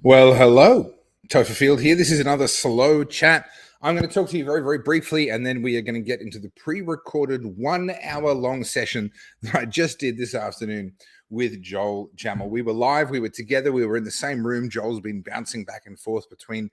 Well, hello, Topher Field here. This is another slow chat. I'm going to talk to you very, very briefly, and then we are going to get into the pre-recorded 1 hour long session that I just did this afternoon with Joel Jammal. We were live, we were together, we were in the same room. Joel's been bouncing back and forth between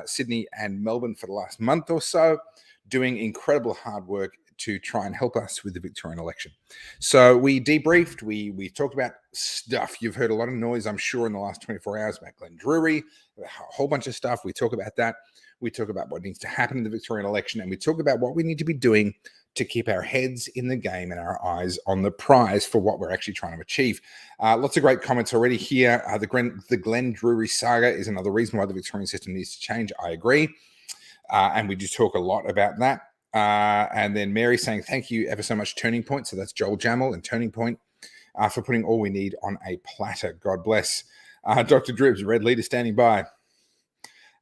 Sydney and Melbourne for the last month or so, doing incredible hard work to try and help us with the Victorian election. So we debriefed, we talked about stuff. You've heard a lot of noise, I'm sure, in the last 24 hours about Glenn Drury, a whole bunch of stuff. We talk about that. We talk about what needs to happen in the Victorian election, and we talk about what we need to be doing to keep our heads in the game and our eyes on the prize for what we're actually trying to achieve. Lots of great comments already here. The Glenn Drury saga is another reason why the Victorian system needs to change. I agree. And we do talk a lot about that. And then Mary saying, thank you ever so much, Turning Point. So that's Joel Jammal and Turning Point for putting all we need on a platter. God bless. Dr. Dribs, Red Leader standing by.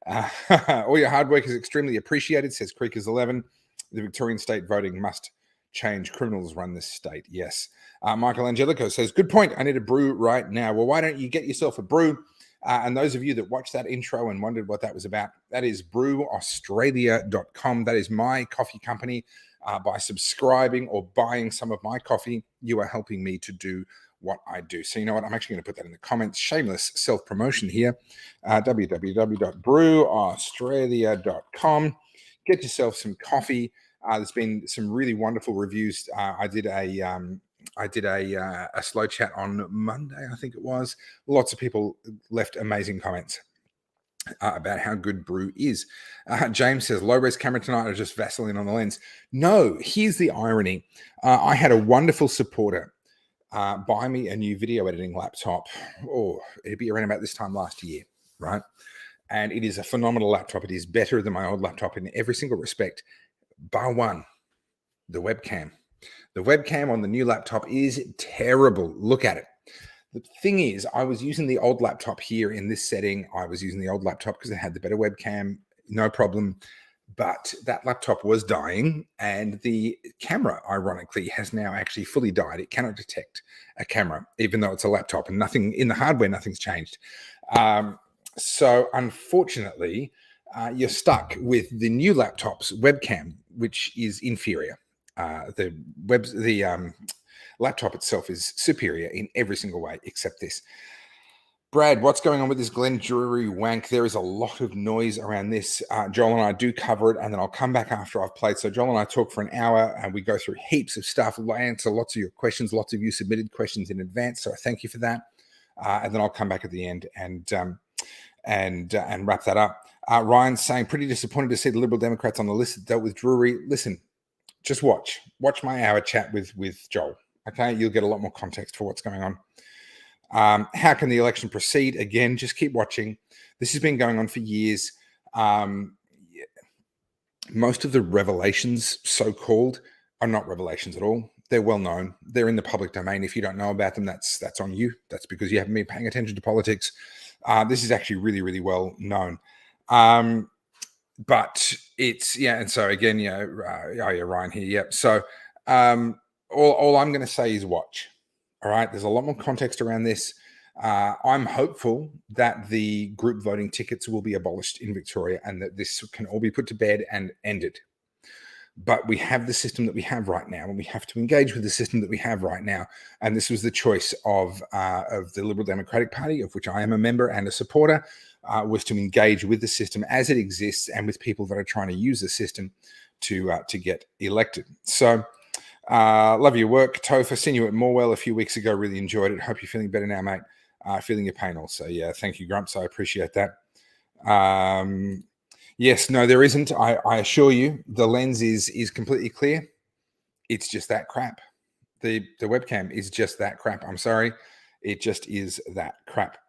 All your hard work is extremely appreciated, says Creekers 11. The Victorian state voting must change. Criminals run this state. Yes. Michael Angelico says, good point. I need a brew right now. Well, why don't you get yourself a brew? And those of you that watched that intro and wondered what that was about, that is brewaustralia.com. That is my coffee company. By subscribing or buying some of my coffee, you are helping me to do what I do. So you know what? I'm actually going to put that in the comments. Shameless self-promotion here. www.brewaustralia.com. Get yourself some coffee. There's been some really wonderful reviews. I did a slow chat on Monday, I think it was. Lots of people left amazing comments about how good brew is. James says, low-res camera tonight or just Vaseline on the lens? No, here's the irony. I had a wonderful supporter buy me a new video editing laptop. Oh, it'd be around about this time last year, right? And it is a phenomenal laptop. It is better than my old laptop in every single respect, bar one, the webcam. The webcam on the new laptop is terrible. Look at it. The thing is, I was using the old laptop here in this setting. I was using the old laptop because it had the better webcam, no problem. But that laptop was dying, and the camera, ironically, has now actually fully died. It cannot detect a camera, even though it's a laptop, and nothing in the hardware, nothing's changed. So unfortunately, you're stuck with the new laptop's webcam, which is inferior. The laptop itself is superior in every single way except this. Brad, what's going on with this Glenn Drury wank? There is a lot of noise around this. Joel and I do cover it, and then I'll come back after I've played. So Joel and I talk for an hour, and we go through heaps of stuff. I answer lots of your questions. Lots of you submitted questions in advance, so I thank you for that. And then I'll come back at the end and wrap that up. Ryan's saying, pretty disappointed to see the Liberal Democrats on the list that dealt with Drury. Listen, just watch my hour chat with Joel. Okay, you'll get a lot more context for what's going on. How can the election proceed? Again, just keep watching. This has been going on for years. Most of the revelations, so-called, are not revelations at all. They're well known. They're in the public domain. If you don't know about them, that's on you. That's because you haven't been paying attention to politics. This is actually really, really well known. But it's, and so again, Ryan here. Yep. So all I'm going to say is watch. All right. There's a lot more context around this. I'm hopeful that the group voting tickets will be abolished in Victoria and that this can all be put to bed and ended. But we have the system that we have right now, and we have to engage with the system that we have right now. And this was the choice of the Liberal Democratic Party, of which I am a member and a supporter, was to engage with the system as it exists and with people that are trying to use the system to get elected. So love your work, Topher. Seen you at Morwell a few weeks ago. Really enjoyed it. Hope you're feeling better now, mate. Feeling your pain also. Yeah, thank you, Grumps. I appreciate that. Yes, no, there isn't. I assure you, the lens is completely clear. It's just that crap. The webcam is just that crap. I'm sorry. It just is that crap.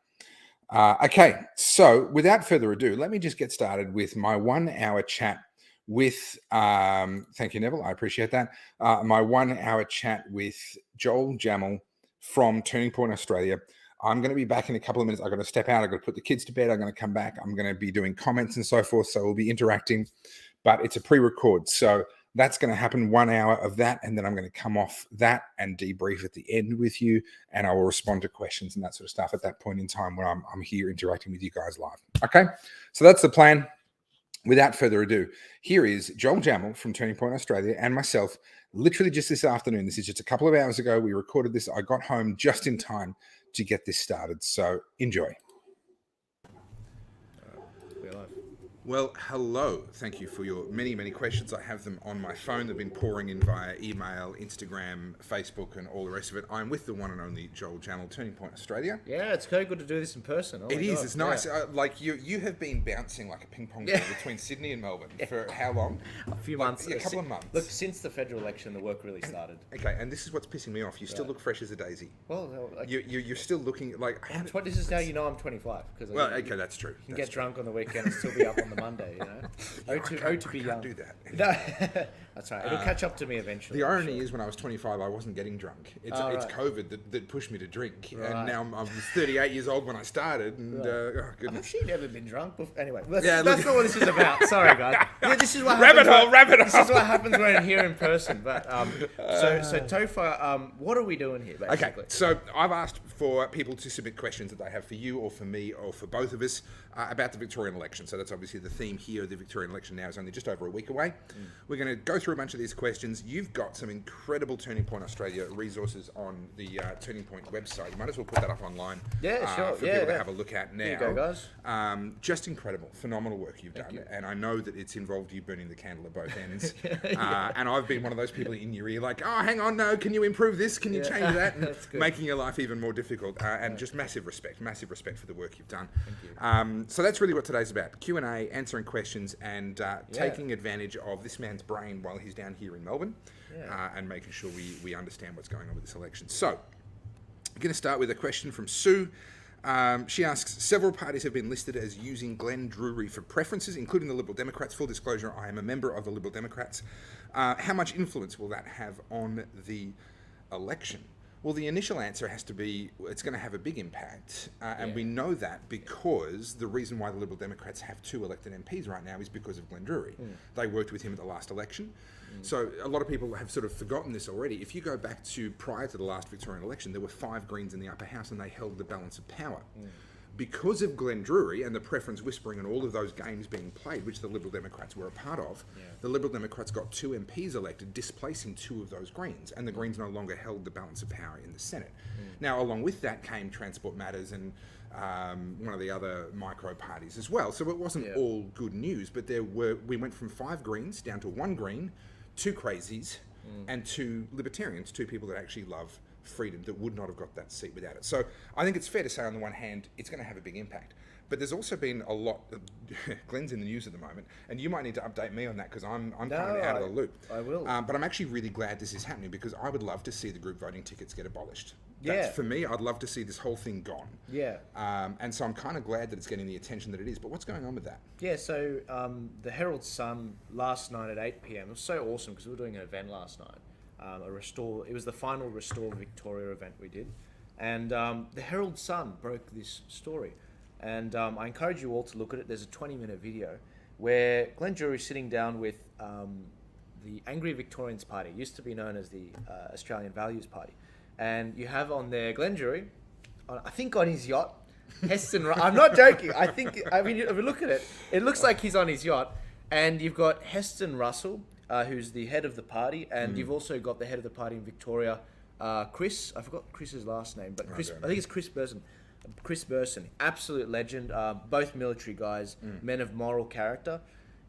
Okay, so without further ado, let me just get started with my 1 hour chat with, thank you, Neville. I appreciate that. My 1 hour chat with Joel Jammal from Turning Point Australia. I'm going to be back in a couple of minutes. I've got to step out. I've got to put the kids to bed. I'm going to come back. I'm going to be doing comments and so forth. So we'll be interacting, but it's a pre-record. So That's going to happen 1 hour of that, and then I'm going to come off that and debrief at the end with you, and I will respond to questions and that sort of stuff at that point in time when I'm here interacting with you guys live. Okay, so that's the plan. Without further ado, here is Joel Jammal from Turning Point Australia and myself, literally just this afternoon. This is just a couple of hours ago. We recorded this. I got home just in time to get this started. So enjoy. We're live. Well, hello. Thank you for your many, many questions. I have them on my phone. They've been pouring in via email, Instagram, Facebook, and all the rest of it. I'm with the one and only Joel Jammal, Turning Point Australia. Yeah, it's very good to do this in person. Oh it is. God. It's nice. Yeah. Like you have been bouncing like a ping pong ball between Sydney and Melbourne for how long? A few months. A couple of months. Look, since the federal election, the work really started. Okay, and this is what's pissing me off. You still look fresh as a daisy. Well, like, You're still looking like. This is how you know I'm 25. Well, okay, that's true. You can get drunk on the weekend and still be up on the Monday, you know? To be young. Do that. No, that's right. It'll catch up to me eventually. The irony is when I was 25, I wasn't getting drunk. It's COVID that pushed me to drink. Right. And now I was 38 years old when I started. And oh, goodness. I've actually never been drunk before. Anyway, that's not what this is about. Sorry, guys. This is what rabbit hole. This is what happens when I'm here in person. But so Topher, what are we doing here, basically? Okay, so I've asked for people to submit questions that they have for you or for me or for both of us about the Victorian election. So that's obviously the theme here. The Victorian election now is only just over a week away. We're going to go through a bunch of these questions. You've got some incredible Turning Point Australia resources on the Turning Point website. You might as well put that up online. Yeah, sure. For people to have a look at now. Here you go, guys. Just incredible, phenomenal work you've done. And I know that it's involved you burning the candle at both ends. And I've been one of those people in your ear like, oh, hang on, no, can you improve this? Can you change that? And making your life even more difficult. And just massive respect for the work you've done. Thank you. So that's really what today's about. Q&A, answering questions, and taking advantage of this man's brain while he's down here in Melbourne, and making sure we understand what's going on with this election. So, I'm going to start with a question from Sue. She asks, several parties have been listed as using Glenn Drury for preferences, including the Liberal Democrats. Full disclosure, I am a member of the Liberal Democrats. How much influence will that have on the election? Well, the initial answer has to be it's going to have a big impact, and we know that because the reason why the Liberal Democrats have 2 elected MPs right now is because of Glenn Drury. They worked with him at the last election. So a lot of people have sort of forgotten this already. If you go back to prior to the last Victorian election, there were 5 Greens in the upper house and they held the balance of power. Because of Glenn Drury and the preference whispering and all of those games being played, which the Liberal Democrats were a part of, the Liberal Democrats got 2 MPs elected, displacing 2 of those Greens, and the Greens no longer held the balance of power in the Senate. Now, along with that came Transport Matters and one of the other micro parties as well. So it wasn't all good news, but we went from 5 Greens down to 1 Green, 2 crazies, and 2 Libertarians, 2 people that actually love freedom that would not have got that seat without it. So I think it's fair to say on the one hand, it's going to have a big impact. But there's also been a lot of Glenn's in the news at the moment, and you might need to update me on that because I'm kind of out of the loop. I will. But I'm actually really glad this is happening because I would love to see the group voting tickets get abolished. That's, for me, I'd love to see this whole thing gone. And so I'm kind of glad that it's getting the attention that it is. But what's going on with that? Yeah, so the Herald Sun last night at 8 p.m, it was so awesome because we were doing an event last night. It was the final Restore Victoria event we did. And the Herald Sun broke this story. And I encourage you all to look at it. There's a 20-minute video where Glenn Drury is sitting down with the Angry Victorians Party, used to be known as the Australian Values Party. And you have on there Glenn Drury, I think on his yacht, Heston. I'm not joking. I mean, if you look at it, it looks like he's on his yacht. And you've got Heston Russell, who's the head of the party, and you've also got the head of the party in Victoria, Chris. I forgot Chris's last name, but Chris. I think it's Chris Burson. Chris Burson, absolute legend. Both military guys, men of moral character,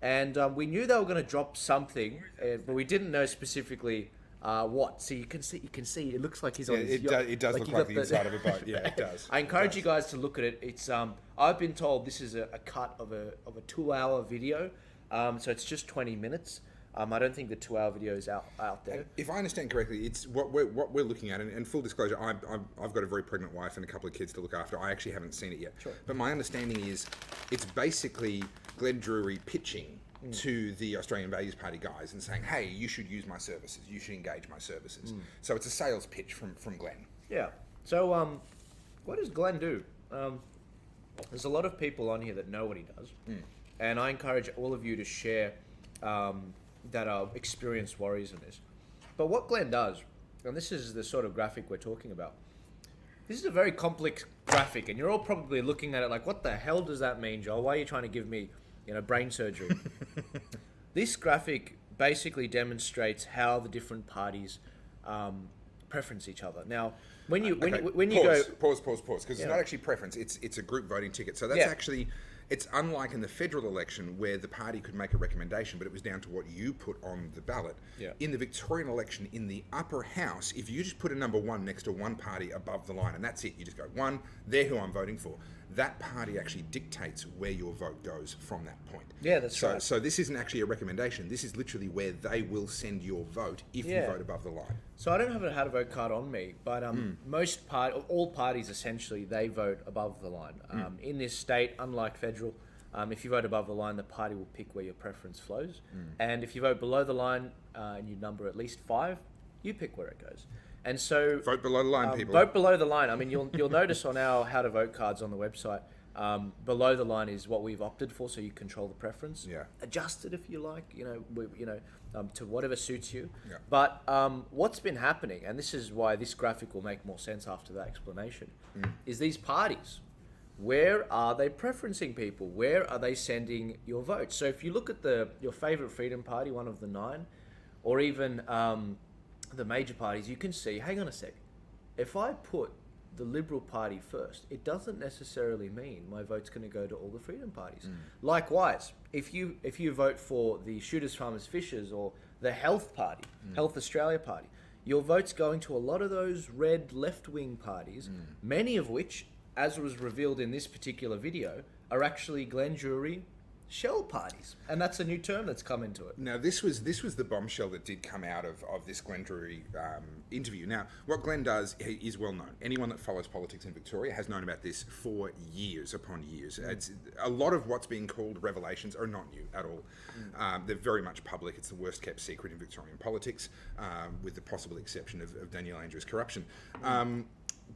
and we knew they were going to drop something, but we didn't know specifically what. So you can see. It looks like he's on his yacht. It does look like the inside of a boat. Yeah, it does. I encourage you guys to look at it. It's I've been told this is a cut of a 2-hour video, so it's just 20 minutes. I don't think the 2-hour video is out there. If I understand correctly, it's what we're looking at. And full disclosure, I've got a very pregnant wife and a couple of kids to look after. I actually haven't seen it yet. Sure. But my understanding is it's basically Glenn Drury pitching to the Australian Values Party guys and saying, hey, you should use my services. You should engage my services. So it's a sales pitch from Glenn. Yeah. So what does Glenn do? There's a lot of people on here that know what he does. And I encourage all of you to share that are experienced warriors in this. But what Glenn does, and this is the sort of graphic we're talking about, this is a very complex graphic, and you're all probably looking at it like, what the hell does that mean, Joel? Why are you trying to give me, brain surgery? This graphic basically demonstrates how the different parties preference each other. Now, when you pause, because it's not actually preference; it's a group voting ticket. So that's actually. It's unlike in the federal election where the party could make a recommendation, but it was down to what you put on the ballot. Yeah. In the Victorian election, in the upper house, if you just put a number 1 next to one party above the line, and that's it, you just go, 1, they're who I'm voting for. That party actually dictates where your vote goes from that point. Yeah, that's right. So this isn't actually a recommendation. This is literally where they will send your vote if you vote above the line. So I don't have a how to vote card on me, but all parties essentially, they vote above the line. In this state, unlike federal, if you vote above the line, the party will pick where your preference flows. And if you vote below the line and you number at least 5, you pick where it goes. And so vote below the line, people. Vote below the line. I mean, you'll notice on our how to vote cards on the website, below the line is what we've opted for, so you control the preference. Yeah. Adjust it if you like. To whatever suits you. Yeah. But what's been happening, and this is why this graphic will make more sense after that explanation, is these parties. Where are they preferencing people? Where are they sending your votes? So if you look at your favorite Freedom Party, one of the 9, or even the major parties, you can see, hang on a sec, if I put the Liberal Party first, it doesn't necessarily mean my vote's going to go to all the Freedom Parties. Likewise, if you vote for the Shooters, Farmers, Fishers, or the Health Party, Health Australia Party, your vote's going to a lot of those red left-wing parties, many of which, as was revealed in this particular video, are actually Glenjury shell parties, and that's a new term that's come into it. Now, this was the bombshell that did come out of this Glenjury interview. Now, what Glenn does is well known. Anyone that follows politics in Victoria has known about this for years upon years. It's, a lot of what's being called revelations are not new at all. They're very much public. It's the worst kept secret in Victorian politics, with the possible exception of Daniel Andrews' corruption.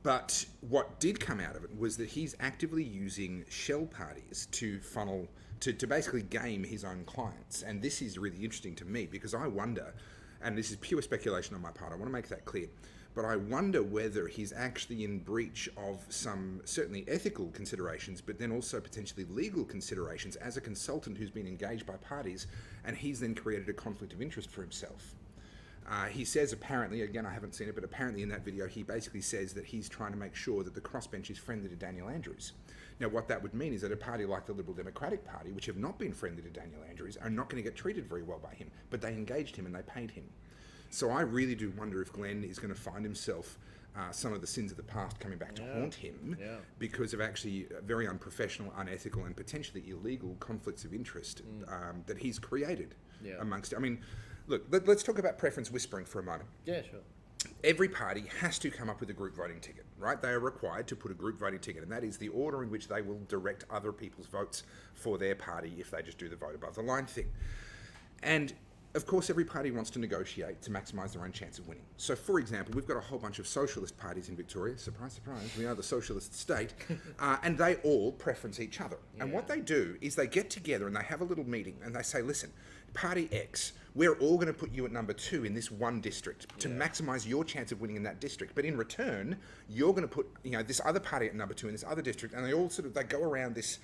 But what did come out of it was that he's actively using shell parties to funnel, to basically game his own clients. And this is really interesting to me because I wonder, and this is pure speculation on my part, I want to make that clear, but I wonder whether he's actually in breach of some certainly ethical considerations, but then also potentially legal considerations as a consultant who's been engaged by parties, and he's then created a conflict of interest for himself. He says apparently, again I haven't seen it, but apparently in that video he basically says that he's trying to make sure that the crossbench is friendly to Daniel Andrews. Now what that would mean is that a party like the Liberal Democratic Party, which have not been friendly to Daniel Andrews, are not going to get treated very well by him, but they engaged him and they paid him. So I really do wonder if Glenn is going to find himself some of the sins of the past coming back to haunt him because of actually very unprofessional, unethical and potentially illegal conflicts of interest that he's created amongst. I mean, look, let's talk about preference whispering for a moment. Yeah, sure. Every party has to come up with a group voting ticket, right? They are required to put a group voting ticket, and that is the order in which they will direct other people's votes for their party if they just do the vote above the line thing. And of course, every party wants to negotiate to maximise their own chance of winning. So, for example, we've got a whole bunch of socialist parties in Victoria. Surprise, surprise, we are the socialist state. And they all preference each other. Yeah. And what they do is they get together and they have a little meeting and they say, listen, Party X, we're all going to put you at number 2 in this one district to maximise your chance of winning in that district. But in return, you're going to put this other party at number 2 in this other district, and they go around this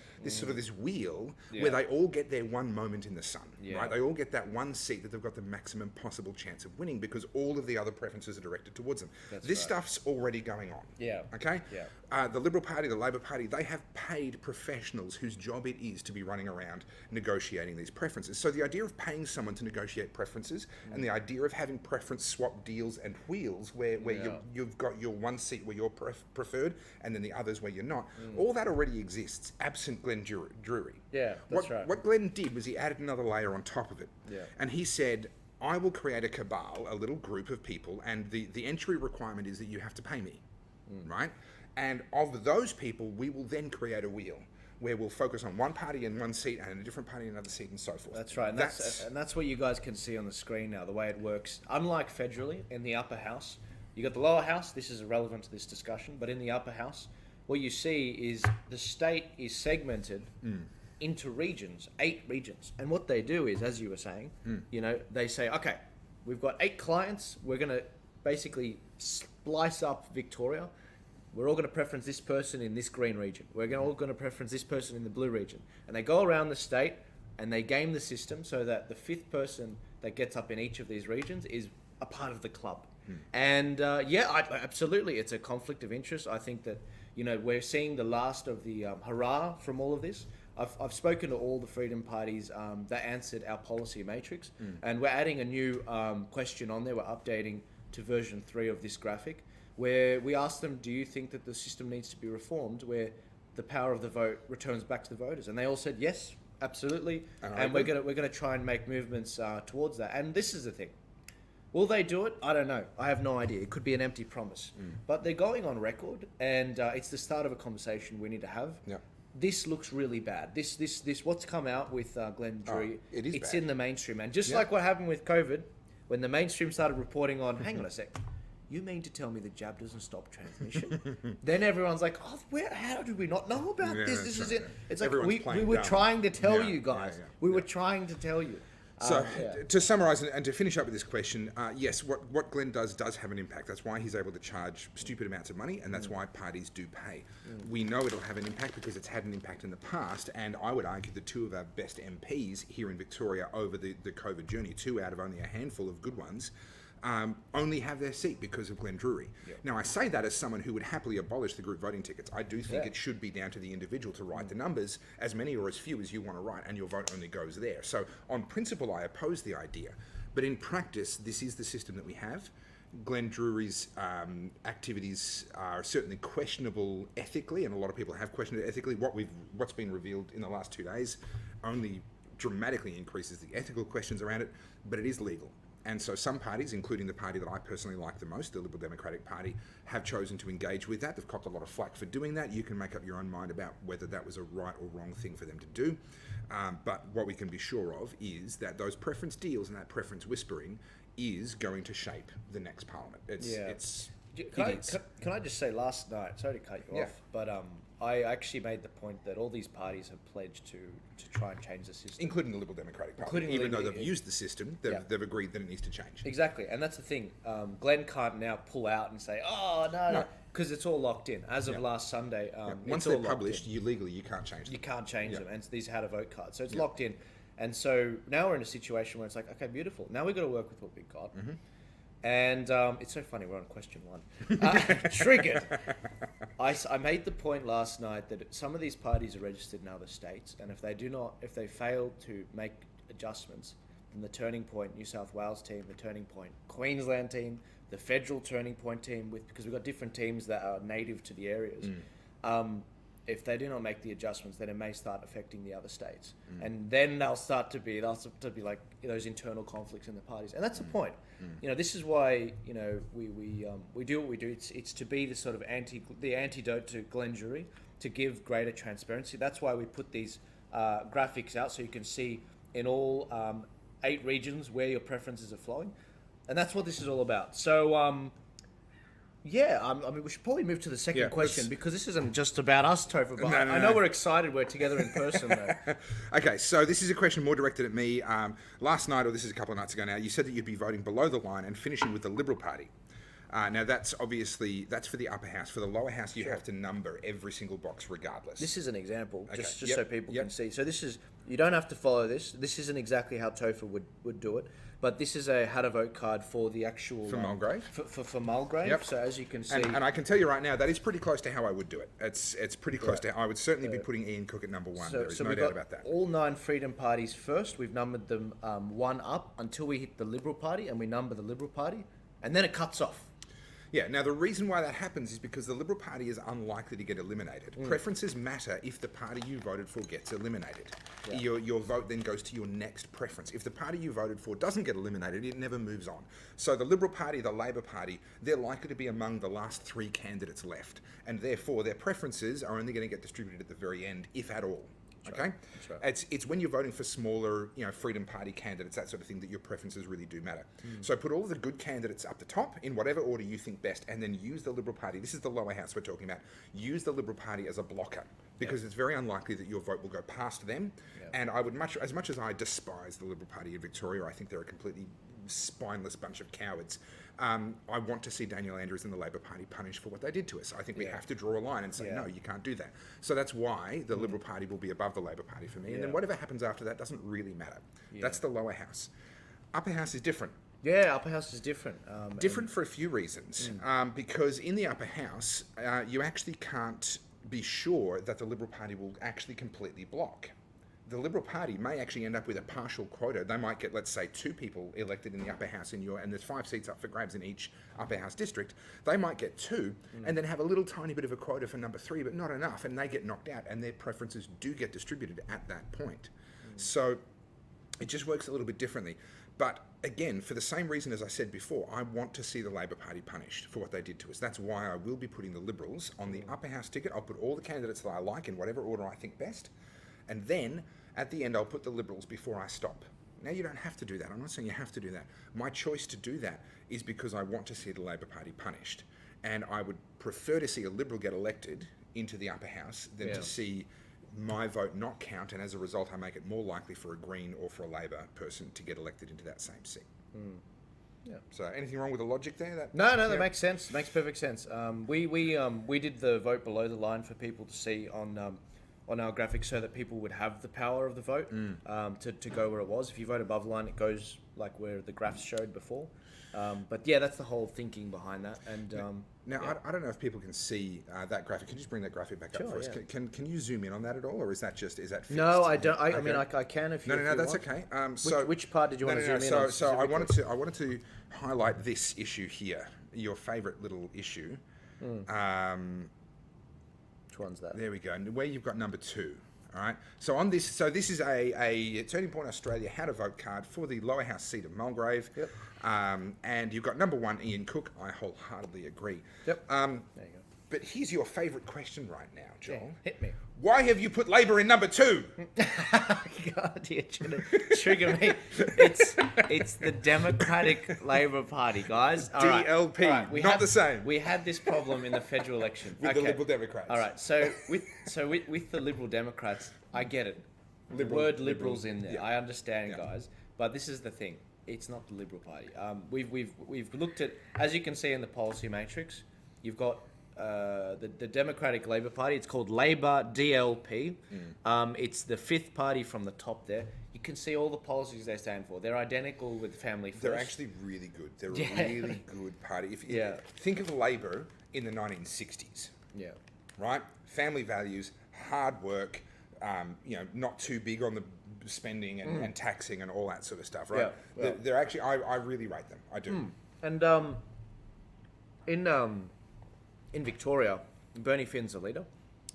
wheel where they all get their one moment in the sun, right? They all get that one seat that they've got the maximum possible chance of winning because all of the other preferences are directed towards them. This stuff's already going on. Yeah. Okay? Yeah. The Liberal Party, the Labor Party, they have paid professionals whose job it is to be running around negotiating these preferences. So the idea of paying someone to negotiate preferences and the idea of having preference swap deals and wheels where you've got your one seat where you're preferred and then the others where you're not, all that already exists, absent Glenjury. Yeah, that's right. What Glenn did was he added another layer on top of it. Yeah. And he said, I will create a cabal, a little group of people, and the entry requirement is that you have to pay me, right? And of those people, we will then create a wheel where we'll focus on one party in one seat and a different party in another seat and so forth. That's right. And that's what you guys can see on the screen now, the way it works. Unlike federally, in the upper house, you got the lower house. This is irrelevant to this discussion. But in the upper house, what you see is the state is segmented into regions, 8 regions. And what they do is, as you were saying, they say, okay, we've got 8 clients. We're going to basically splice up Victoria. We're all going to preference this person in this green region. We're all going to preference this person in the blue region. And they go around the state and they game the system so that the 5th person that gets up in each of these regions is a part of the club. And absolutely, it's a conflict of interest. I think that, we're seeing the last of the hurrah from all of this. I've spoken to all the freedom parties that answered our policy matrix, and we're adding a new question on there. We're updating to version 3 of this graphic, where we asked them, do you think that the system needs to be reformed, where the power of the vote returns back to the voters? And they all said yes, absolutely. And we're gonna try and make movements towards that. And this is the thing. Will they do it? I don't know. I have no idea. It could be an empty promise. But they're going on record, and it's the start of a conversation we need to have. Yeah. This looks really bad. This what's come out with Glenjury, it's bad. In the mainstream. And just like what happened with COVID, when the mainstream started reporting on, hang on a sec, you mean to tell me the jab doesn't stop transmission? Then everyone's like, how did we not know about this? This is it. It's like, we were trying to tell you guys. We were trying to tell you. So to summarise and to finish up with this question, yes, what Glenn does have an impact. That's why he's able to charge stupid amounts of money, and that's why parties do pay. We know it'll have an impact because it's had an impact in the past, and I would argue that 2 of our best MPs here in Victoria over the COVID journey, 2 out of only a handful of good ones, only have their seat because of Glenjury. Now, I say that as someone who would happily abolish the group voting tickets. I do think it should be down to the individual to write the numbers, as many or as few as you want to write, and your vote only goes there. So, on principle, I oppose the idea. But in practice, this is the system that we have. Glenjury's activities are certainly questionable ethically, and a lot of people have questioned it ethically. What's been revealed in the last 2 days only dramatically increases the ethical questions around it, but it is legal. And so some parties, including the party that I personally like the most, the Liberal Democratic Party, have chosen to engage with that. They've copped a lot of flack for doing that. You can make up your own mind about whether that was a right or wrong thing for them to do. But what we can be sure of is that those preference deals and that preference whispering is going to shape the next parliament. Can I just say, last night, sorry to cut you off, but I actually made the point that all these parties have pledged to try and change the system. Including the Liberal Democratic Party. Even though they've used the system, they've agreed that it needs to change. Exactly, and that's the thing. Glenn can't now pull out and say, no, because it's all locked in. As of last Sunday, once they're published, legally you can't change them. You can't change them, and these how to vote cards. So it's locked in. And so now we're in a situation where it's like, okay, beautiful. Now we've got to work with what we've got. And it's so funny, we're on question 1. Triggered. I made the point last night that some of these parties are registered in other states, and if they fail to make adjustments, then the Turning Point New South Wales team, the Turning Point Queensland team, the federal Turning Point team, because we've got different teams that are native to the areas, if they do not make the adjustments, then it may start affecting the other states. And then they'll start to be like those internal conflicts in the parties. And that's the point. This is why, we do what we do. It's to be the sort of antidote to Glenjury, to give greater transparency. That's why we put these graphics out so you can see in all 8 regions where your preferences are flowing. And that's what this is all about. So, we should probably move to the second question, because this isn't just about us, Topher, but I know we're excited we're together in person, though. Okay, so this is a question more directed at me. Last night, or this is a couple of nights ago now, you said that you'd be voting below the line and finishing with the Liberal Party. Now, that's for the upper house. For the lower house, you have to number every single box regardless. This is an example, just so people can see. So you don't have to follow this. This isn't exactly how Topher would do it. But this is a how to vote card for the actual... For Mulgrave? For Mulgrave. Yep. So as you can see... And I can tell you right now, that is pretty close to how I would do it. It's pretty close to how I would certainly be putting Ian Cook at number 1. There is no doubt about that. All 9 Freedom Parties first. We've numbered them 1 up until we hit the Liberal Party, and we number the Liberal Party. And then it cuts off. Yeah, now the reason why that happens is because the Liberal Party is unlikely to get eliminated. Preferences matter if the party you voted for gets eliminated. Yeah. Your vote then goes to your next preference. If the party you voted for doesn't get eliminated, it never moves on. So the Liberal Party, the Labor Party, they're likely to be among the last 3 candidates left. And therefore, their preferences are only going to get distributed at the very end, if at all. Okay, That's right. it's when you're voting for smaller, Freedom Party candidates, that sort of thing, that your preferences really do matter. So put all of the good candidates up the top in whatever order you think best, and then use the Liberal Party. This is the lower house we're talking about. Use the Liberal Party as a blocker, because it's very unlikely that your vote will go past them. And I would as much as I despise the Liberal Party in Victoria, I think they're a completely spineless bunch of cowards. I want to see Daniel Andrews and the Labor Party punished for what they did to us. I think we have to draw a line and say, no, you can't do that. So that's why the Liberal Party will be above the Labor Party for me. And then whatever happens after that doesn't really matter. That's the lower house. Upper house is different. Yeah, upper house is different. Different for a few reasons. Because in the upper house, you actually can't be sure that the Liberal Party will actually completely block. The Liberal Party may actually end up with a partial quota. They might get, let's say, 2 people elected in the upper house and there's 5 seats up for grabs in each upper house district. They might get 2 and then have a little tiny bit of a quota for number 3, but not enough, and they get knocked out, and their preferences do get distributed at that point. So it just works a little bit differently. But again, for the same reason as I said before, I want to see the Labor Party punished for what they did to us. That's why I will be putting the Liberals on the upper house ticket. I'll put all the candidates that I like in whatever order I think best. And then at the end, I'll put the Liberals before I stop. Now, you don't have to do that. I'm not saying you have to do that. My choice to do that is because I want to see the Labor Party punished. And I would prefer to see a Liberal get elected into the upper house than to see my vote not count, and as a result I make it more likely for a Green or for a Labor person to get elected into that same seat. Yeah. So anything wrong with the logic there? No, that makes sense. Makes perfect sense. We did the vote below the line for people to see on our graphics, so that people would have the power of the vote to go where it was. If you vote above the line, it goes like where the graphs showed before. But yeah, that's the whole thinking behind that. And I don't know if people can see that graphic. Can you just bring that graphic back up for us? Can you zoom in on that at all, or is that fixed? No, I don't. I mean, I can if you. No, that's want. Okay. Which part did you want to zoom in on? So I wanted to highlight this issue here, your favourite little issue. Which one's that? There we go. And where you've got number 2. All right. So on this, this is a Turning Point Australia how to vote card for the lower house seat of Mulgrave. Yep. And you've got number 1, Ian Cook. I wholeheartedly agree. Yep. There you go. But here's your favourite question right now, Joel. Yeah, hit me. Why have you put Labor in number 2? God, you're trying to trigger me. It's the Democratic Labor Party, guys. All DLP, right. All right. not the same. We had this problem in the federal election With the Liberal Democrats. All right, so with the Liberal Democrats, I get it. The word Liberals in there. Yeah. I understand, guys. But this is the thing. It's not the Liberal Party. We've looked at, as you can see in the policy matrix, you've got the Democratic Labor Party. It's called Labor DLP. It's the 5th party from the top there. You can see all the policies they stand for. They're identical with Family First. They're actually really good. They're a really good party. Think of Labor in the 1960s. Yeah. Right? Family values, hard work, not too big on the spending and taxing and all that sort of stuff, right? Yeah. They're actually, I really rate them. I do. And in Victoria, Bernie Finn's the leader.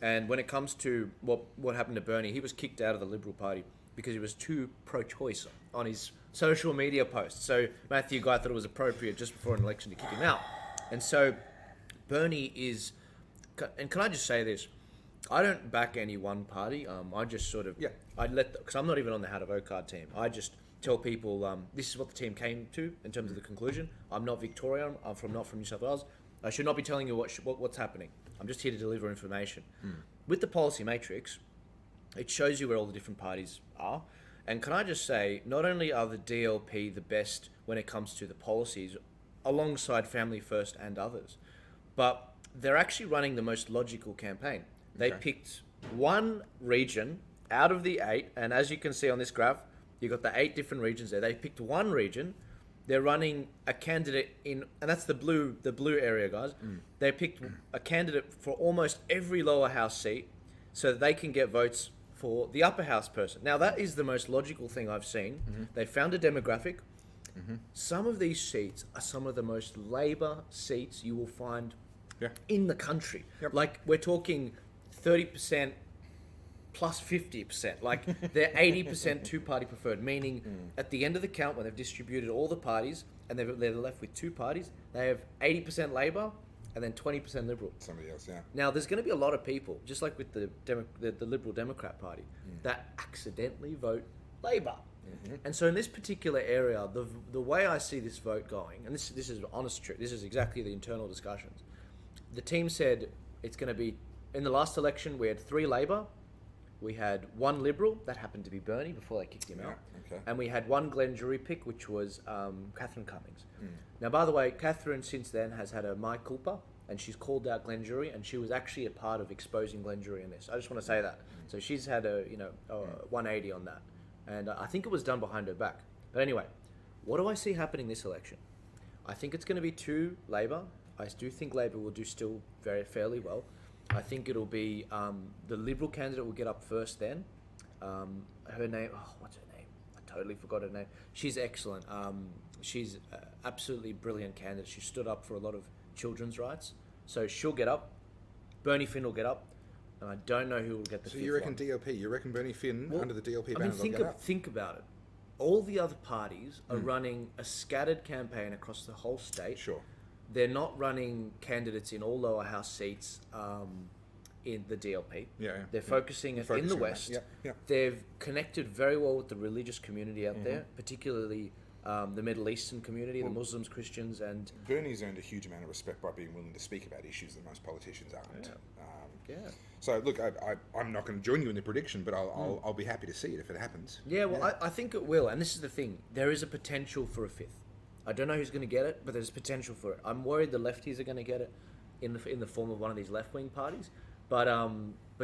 And when it comes to what happened to Bernie, he was kicked out of the Liberal Party because he was too pro-choice on his social media posts. So Matthew Guy thought it was appropriate just before an election to kick him out. And so Bernie is... And can I just say this? I don't back any one party. I just sort of... because I'm not even on the How to Vote card team. I just tell people this is what the team came to in terms of the conclusion. I'm not Victorian. I'm not from New South Wales. I should not be telling you what's happening. I'm just here to deliver information. With the policy matrix, it shows you where all the different parties are. And can I just say, not only are the DLP the best when it comes to the policies, alongside Family First and others, but they're actually running the most logical campaign. They picked one region out of the 8, and as you can see on this graph, you've got the 8 different regions there. They picked one region. They're running a candidate in, and that's the blue area, guys. They picked a candidate for almost every lower house seat so that they can get votes for the upper house person. Now, that is the most logical thing I've seen. They found a demographic. Some of these seats are some of the most Labor seats you will find in the country. Like, we're talking 30% plus 50%. Like, they're 80% two-party preferred, meaning at the end of the count, when they've distributed all the parties and they're left with 2 parties, they have 80% Labor and then 20% Liberal. Somebody else, yeah. Now, there's going to be a lot of people, just like with the Liberal Democrat Party, that accidentally vote Labor. And so in this particular area, the way I see this vote going, and this is honest truth, this is exactly the internal discussions. The team said it's going to be, in the last election, we had 3 Labor, we had 1 Liberal, that happened to be Bernie before they kicked him out, and we had 1 Glenn pick, which was Catherine Cummings. Now, by the way, Catherine since then has had a mea culpa, and she's called out Glenn, and she was actually a part of exposing Glenn in this. I just want to say that. So she's had a 180 on that. And I think it was done behind her back. But anyway, what do I see happening this election? I think it's going to be 2 Labor. I do think Labor will do still fairly well. I think it'll be the Liberal candidate will get up first then. Her name, what's her name? I totally forgot her name. She's excellent. She's an absolutely brilliant candidate. She stood up for a lot of children's rights. So she'll get up. Bernie Finn will get up. And I don't know who will get the fifth one. So you reckon DLP? You reckon Bernie Finn under the DLP banner will get up? Think about it. All the other parties are running a scattered campaign across the whole state. Sure. They're not running candidates in all lower house seats in the DLP. They're focusing in the West. They've connected very well with the religious community out there, particularly the Middle Eastern community, the Muslims, Christians, and... Bernie's earned a huge amount of respect by being willing to speak about issues that most politicians aren't. So look, I'm not going to join you in the prediction, but I'll be happy to see it if it happens. I think it will, and this is the thing. There is a potential for a 5th. I don't know who's going to get it, but there's potential for it. I'm worried the lefties are going to get it in the form of one of these left-wing parties. But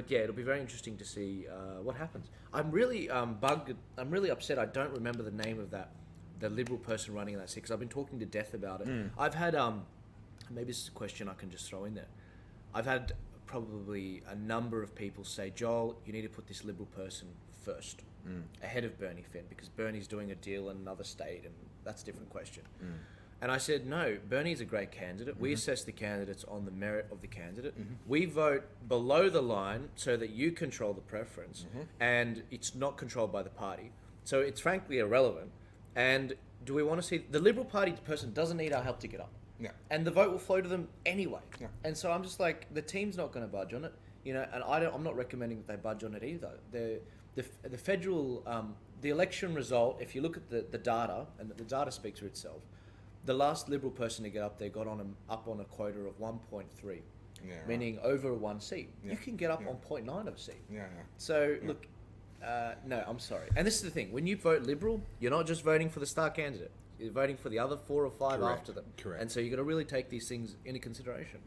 yeah, it'll be very interesting to see what happens. I'm really bugged. I'm really upset. I don't remember the name of the Liberal person running in that seat, because I've been talking to death about it. I've had maybe this is a question I can just throw in there. I've had probably a number of people say, Joel, you need to put this Liberal person first, ahead of Bernie Finn, because Bernie's doing a deal in another state, and that's a different question. And I said, no, Bernie's a great candidate. We assess the candidates on the merit of the candidate. We vote below the line so that you control the preference, and it's not controlled by the party. So it's frankly irrelevant. And do we want to see... The Liberal Party person doesn't need our help to get up. And the vote will flow to them anyway. And so I'm just like, the team's not going to budge on it, and I'm not recommending that they budge on it either. The federal, the election result, if you look at the data, and the data speaks for itself, the last Liberal person to get up there got up on a quota of 1.3, meaning over 1 seat. You can get up on 0.9 of a seat. So look, no, I'm sorry. And this is the thing, when you vote Liberal, you're not just voting for the star candidate. You're voting for the other 4 or 5 after them. And so you've got to really take these things into consideration.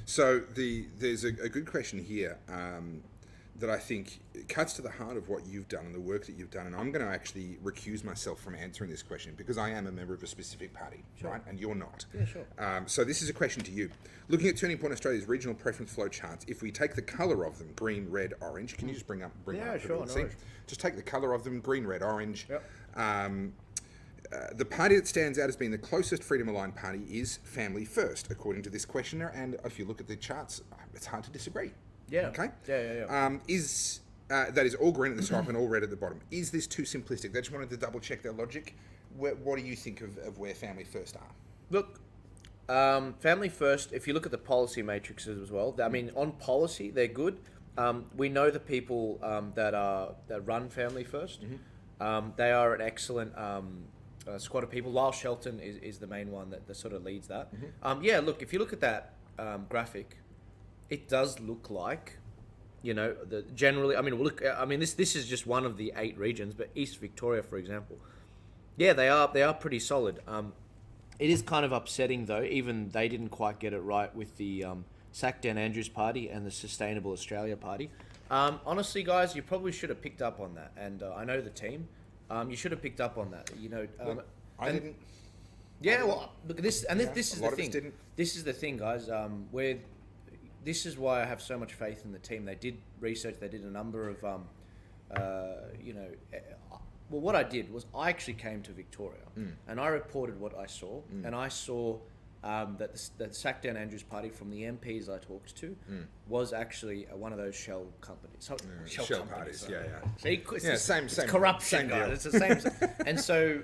So there's a good question here that I think cuts to the heart of what you've done and the work that you've done. And I'm going to actually recuse myself from answering this question because I am a member of a specific party, right? And you're not. So this is a question to you. Looking at Turning Point Australia's regional preference flow charts, if we take the colour of them, green, red, orange, can you just bring up? Just take the colour of them, green, red, orange. The party that stands out as being the closest freedom-aligned party is Family First, according to this questionnaire. And if you look at the charts, it's hard to disagree. Okay? That is all green at the top and all red at the bottom. Is this too simplistic? They just wanted to double-check their logic. What do you think of where Family First are? Look, Family First, if you look at the policy matrices as well, I mean, on policy, they're good. We know the people that run Family First. They are an excellent... squad of people. Lyle Shelton is the main one that sort of leads that. Look, if you look at that graphic, it does look like, generally. This is just one of the 8 regions, but East Victoria, for example, they are pretty solid. It is kind of upsetting though. Even they didn't quite get it right with the Sackdan Andrews Party and the Sustainable Australia Party. Honestly, guys, you probably should have picked up on that. And I know the team. You should have picked up on that. Look, I didn't. Look at this, and this is the thing. This is the thing, guys. This is why I have so much faith in the team. They did research. They did a number of, what I did was I actually came to Victoria and I reported what I saw, and I saw that the Sackdan Andrews Party, from the MPs I talked to, was actually one of those shell companies. Shell parties, Same corruption, guys. It's the same. And so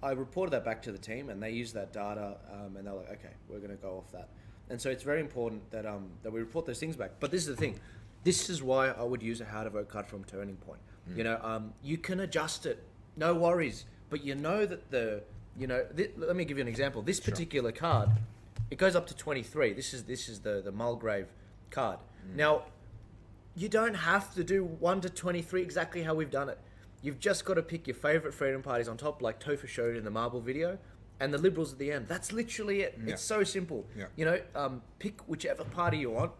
I reported that back to the team, and they used that data, and they're like, okay, we're going to go off that. And so it's very important that that we report those things back. But this is the thing. This is why I would use a how to vote card from Turning Point. You know, you can adjust it, no worries. But you know that let me give you an example. This particular card, it goes up to 23. This is the Mulgrave card. Now, you don't have to do 1 to 23 exactly how we've done it. You've just got to pick your favourite freedom parties on top, like Topher showed in the Marble video, and the Liberals at the end. That's literally it. Yeah. It's so simple. Yeah. You know, pick whichever party you want,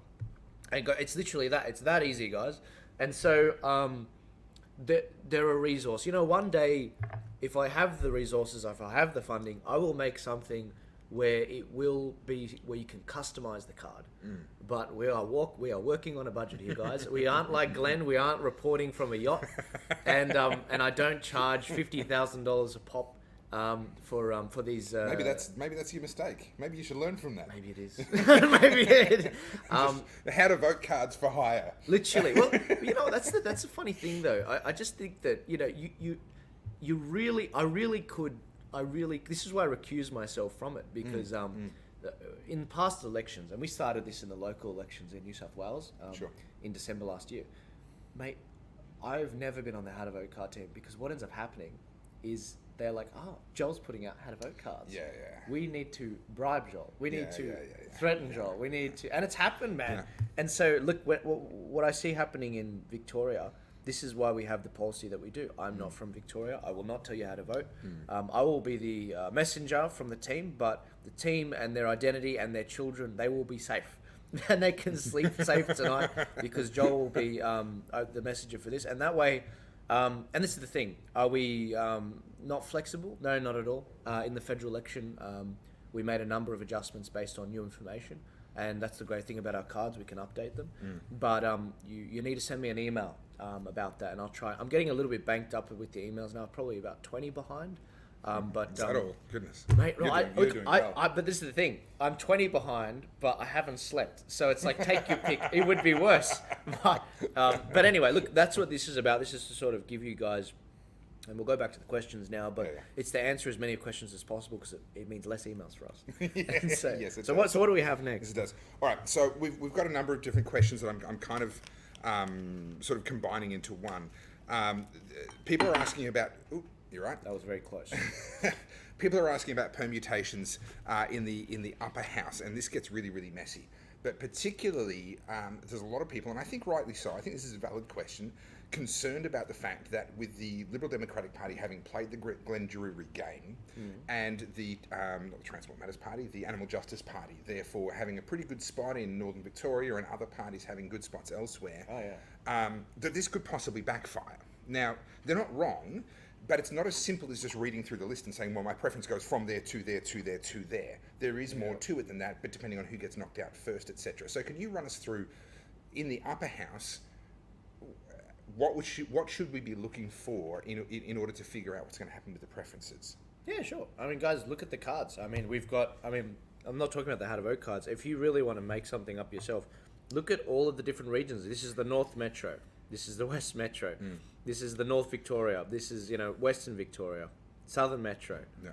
and go. It's literally that. It's that easy, guys. And so they're a resource. You know, one day, if I have the resources, if I have the funding, I will make something where it will be where you can customize the card. But we are working on a budget here, guys. We aren't like Glenn. We aren't reporting from a yacht, and I don't charge $50,000 a pop for these. Maybe that's your mistake. Maybe you should learn from that. Maybe it is. Maybe it. The how to vote cards for hire. Literally. Well, you know, that's a funny thing though. I just think that this is why I recuse myself from it, because in past elections, and we started this in the local elections in New South Wales in December last year, mate, I've never been on the how to vote card team, because what ends up happening is they're like, Joel's putting out how to vote cards. Yeah. We need to bribe Joel. We need to threaten Joel. We need to, and it's happened, man. Yeah. And so look, what I see happening in Victoria, this is why we have the policy that we do. I'm not from Victoria. I will not tell you how to vote. I will be the messenger from the team, but the team and their identity and their children, they will be safe. And they can sleep safe tonight, because Joel will be the messenger for this. And that way, and this is the thing, are we not flexible? No, not at all. In the federal election, we made a number of adjustments based on new information. And that's the great thing about our cards, we can update them. But you need to send me an email about that, and I'll try. I'm getting a little bit banked up with the emails now, probably about 20 behind. But is that all? Goodness. Mate, you're doing well. But this is the thing. I'm 20 behind, but I haven't slept. So it's like, take your pick. It would be worse. But anyway, look, that's what this is about. This is to sort of give you guys, and we'll go back to the questions now, but it's to answer as many questions as possible, because it means less emails for us. So what do we have next? Yes, it does. All right, so we've got a number of different questions that I'm kind of sort of combining into one. People are asking about... Ooh, you're right. That was very close. People are asking about permutations in the upper house, and this gets really, really messy. But particularly, there's a lot of people, and I think rightly so, I think this is a valid question, concerned about the fact that with the Liberal Democratic Party having played the Glenn-Drury game, and the not the Transport Matters Party, the Animal Justice Party, therefore having a pretty good spot in Northern Victoria and other parties having good spots elsewhere, that this could possibly backfire. Now, they're not wrong, but it's not as simple as just reading through the list and saying, well, my preference goes from there to there to there to there. There is more to it than that, but depending on who gets knocked out first, etc. So can you run us through, in the upper house, what should we be looking for in order to figure out what's going to happen with the preferences? Yeah, sure. I mean, guys, look at the cards. I mean, I'm not talking about the how to vote cards. If you really want to make something up yourself, look at all of the different regions. This is the North Metro. This is the West Metro. This is the North Victoria. This is, Western Victoria. Southern Metro. Yeah.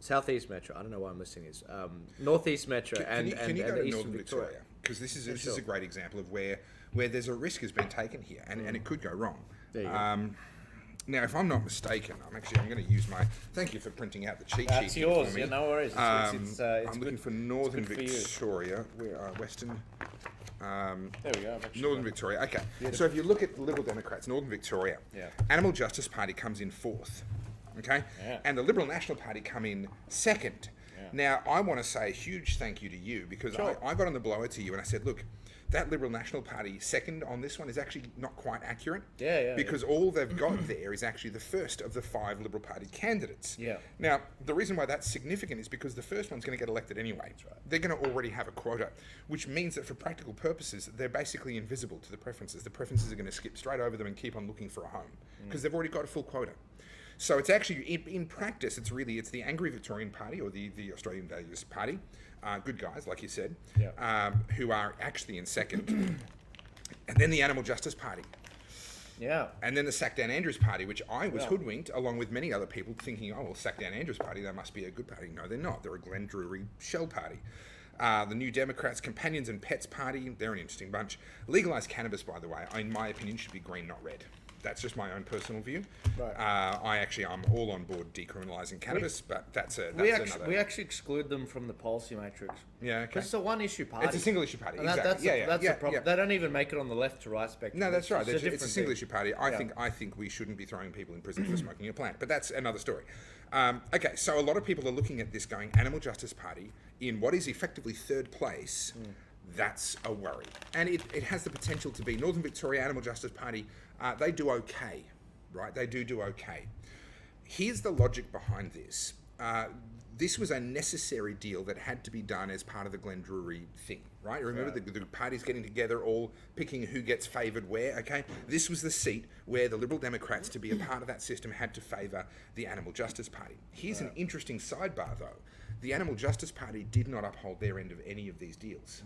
Southeast Metro. I don't know why I'm listing this. Northeast Metro can you go to Eastern Northern Victoria? Because this is a great example of where there's a risk has been taken here, and it could go wrong. There you go. Now, if I'm not mistaken, I'm going to use my... Thank you for printing out the cheat sheet. That's yours. For me. Yeah, no worries. It's I'm looking for Northern Victoria. Where are Western... there we go. Northern Victoria. Okay. Beautiful. So if you look at the Liberal Democrats, Northern Victoria, Animal Justice Party comes in fourth. Okay? Yeah. And the Liberal National Party come in second. Yeah. Now, I want to say a huge thank you to you, because I got on the blower to you and I said, look, that Liberal National Party second on this one is actually not quite accurate. Because all they've got there is actually the first of the 5 Liberal Party candidates. Yeah. Now, the reason why that's significant is because the first one's going to get elected anyway. That's right. They're going to already have a quota, which means that for practical purposes, they're basically invisible to the preferences. The preferences are going to skip straight over them and keep on looking for a home, because they've already got a full quota. So it's actually, in practice, it's the Angry Victorian Party, or the Australian Values Party, good guys, like you said, who are actually in second. And then the Animal Justice Party. Yeah. And then the Sack Down Andrews Party, which I was hoodwinked, along with many other people, thinking, oh, well, Sack Down Andrews Party, that must be a good party. No, they're not. They're a Glenn-Drury shell party. The New Democrats, Companions and Pets Party, they're an interesting bunch. Legalize cannabis, by the way, in my opinion, should be green, not red. That's just my own personal view. Right. I'm all on board decriminalising cannabis, but that's another. We actually exclude them from the policy matrix. Yeah, okay. Because it's a one-issue party. It's a single-issue party. And Exactly. that's the problem. They don't even make it on the left to right spectrum. No, that's right. It's It's a single-issue party. I Yeah. think we shouldn't be throwing people in prison for smoking a plant, but that's another story. Okay, so a lot of people are looking at this going, Animal Justice Party in what is effectively third place. That's a worry. And it has the potential to be Northern Victoria Animal Justice Party. They do okay, right? They do okay. Here's the logic behind this. This was a necessary deal that had to be done as part of the Glen Drury thing, right? Remember the parties getting together, all picking who gets favoured where, okay? This was the seat where the Liberal Democrats, to be a part of that system, had to favour the Animal Justice Party. Here's an interesting sidebar, though. The Animal Justice Party did not uphold their end of any of these deals.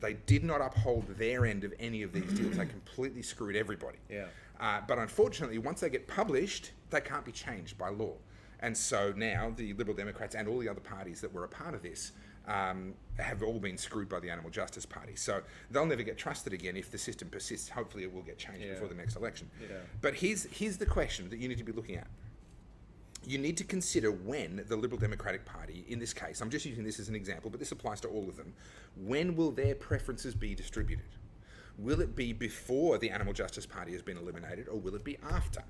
They did not uphold their end of any of these deals. They completely screwed everybody. Yeah. But unfortunately, once they get published, they can't be changed by law. And so now the Liberal Democrats and all the other parties that were a part of this have all been screwed by the Animal Justice Party. So they'll never get trusted again if the system persists. Hopefully it will get changed before the next election. Yeah. But here's the question that you need to be looking at. You need to consider when the Liberal Democratic Party, in this case, I'm just using this as an example, but this applies to all of them, when will their preferences be distributed? Will it be before the Animal Justice Party has been eliminated, or will it be after?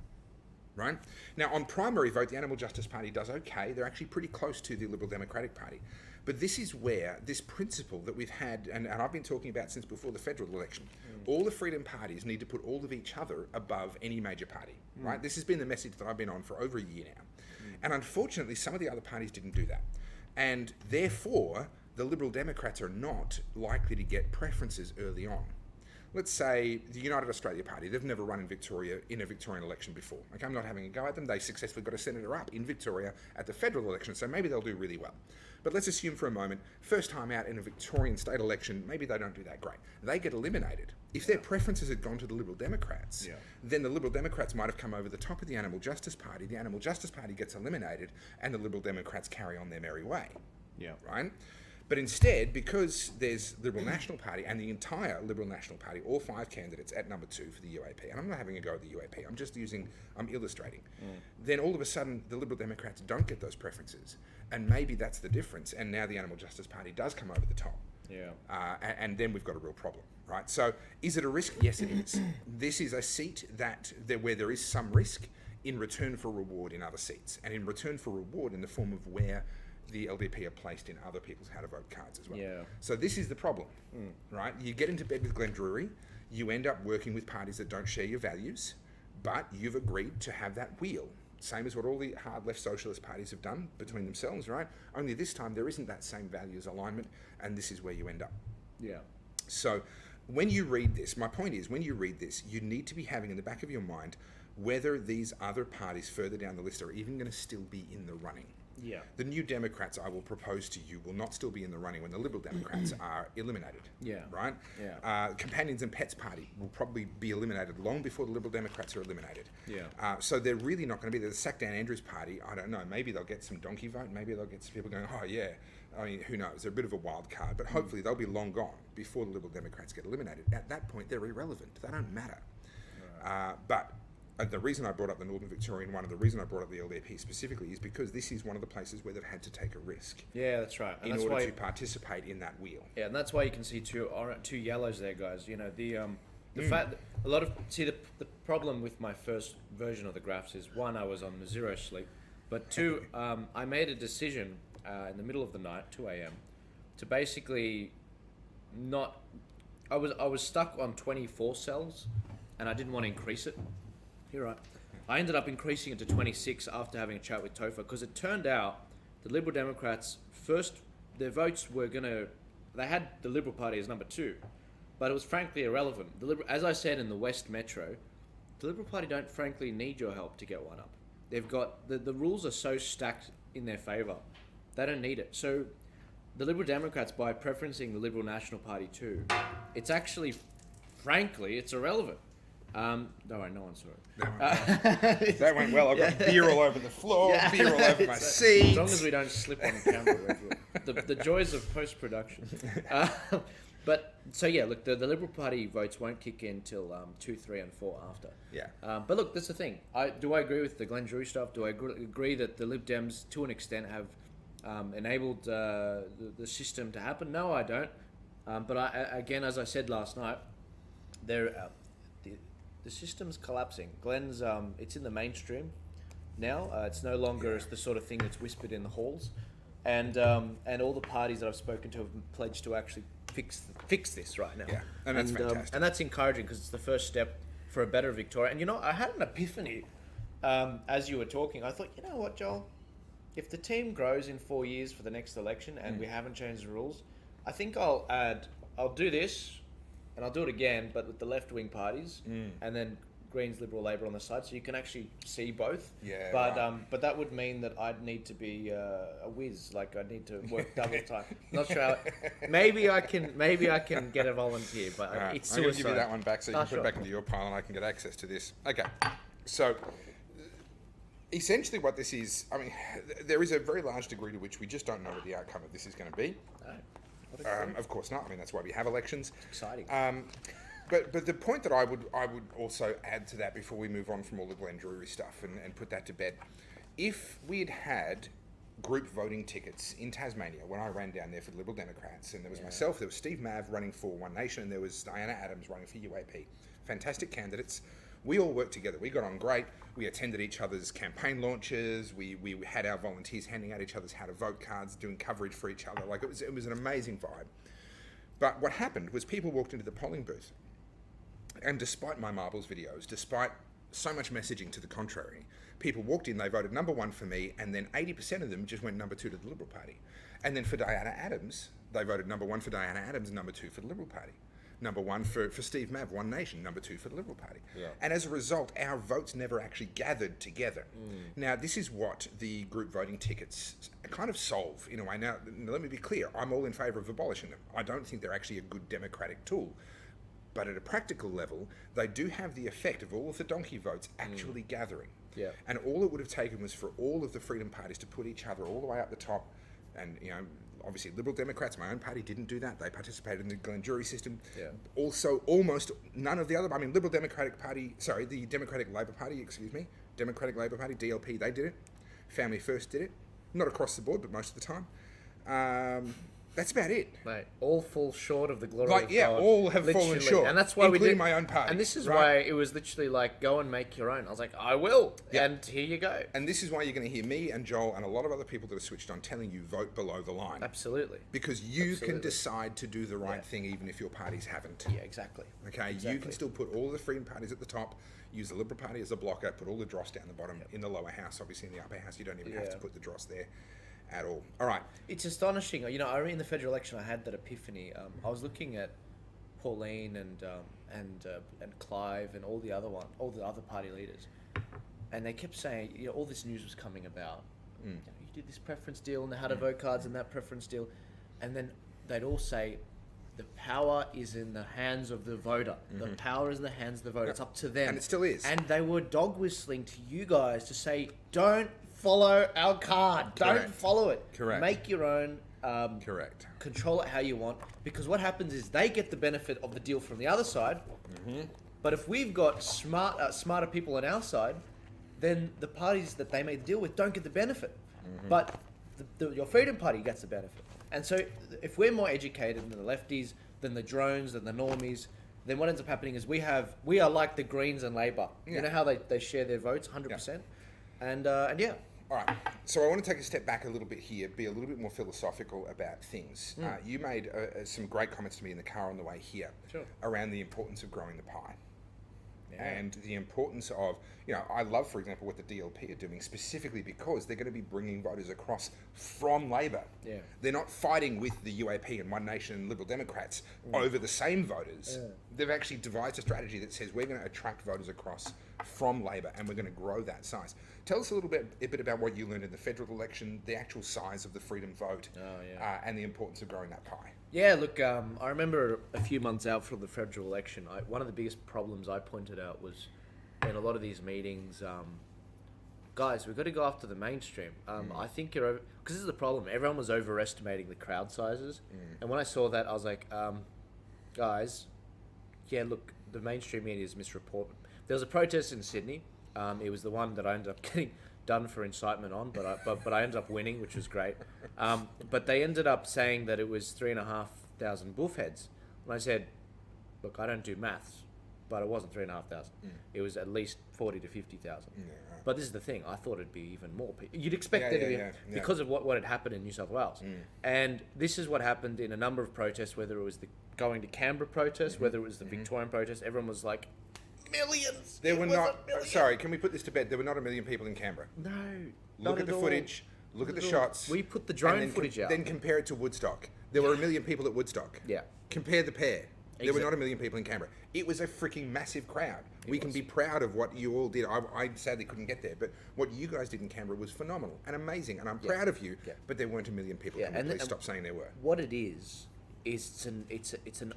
Right? Now, on primary vote, the Animal Justice Party does okay. They're actually pretty close to the Liberal Democratic Party. But this is where this principle that we've had, and I've been talking about since before the federal election, all the freedom parties need to put all of each other above any major party, right? This has been the message that I've been on for over a year now. And unfortunately, some of the other parties didn't do that. And therefore, the Liberal Democrats are not likely to get preferences early on. Let's say the United Australia Party, they've never run in Victoria in a Victorian election before. Okay, I'm not having a go at them. They successfully got a senator up in Victoria at the federal election, so maybe they'll do really well. But let's assume for a moment, first time out in a Victorian state election, maybe they don't do that great. They get eliminated. If their preferences had gone to the Liberal Democrats, then the Liberal Democrats might have come over the top of the Animal Justice Party. The Animal Justice Party gets eliminated, and the Liberal Democrats carry on their merry way. Yeah. Right? But instead, because there's Liberal National Party and the entire Liberal National Party, all 5 candidates at number 2 for the UAP, and I'm not having a go at the UAP, I'm illustrating, then all of a sudden the Liberal Democrats don't get those preferences. And maybe that's the difference. And now the Animal Justice Party does come over the top. Yeah. And then we've got a real problem, right? So is it a risk? Yes, it is. This is a seat where there is some risk in return for reward in other seats, and in return for reward in the form of where the LDP are placed in other people's how to vote cards as well. Yeah. So this is the problem, right? You get into bed with Glen Drury, you end up working with parties that don't share your values, but you've agreed to have that wheel. Same as what all the hard left socialist parties have done between themselves, right? Only this time there isn't that same values alignment, and this is where you end up. Yeah. So when you read this, my point is, when you read this, you need to be having in the back of your mind whether these other parties further down the list are even going to still be in the running. Yeah. The New Democrats, I will propose to you, will not still be in the running when the Liberal Democrats are eliminated. Yeah. Right? Yeah. Companions and Pets Party will probably be eliminated long before the Liberal Democrats are eliminated. Yeah. So they're really not going to be there. The Sack Dan Andrews Party, I don't know, maybe they'll get some donkey vote, maybe they'll get some people going, oh yeah, I mean, who knows? They're a bit of a wild card, but hopefully they'll be long gone before the Liberal Democrats get eliminated. At that point, they're irrelevant. They don't matter. Right. But the reason I brought up the Northern Victorian one, and the reason I brought up the LDP specifically, is because this is one of the places where they've had to take a risk. Yeah, that's right. And in that's order why to participate in that wheel. Yeah, and that's why you can see two yellows there, guys. You know, the fact that a lot of the problem with my first version of the graphs is, one, I was on zero sleep, but two, I made a decision in the middle of the night, 2 a.m., to basically not. I was stuck on 24 cells, and I didn't want to increase it. You're right. I ended up increasing it to 26 after having a chat with Topher, because it turned out the Liberal Democrats, first, their votes were they had the Liberal Party as number 2, but it was frankly irrelevant. As I said in the West Metro, the Liberal Party don't frankly need your help to get one up. They've got, the rules are so stacked in their favour, they don't need it. So the Liberal Democrats, by preferencing the Liberal National Party too, it's actually, frankly, it's irrelevant. Don't worry, no one saw it. That went well. I've got beer all over the floor, beer all over my seat. As long as we don't slip on camera, we're good. The joys of post-production. But so yeah, look, the Liberal Party votes won't kick in till 2, 3, and 4 after. Yeah. But look, that's the thing. Do I agree with the Glenn Drew stuff? Do I agree that the Lib Dems, to an extent, have enabled the system to happen? No, I don't. But again, as I said last night, the system's collapsing. Glenn's it's in the mainstream now. It's no longer the sort of thing that's whispered in the halls, and all the parties that I've spoken to have pledged to actually fix this right now. Yeah, and that's fantastic. And that's encouraging because it's the first step for a better Victoria. And I had an epiphany as you were talking. I thought, you know what, Joel? If the team grows in 4 years for the next election and we haven't changed the rules, I think I'll do this, and I'll do it again, but with the left-wing parties, and then Greens, Liberal, Labor on the side, so you can actually see both. Yeah. But right. but that would mean that I'd need to be a whiz, like I'd need to work double time. Not sure. Maybe I can get a volunteer, but Right. it's I'm going to suicide. give you that one back so you can put it back into your pile and I can get access to this. Okay. So essentially what this is, I mean, there is a very large degree to which we just don't know what the outcome of this is going to be. Of course not. I mean, that's why we have elections. It's exciting. But the point that I would also add to that before we move on from all the Glenn Drury stuff and put that to bed, if we had group voting tickets in Tasmania when I ran down there for the Liberal Democrats, and there was myself, there was Steve Mav running for One Nation, and there was Diana Adams running for UAP. Fantastic candidates. We all worked together. We got on great. We attended each other's campaign launches. We had our volunteers handing out each other's how to vote cards, doing coverage for each other. Like it was an amazing vibe. But what happened was people walked into the polling booth, and despite my marbles videos, despite so much messaging to the contrary, people walked in, they voted number 1 for me, and then 80% of them just went number 2 to the Liberal Party. And then for Diana Adams, they voted number 1 for Diana Adams, number 2 for the Liberal Party. Number 1 for Steve Mav, One Nation, number 2 for the Liberal Party. Yeah. And as a result, our votes never actually gathered together. Now, this is what the group voting tickets kind of solve in a way. Now, let me be clear, I'm all in favour of abolishing them. I don't think they're actually a good democratic tool. But at a practical level, they do have the effect of all of the donkey votes actually gathering. Yeah. And all it would have taken was for all of the freedom parties to put each other all the way up the top. And, obviously Liberal Democrats, my own party, didn't do that. They participated in the Glenn Drury system. Yeah. Also, almost none of the other, Liberal Democratic Party, the Democratic Labor Party, Democratic Labor Party, DLP, they did it. Family First did it. Not across the board, but most of the time. That's about it. Mate, all fall short of the glory of God. All have fallen short. And that's why we did my own party. And this is why it was literally like, go and make your own. I was like, I will. Yep. And here you go. And this is why you're going to hear me and Joel and a lot of other people that are switched on telling you vote below the line. Absolutely. Because you can decide to do the right thing even if your parties haven't. Yeah, exactly. Okay, exactly. You can still put all the freedom parties at the top, use the Liberal Party as a blocker, put all the dross down the bottom in the lower house. Obviously in the upper house you don't even have to put the dross there at all. All right. It's astonishing. I in the federal election I had that epiphany. I was looking at Pauline and Clive and all the other party leaders, and they kept saying, all this news was coming about. You did this preference deal and the how to vote cards and that preference deal, and then they'd all say, the power is in the hands of the voter. The power is in the hands of the voter. It's up to them. And it still is. And they were dog whistling to you guys to say, don't follow our card. Correct. Don't follow it. Correct. Make your own. Correct. Control it how you want. Because what happens is they get the benefit of the deal from the other side. But if we've got smarter people on our side, then the parties that they made the deal with don't get the benefit. But your Freedom Party gets the benefit. And so if we're more educated than the lefties, than the drones, than the normies, then what ends up happening is we are like the Greens and Labor. You know how they share their votes 100%? And yeah. All right. So I want to take a step back a little bit here, be a little bit more philosophical about things. You made some great comments to me in the car on the way here around the importance of growing the pie. And the importance of, I love, for example, what the DLP are doing specifically because they're going to be bringing voters across from Labor. Yeah. They're not fighting with the UAP and One Nation and Liberal Democrats over the same voters. They've actually devised a strategy that says we're going to attract voters across from Labor, and we're going to grow that size. Tell us a bit about what you learned in the federal election, the actual size of the freedom vote, and the importance of growing that pie. Yeah, look, I remember a few months out from the federal election, one of the biggest problems I pointed out was in a lot of these meetings, guys, we've got to go after the mainstream. I think because this is the problem. Everyone was overestimating the crowd sizes, and when I saw that, I was like, guys, yeah, look, the mainstream media is misreported. There was a protest in Sydney. It was the one that I ended up getting done for incitement on, but I ended up winning, which was great. But they ended up saying that it was 3,500 bullheads. And I said, look, I don't do maths, but it wasn't 3,500. It was at least 40 to 50,000. Yeah, right. But this is the thing. I thought it'd be even more. You'd expect there to be because of what had happened in New South Wales. And this is what happened in a number of protests, whether it was the going to Canberra protest, whether it was the Victorian protest. Everyone was like, millions. There were not. Sorry, can we put this to bed? There were not 1 million people in Canberra. No. Look at the footage. Look at the shots. We put the drone footage out. Then compare it to Woodstock. There were 1 million people at Woodstock. Yeah. Compare the pair. There were not 1 million people in Canberra. It was a freaking massive crowd. We can be proud of what you all did. I sadly couldn't get there, but what you guys did in Canberra was phenomenal and amazing, and I'm proud of you. Yeah. But there weren't 1 million people. Can you please stop saying there were? What it is it's an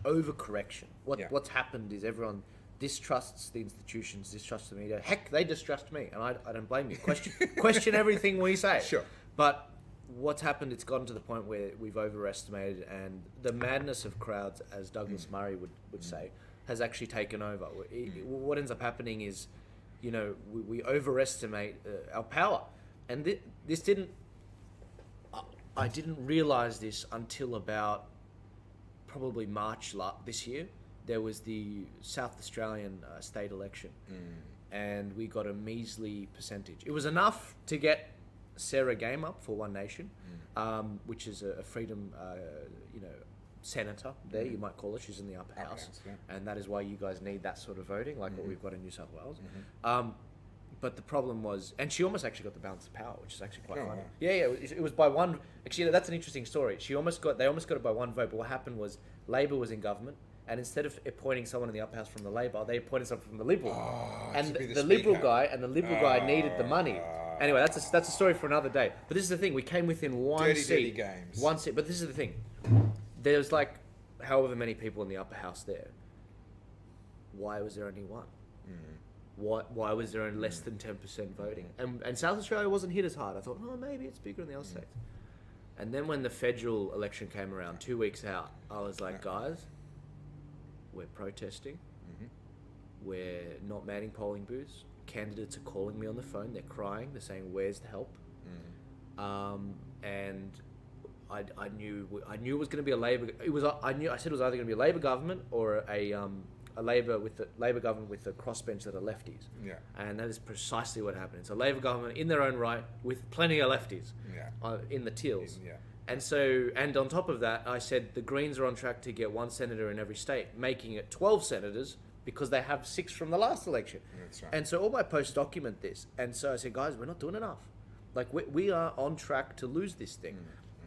overcorrection. What's happened is everyone distrusts the institutions, distrusts the media. Heck, they distrust me, and I don't blame you. Question everything we say. Sure. But what's happened, it's gotten to the point where we've overestimated, and the madness of crowds, as Douglas Murray would say, has actually taken over. What ends up happening is, we overestimate our power. And this didn't... I didn't realise this until about probably March this year. There was the South Australian state election, and we got a measly percentage. It was enough to get Sarah Game up for One Nation, which is a freedom, senator there, you might call it. She's in the upper house, and that is why you guys need that sort of voting, like what we've got in New South Wales. But the problem was, and she almost actually got the balance of power, which is actually quite funny. Yeah, it was by one. Actually, that's an interesting story. They almost got it by one vote, but what happened was Labor was in government, and instead of appointing someone in the upper house from the Labor, they appointed someone from the Liberal, and the Liberal guy needed the money. Anyway, that's a story for another day. But this is the thing: we came within one seat. Dirty games. One seat. But this is the thing: there's like however many people in the upper house there. Why was there only one? Why was there only less than 10% voting? And South Australia wasn't hit as hard. I thought, maybe it's bigger in the other states. And then when the federal election came around, 2 weeks out, I was like, guys, we're protesting. We're not manning polling booths. Candidates are calling me on the phone. They're crying. They're saying, "Where's the help?" And I knew it was going to be a Labor. I said it was either going to be a Labor government or a Labor government with a crossbench that are lefties. Yeah. And that is precisely what happened. It's a Labor government in their own right with plenty of lefties. In the teals. And on top of that, I said the Greens are on track to get one senator in every state, making it 12 senators because they have 6 from the last election. That's right. And so all my posts document this. And so I said, guys, we're not doing enough. Like, we are on track to lose this thing.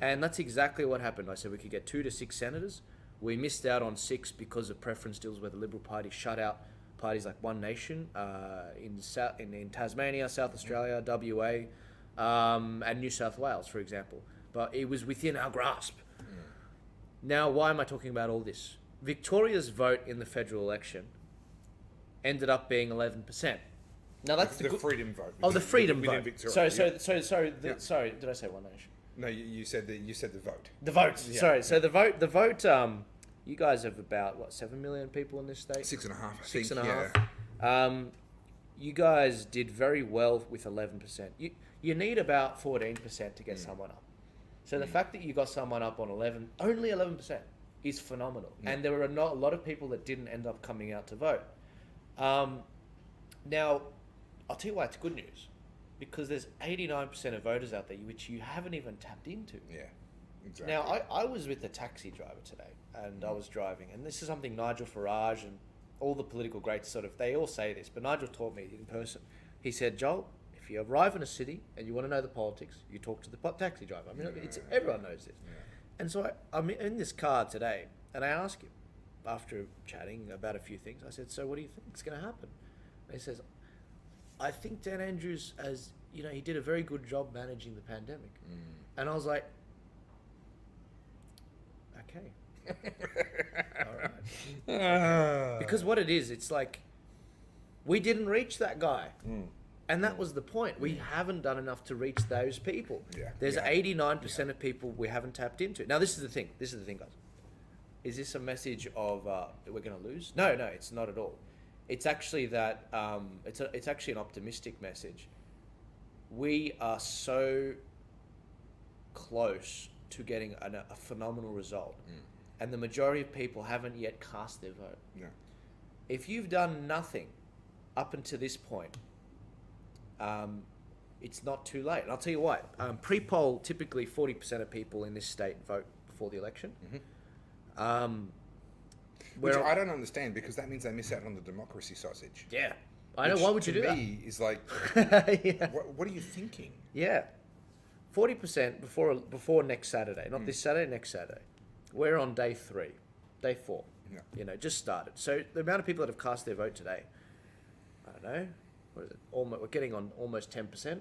And that's exactly what happened. I said we could get 2 to 6 senators. We missed out on 6 because of preference deals where the Liberal Party shut out parties like One Nation in Tasmania, South Australia, WA, and New South Wales, for example. But it was within our grasp. Now, why am I talking about all this? Victoria's vote in the federal election ended up being 11%. Now that's the freedom vote. Oh, the freedom vote. Victoria, Sorry, did I say One Nation? No, you said the vote. The vote. Yeah. Sorry. So the vote. You guys have about 7 million people in this state. 6.5. I think. 6.5. You guys did very well with 11%. You need about 14% to get someone up. So the fact that you got someone up on only 11%, is phenomenal. And there were not a lot of people that didn't end up coming out to vote. Now, I'll tell you why it's good news. Because there's 89% of voters out there which you haven't even tapped into. Yeah, exactly. Now, I was with a taxi driver today, and I was driving, and this is something Nigel Farage and all the political greats they all say this, but Nigel taught me in person. He said, Joel, if you arrive in a city and you want to know the politics, you talk to the taxi driver. I mean, everyone knows this. Yeah. And so I'm in this car today, and I ask him, after chatting about a few things, I said, so what do you think is going to happen? And he says, I think Dan Andrews, as you know, he did a very good job managing the pandemic. And I was like, okay. All right. Because what it is, it's like, we didn't reach that guy. And that was the point. We haven't done enough to reach those people. There's 89% of people we haven't tapped into. Now, this is the thing, guys. Is this a message of we're going to lose? No, it's not at all. It's actually that it's actually an optimistic message. We are so close to getting a phenomenal result, and the majority of people haven't yet cast their vote. If you've done nothing up until this point, it's not too late. And I'll tell you why. Pre-poll, typically 40% of people in this state vote before the election. Which I don't understand, because that means they miss out on the democracy sausage. Yeah. I know. Why would you do that? To me, is like, what are you thinking? Yeah. 40% before next Saturday. Not this Saturday, next Saturday. We're on day 3. Day 4. You know, just started. So the amount of people that have cast their vote today, I don't know, what is it? We're getting on almost 10%.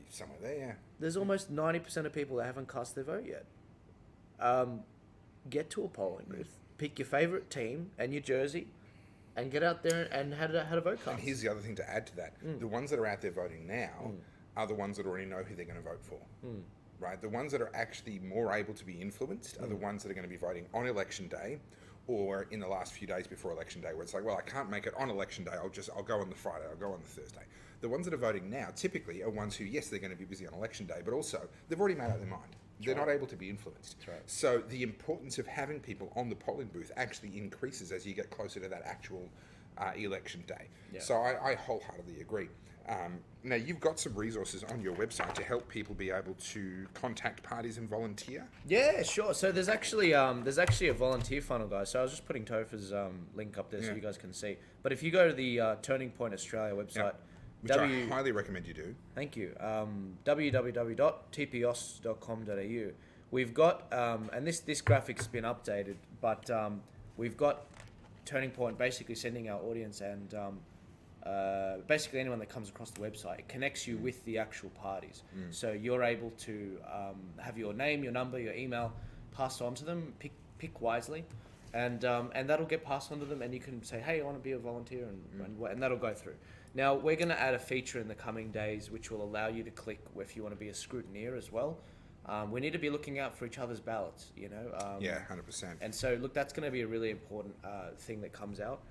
Somewhere there, yeah. There's almost 90% of people that haven't cast their vote yet. Get to a polling booth, pick your favourite team and your jersey, and get out there and had a vote cast. And here's the other thing to add to that. The ones that are out there voting now are the ones that already know who they're going to vote for. Right? The ones that are actually more able to be influenced are the ones that are going to be voting on election day, or in the last few days before election day, where it's like, well, I can't make it on election day, I'll go on the Friday, I'll go on the Thursday. The ones that are voting now typically are ones who, yes, they're going to be busy on election day, but also they've already made up their mind. They're not able to be influenced. So the importance of having people on the polling booth actually increases as you get closer to that actual election day. So I wholeheartedly agree. Now, you've got some resources on your website to help people be able to contact parties and volunteer. Yeah, sure. So there's actually a volunteer funnel, guys. So I was just putting Topher's link up there so you guys can see. But if you go to the Turning Point Australia website, which I highly recommend you do. Thank you. www.tpos.com.au. We've got, and this graphic's been updated, but we've got Turning Point basically sending our audience and basically anyone that comes across the website, it connects you with the actual parties. So you're able to have your name, your number, your email passed on to them, pick wisely, and that'll get passed on to them, and you can say, hey, I want to be a volunteer, and that'll go through. Now, we're going to add a feature in the coming days which will allow you to click if you want to be a scrutineer as well. We need to be looking out for each other's ballots, you know. 100%. And so, look, that's going to be a really important thing that comes out.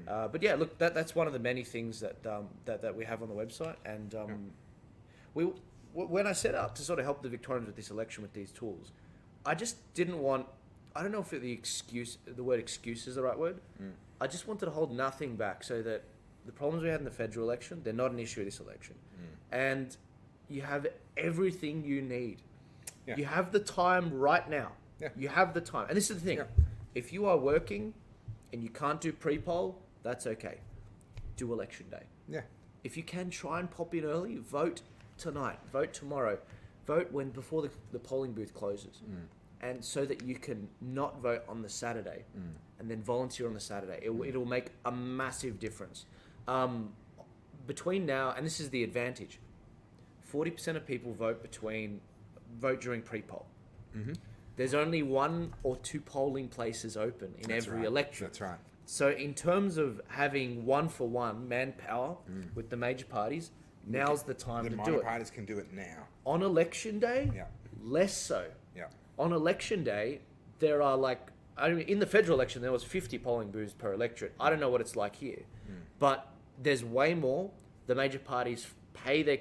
But yeah, look, that's one of the many things that we have on the website. And when I set out to sort of help the Victorians with this election with these tools, I just didn't want, I don't know if the word excuse is the right word. I just wanted to hold nothing back so that the problems we had in the federal election, they're not an issue in this election. And you have everything you need. You have the time right now. You have the time. And this is the thing. If you are working and you can't do pre-poll, that's okay. Do election day. If you can, try and pop in early, vote tonight, vote tomorrow, vote before the polling booth closes. And so that you can not vote on the Saturday and then volunteer on the Saturday. It'll make a massive difference. Between now, and this is the advantage, 40% of people vote during pre-poll. There's only 1 or 2 polling places open in every election. That's right. So in terms of having 1-for-1 manpower with the major parties, now's the time to do it. The minor parties can do it now. On election day, less so. On election day, there are in the federal election, there was 50 polling booths per electorate. I don't know what it's like here, but there's way more. The major parties pay their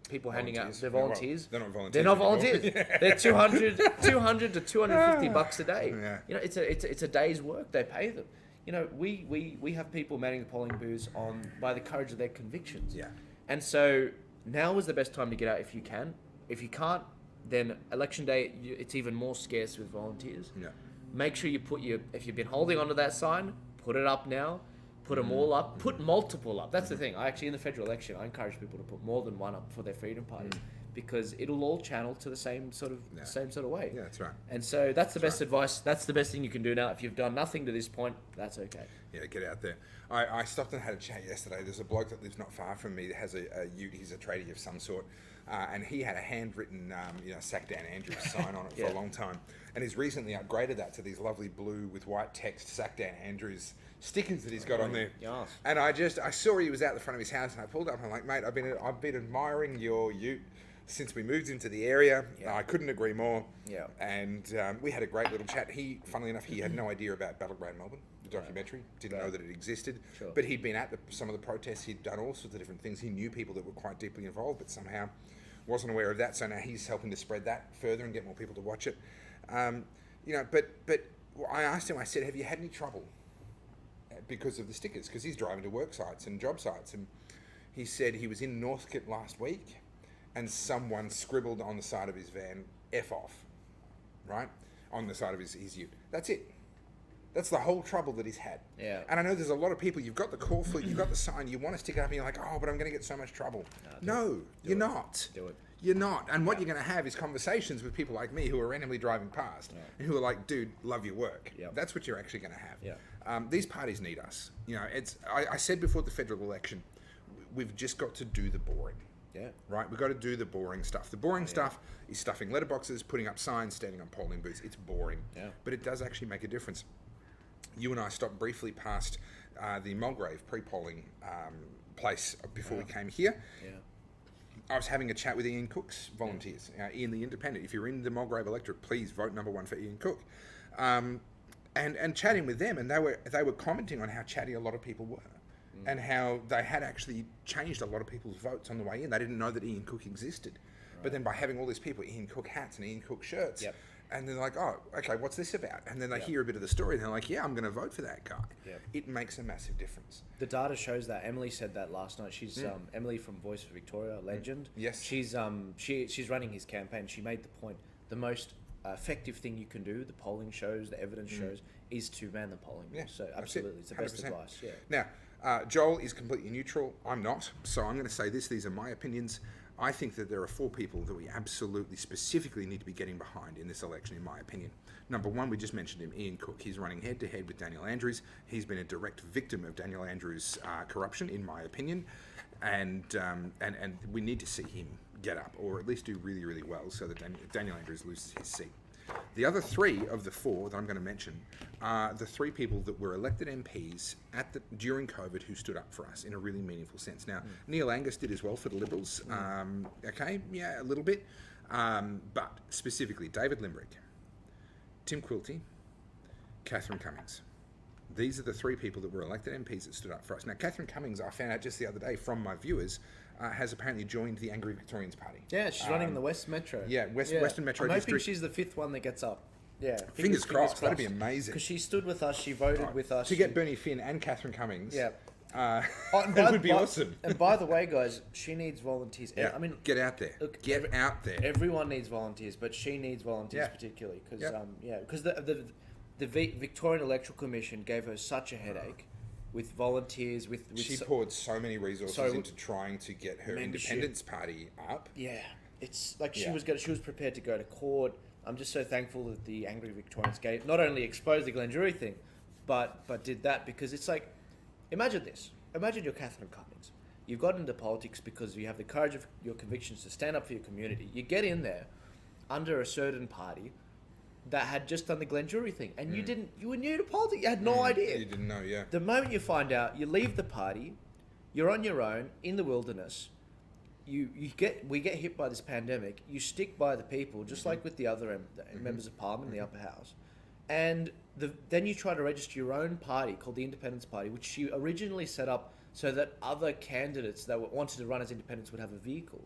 people handing out their volunteers. They're not volunteers. They're not volunteers. They're 200 to 250 bucks a day. You know, it's a day's work. They pay them. You know, we have people manning the polling booths by the courage of their convictions. And so now is the best time to get out if you can. If you can't, then election day, it's even more scarce with volunteers. Make sure you if you've been holding onto that sign, put it up now. Put them all up. Put multiple up. That's the thing. In the federal election, I encourage people to put more than one up for their freedom parties because it'll all channel to the same sort of way. Yeah, that's right. And so that's the best advice. That's the best thing you can do now. If you've done nothing to this point, that's okay. Yeah, get out there. I stopped and had a chat yesterday. There's a bloke that lives not far from me that has a ute. He's a tradie of some sort. And he had a handwritten, Sack Dan Andrews sign on it for a long time. And he's recently upgraded that to these lovely blue with white text Sack Dan Andrews stickers that he's got on there. Yes. And I saw he was out the front of his house, and I pulled up and I'm like, mate, I've been admiring your ute since we moved into the area. I couldn't agree more. Yeah. And we had a great little chat. Funnily enough, he had no idea about Battleground Melbourne, the documentary. Didn't know that it existed. Sure. But he'd been at some of the protests. He'd done all sorts of different things. He knew people that were quite deeply involved, but somehow wasn't aware of that. So now he's helping to spread that further and get more people to watch it. But I asked him, I said, have you had any trouble because of the stickers? Because he's driving to work sites and job sites. And he said he was in Northcote last week and someone scribbled on the side of his van, F off, right? On the side of his ute. That's it. That's the whole trouble that he's had. Yeah. And I know there's a lot of people, you've got the call for it, you've got the sign, you want to stick it up and you're like, oh, but I'm going to get so much trouble. No, you're not. Do it. You're not. And what you're going to have is conversations with people like me who are randomly driving past and who are like, dude, love your work. Yep. That's what you're actually going to have. Yeah. These parties need us. I said before the federal election, we've just got to do the boring. Yeah. Right? We've got to do the boring stuff. The boring stuff is stuffing letterboxes, putting up signs, standing on polling booths. It's boring. Yeah. But it does actually make a difference. You and I stopped briefly past the Mulgrave pre-polling place before we came here. Yeah. I was having a chat with Ian Cook's volunteers, Ian the Independent. If you're in the Mulgrave electorate, please vote number 1 for Ian Cook. And chatting with them, and they were commenting on how chatty a lot of people were. And how they had actually changed a lot of people's votes on the way in. They didn't know that Ian Cook existed. Right. But then by having all these people, Ian Cook hats and Ian Cook shirts, and they're like, oh, okay, what's this about? And then they hear a bit of the story, and they're like, yeah, I'm going to vote for that guy. Yep. It makes a massive difference. The data shows that. Emily said that last night. She's Emily from Voice of Victoria, legend. Yes. She's running his campaign. She made the point, the most effective thing you can do, the polling shows, the evidence shows, is to ban the polling. Yeah, so absolutely, it's the best advice. Yeah. Now, Joel is completely neutral. I'm not. So I'm going to say this. These are my opinions. I think that there are 4 people that we absolutely specifically need to be getting behind in this election, in my opinion. Number 1, we just mentioned him, Ian Cook. He's running head-to-head with Daniel Andrews. He's been a direct victim of Daniel Andrews' corruption, in my opinion. And we need to see him get up, or at least do really, really well, so that Daniel Andrews loses his seat. The other 3 of the 4 that I'm going to mention are the 3 people that were elected MPs during COVID who stood up for us in a really meaningful sense. Now, Neil Angus did as well for the Liberals. A little bit. But specifically, David Limbrick, Tim Quilty, Catherine Cummings. These are the 3 people that were elected MPs that stood up for us. Now, Catherine Cummings, I found out just the other day from my viewers, has apparently joined the Angry Victorians Party. Yeah, she's running in the West Metro. Yeah, Western Metro I'm District. hoping she's the 5th one that gets up. Yeah. Fingers crossed. That'd be amazing. Because she stood with us, she voted with us. To get Bernie Finn and Catherine Cummings. Yeah. That would be awesome. And by the way, guys, she needs volunteers. Yeah. I mean, get out there. Look, get out there. Everyone needs volunteers, but she needs volunteers particularly because the Victorian Electoral Commission gave her such a headache with volunteers. She poured so many resources into trying to get her Independence Party up. Yeah, it's like she was prepared to go to court. I'm just so thankful that the Angry Victorians not only exposed the Glenjury thing, but did that, because it's like, imagine this. Imagine you're Catherine Cummings. You've got into politics because you have the courage of your convictions to stand up for your community. You get in there under a certain party that had just done the Glenjury thing, and you were new to politics. You had no idea. You didn't know, yeah. The moment you find out, you leave the party, you're on your own in the wilderness. We get hit by this pandemic. You stick by the people, just like with the other members of Parliament in the upper house, and then you try to register your own party called the Independence Party, which she originally set up so that other candidates that wanted to run as independents would have a vehicle.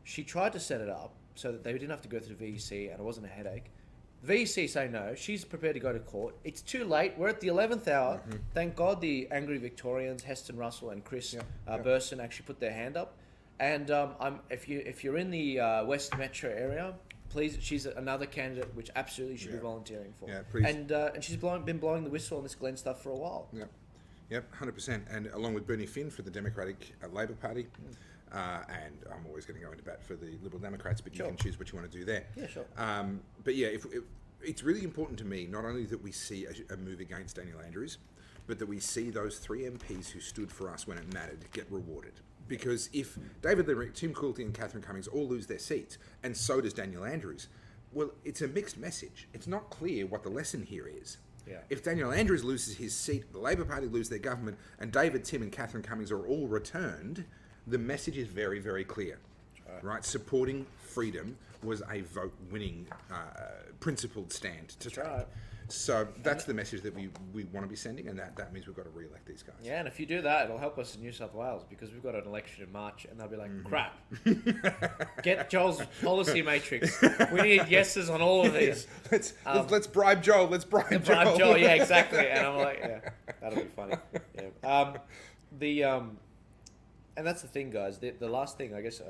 She tried to set it up so that they didn't have to go through the VEC, and it wasn't a headache. VEC say no. She's prepared to go to court. It's too late. We're at the 11th hour. Thank God the Angry Victorians, Heston Russell and Chris Burson, actually put their hand up. And if you're in the West Metro area, please, she's another candidate which absolutely should be volunteering for. Yeah, please. And she's been blowing the whistle on this Glen stuff for a while. Yep, 100%. And along with Bernie Finn for the Democratic Labor Party. And I'm always going to go into bat for the Liberal Democrats, but you can choose what you want to do there. Yeah, sure. But yeah, if it's really important to me, not only that we see a move against Daniel Andrews, but that we see those 3 MPs who stood for us when it mattered get rewarded. Because if David Limerick, Tim Quilty and Catherine Cummings all lose their seats, and so does Daniel Andrews, well, it's a mixed message. It's not clear what the lesson here is. Yeah. If Daniel Andrews loses his seat, the Labor Party lose their government, and David, Tim and Catherine Cummings are all returned, the message is very, very clear. Right? Supporting freedom was a vote-winning, principled stand to take. Right. So that's the message that we want to be sending, and that means we've got to re-elect these guys. Yeah, and if you do that, it'll help us in New South Wales because we've got an election in March, and they'll be like, crap. Get Joel's policy matrix. We need yeses on all of these. Yeah. Let's bribe Joel. Let's bribe Joel. Yeah, exactly. And I'm like, yeah, that'll be funny. Yeah. And that's the thing, guys. The last thing, I guess,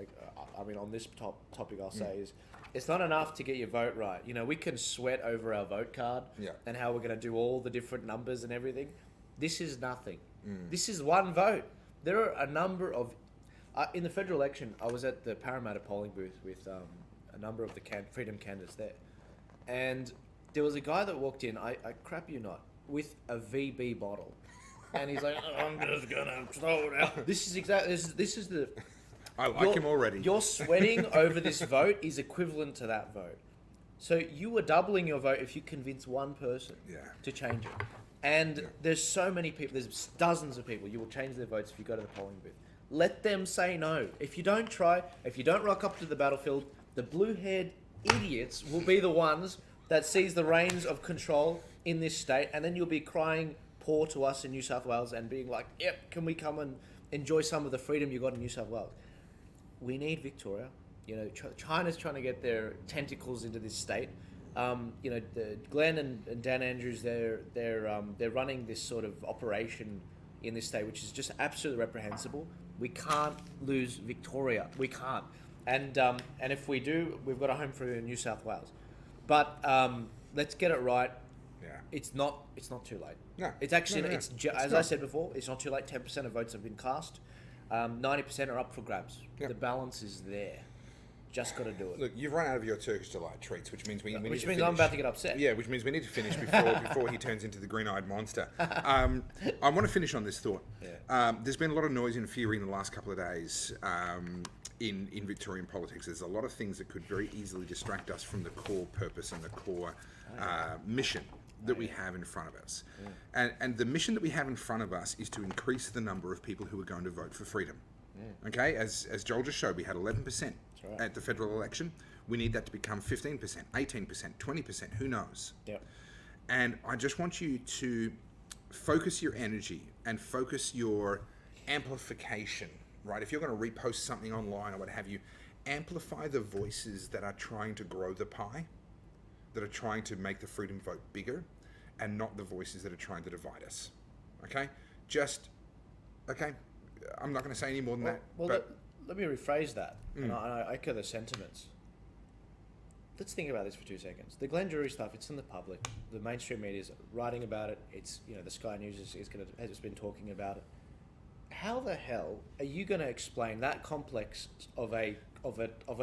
I mean, on this topic, I'll say is, it's not enough to get your vote right. You know, we can sweat over our vote card and how we're going to do all the different numbers and everything. This is nothing. This is one vote. There are a number of... in the federal election, I was at the Parramatta polling booth with a number of the Freedom candidates there. And there was a guy that walked in, I crap you not, with a VB bottle. And he's like, I'm just going to throw it out. This is exactly... This is the... I like him already. Your sweating over this vote is equivalent to that vote. So you are doubling your vote if you convince one person to change it. And there's so many people, there's dozens of people, you will change their votes if you go to the polling booth. Let them say no. If you don't try, if you don't rock up to the battlefield, the blue-haired idiots will be the ones that seize the reins of control in this state, and then you'll be crying poor to us in New South Wales and being like, yep, can we come and enjoy some of the freedom you got in New South Wales? We need Victoria. You know, China's trying to get their tentacles into this state. You know, Glenn and Dan Andrews, they're running this sort of operation in this state, which is just absolutely reprehensible. We can't lose Victoria. We can't. And if we do, we've got a home for New South Wales. But let's get it right. Yeah. It's not too late. No. It's actually as I said before, it's not too late. 10% of votes have been cast. 90% are up for grabs. Yep. The balance is there. Just got to do it. Look, you've run out of your Turkish Delight treats, which means we need to finish. I'm about to get upset. Yeah, which means we need to finish before he turns into the green-eyed monster. I want to finish on this thought. Yeah. There's been a lot of noise and fury in the last couple of days in Victorian politics. There's a lot of things that could very easily distract us from the core purpose and the core mission that we have in front of us. Yeah. And the mission that we have in front of us is to increase the number of people who are going to vote for freedom. Yeah. Okay, as Joel just showed, we had 11% at the federal election. We need that to become 15%, 18%, 20%, who knows? Yep. And I just want you to focus your energy and focus your amplification, right? If you're going to repost something online or what have you, amplify the voices that are trying to grow the pie, that are trying to make the freedom vote bigger, and not the voices that are trying to divide us. Okay? I'm not going to say any more than that. Well, let me rephrase that. And I echo the sentiments. Let's think about this for 2 seconds. The Glenn Drury stuff, it's in the public. The mainstream media is writing about it. It's, you know, the Sky News has been talking about it. How the hell are you going to explain that complex of a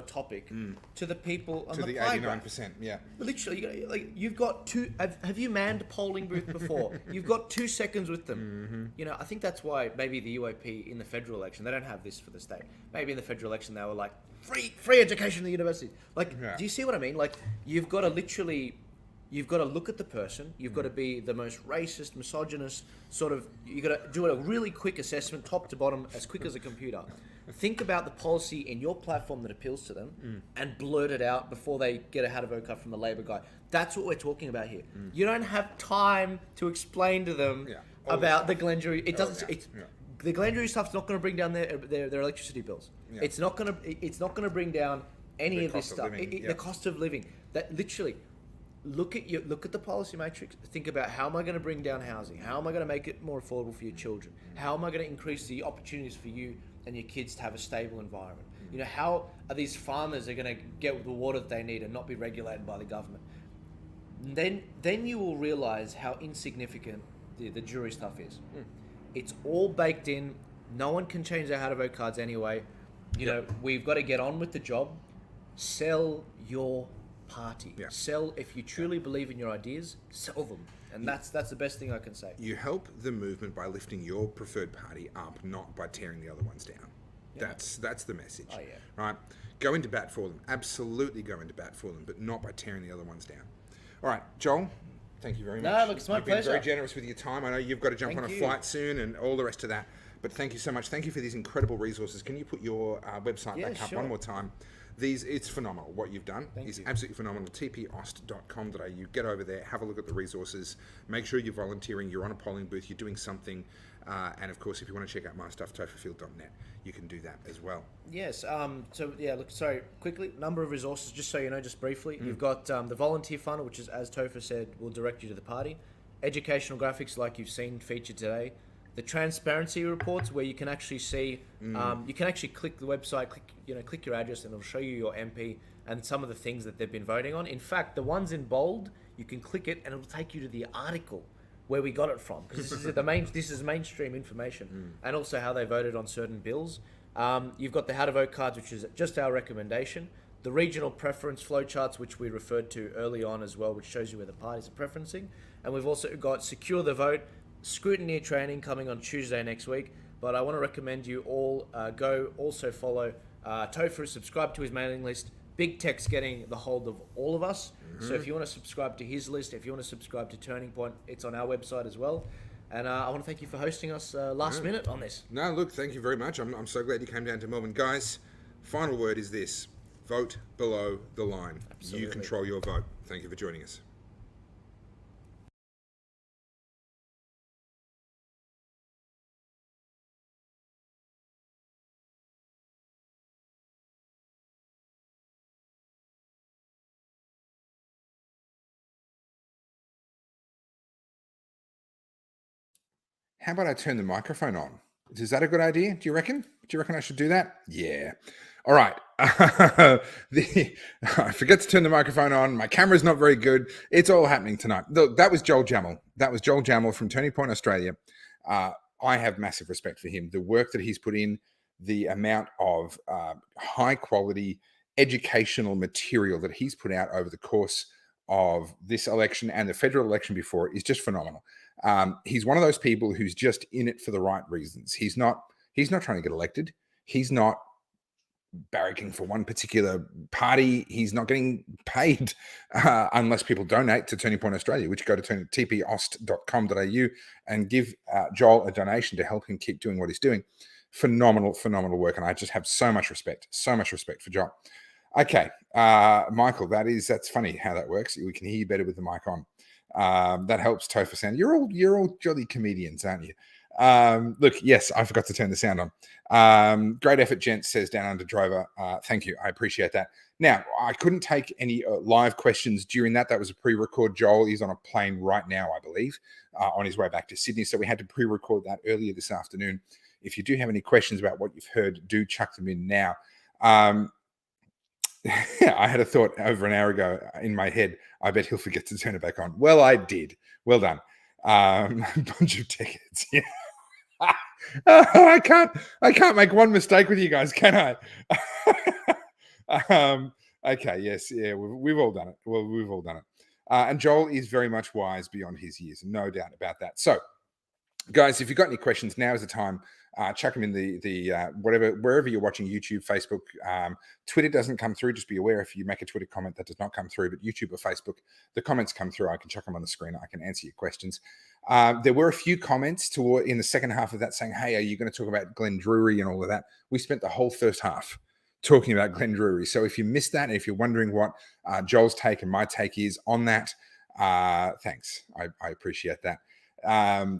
topic to the people on the playground? 89%, yeah. Literally, you've got two. Have you manned a polling booth before? You've got 2 seconds with them. Mm-hmm. You know, I think that's why maybe the UAP in the federal election, they don't have this for the state. Maybe in the federal election they were like free education in the university. Like, do you see what I mean? Like, you've got to look at the person. You've got to be the most racist, misogynist sort of. You've got to do a really quick assessment, top to bottom, as quick as a computer. Think about the policy in your platform that appeals to them and blurt it out before they get a how to vote card from the Labor guy. That's what we're talking about here. You don't have time to explain to them about the Glenn Drury. It doesn't. The Glenn Drury stuff's not going to bring down their electricity bills. Yeah. It's not going to bring down any of this stuff. The cost of living. That literally. Look at the policy matrix. Think about how am I going to bring down housing? How am I going to make it more affordable for your children? How am I going to increase the opportunities for you and your kids to have a stable environment? You know, how are these farmers are going to get the water that they need and not be regulated by the government? Then you will realize how insignificant the jury stuff is. It's all baked in. No one can change their how to vote cards anyway. You know, we've got to get on with the job. Sell your party. Yeah. Sell, if you truly believe in your ideas, sell them. And that's the best thing I can say. You help the movement by lifting your preferred party up, not by tearing the other ones down. Yeah. That's the message. Oh, yeah. Right? Go into bat for them. Absolutely go into bat for them, but not by tearing the other ones down. All right, Joel, thank you very much. No, look, it's my You've pleasure. been very generous with your time. I know you've got to jump on a flight soon and all the rest of that. But thank you so much. Thank you for these incredible resources. Can you put your website back up one more time? It's phenomenal. What you've done is absolutely phenomenal. tpost.com.au. Get over there, have a look at the resources. Make sure you're volunteering. You're on a polling booth. You're doing something. And of course, if you want to check out my stuff, topherfield.net, you can do that as well. Yes. Quickly, number of resources, just so you know, just briefly. You've got the volunteer funnel, which is, as Topher said, will direct you to the party. Educational graphics, like you've seen featured today. The transparency reports, where you can actually see, you can actually click the website, click your address, and it'll show you your MP and some of the things that they've been voting on. In fact, the ones in bold, you can click it and it'll take you to the article where we got it from, because this is mainstream information, and also how they voted on certain bills. You've got the how to vote cards, which is just our recommendation. The regional preference flowcharts, which we referred to early on as well, which shows you where the parties are preferencing. And we've also got secure the vote scrutiny training coming on Tuesday next week. But I want to recommend you all go also follow Topher, subscribe to his mailing list. Big Tech's getting the hold of all of us. So if you want to subscribe to his list, if you want to subscribe to Turning Point, it's on our website as well. And I want to thank you for hosting us last minute on this. No, look, thank you very much. I'm so glad you came down to Melbourne. Guys, final word is this. Vote below the line. Absolutely. You control your vote. Thank you for joining us. How about I turn the microphone on? Is that a good idea? Do you reckon? Do you reckon I should do that? Yeah. All right. I forget to turn the microphone on. My camera's not very good. It's all happening tonight. Look, that was Joel Jammal. That was Joel Jammal from Turning Point Australia. I have massive respect for him. The work that he's put in, the amount of high quality educational material that he's put out over the course of this election and the federal election before it is just phenomenal. He's one of those people who's just in it for the right reasons. He's not trying to get elected. He's not barracking for one particular party. He's not getting paid unless people donate to Turning Point Australia, which go to tpost.com.au and give Joel a donation to help him keep doing what he's doing. Phenomenal work. And I just have so much respect for Joel. Okay, Michael, that's funny how that works. We can hear you better with the mic on. That helps Topher sound. You're all jolly comedians, aren't you? Look, yes, I forgot to turn the sound on. Great effort, gents, says Down Under Drover. Thank you. I appreciate that. Now, I couldn't take any live questions during that. That was a pre-record. Joel is on a plane right now, I believe, on his way back to Sydney. So we had to pre-record that earlier this afternoon. If you do have any questions about what you've heard, do chuck them in now. I had a thought over an hour ago in my head. I bet he'll forget to turn it back on. Well, I did. Well done. Bunch of tickets. Yeah. I can't make one mistake with you guys, can I? Okay. Yes. Yeah. We've all done it. Well, we've all done it. And Joel is very much wise beyond his years. No doubt about that. So, guys, if you've got any questions, now is the time. Chuck them in the wherever you're watching, YouTube, Facebook. Twitter doesn't come through. Just be aware if you make a Twitter comment that does not come through, but YouTube or Facebook, the comments come through. I can chuck them on the screen. I can answer your questions. There were a few comments in the second half of that saying, hey, are you going to talk about Glenn Drury and all of that? We spent the whole first half talking about Glenn Drury. So if you missed that, and if you're wondering what Joel's take and my take is on that, thanks. I appreciate that.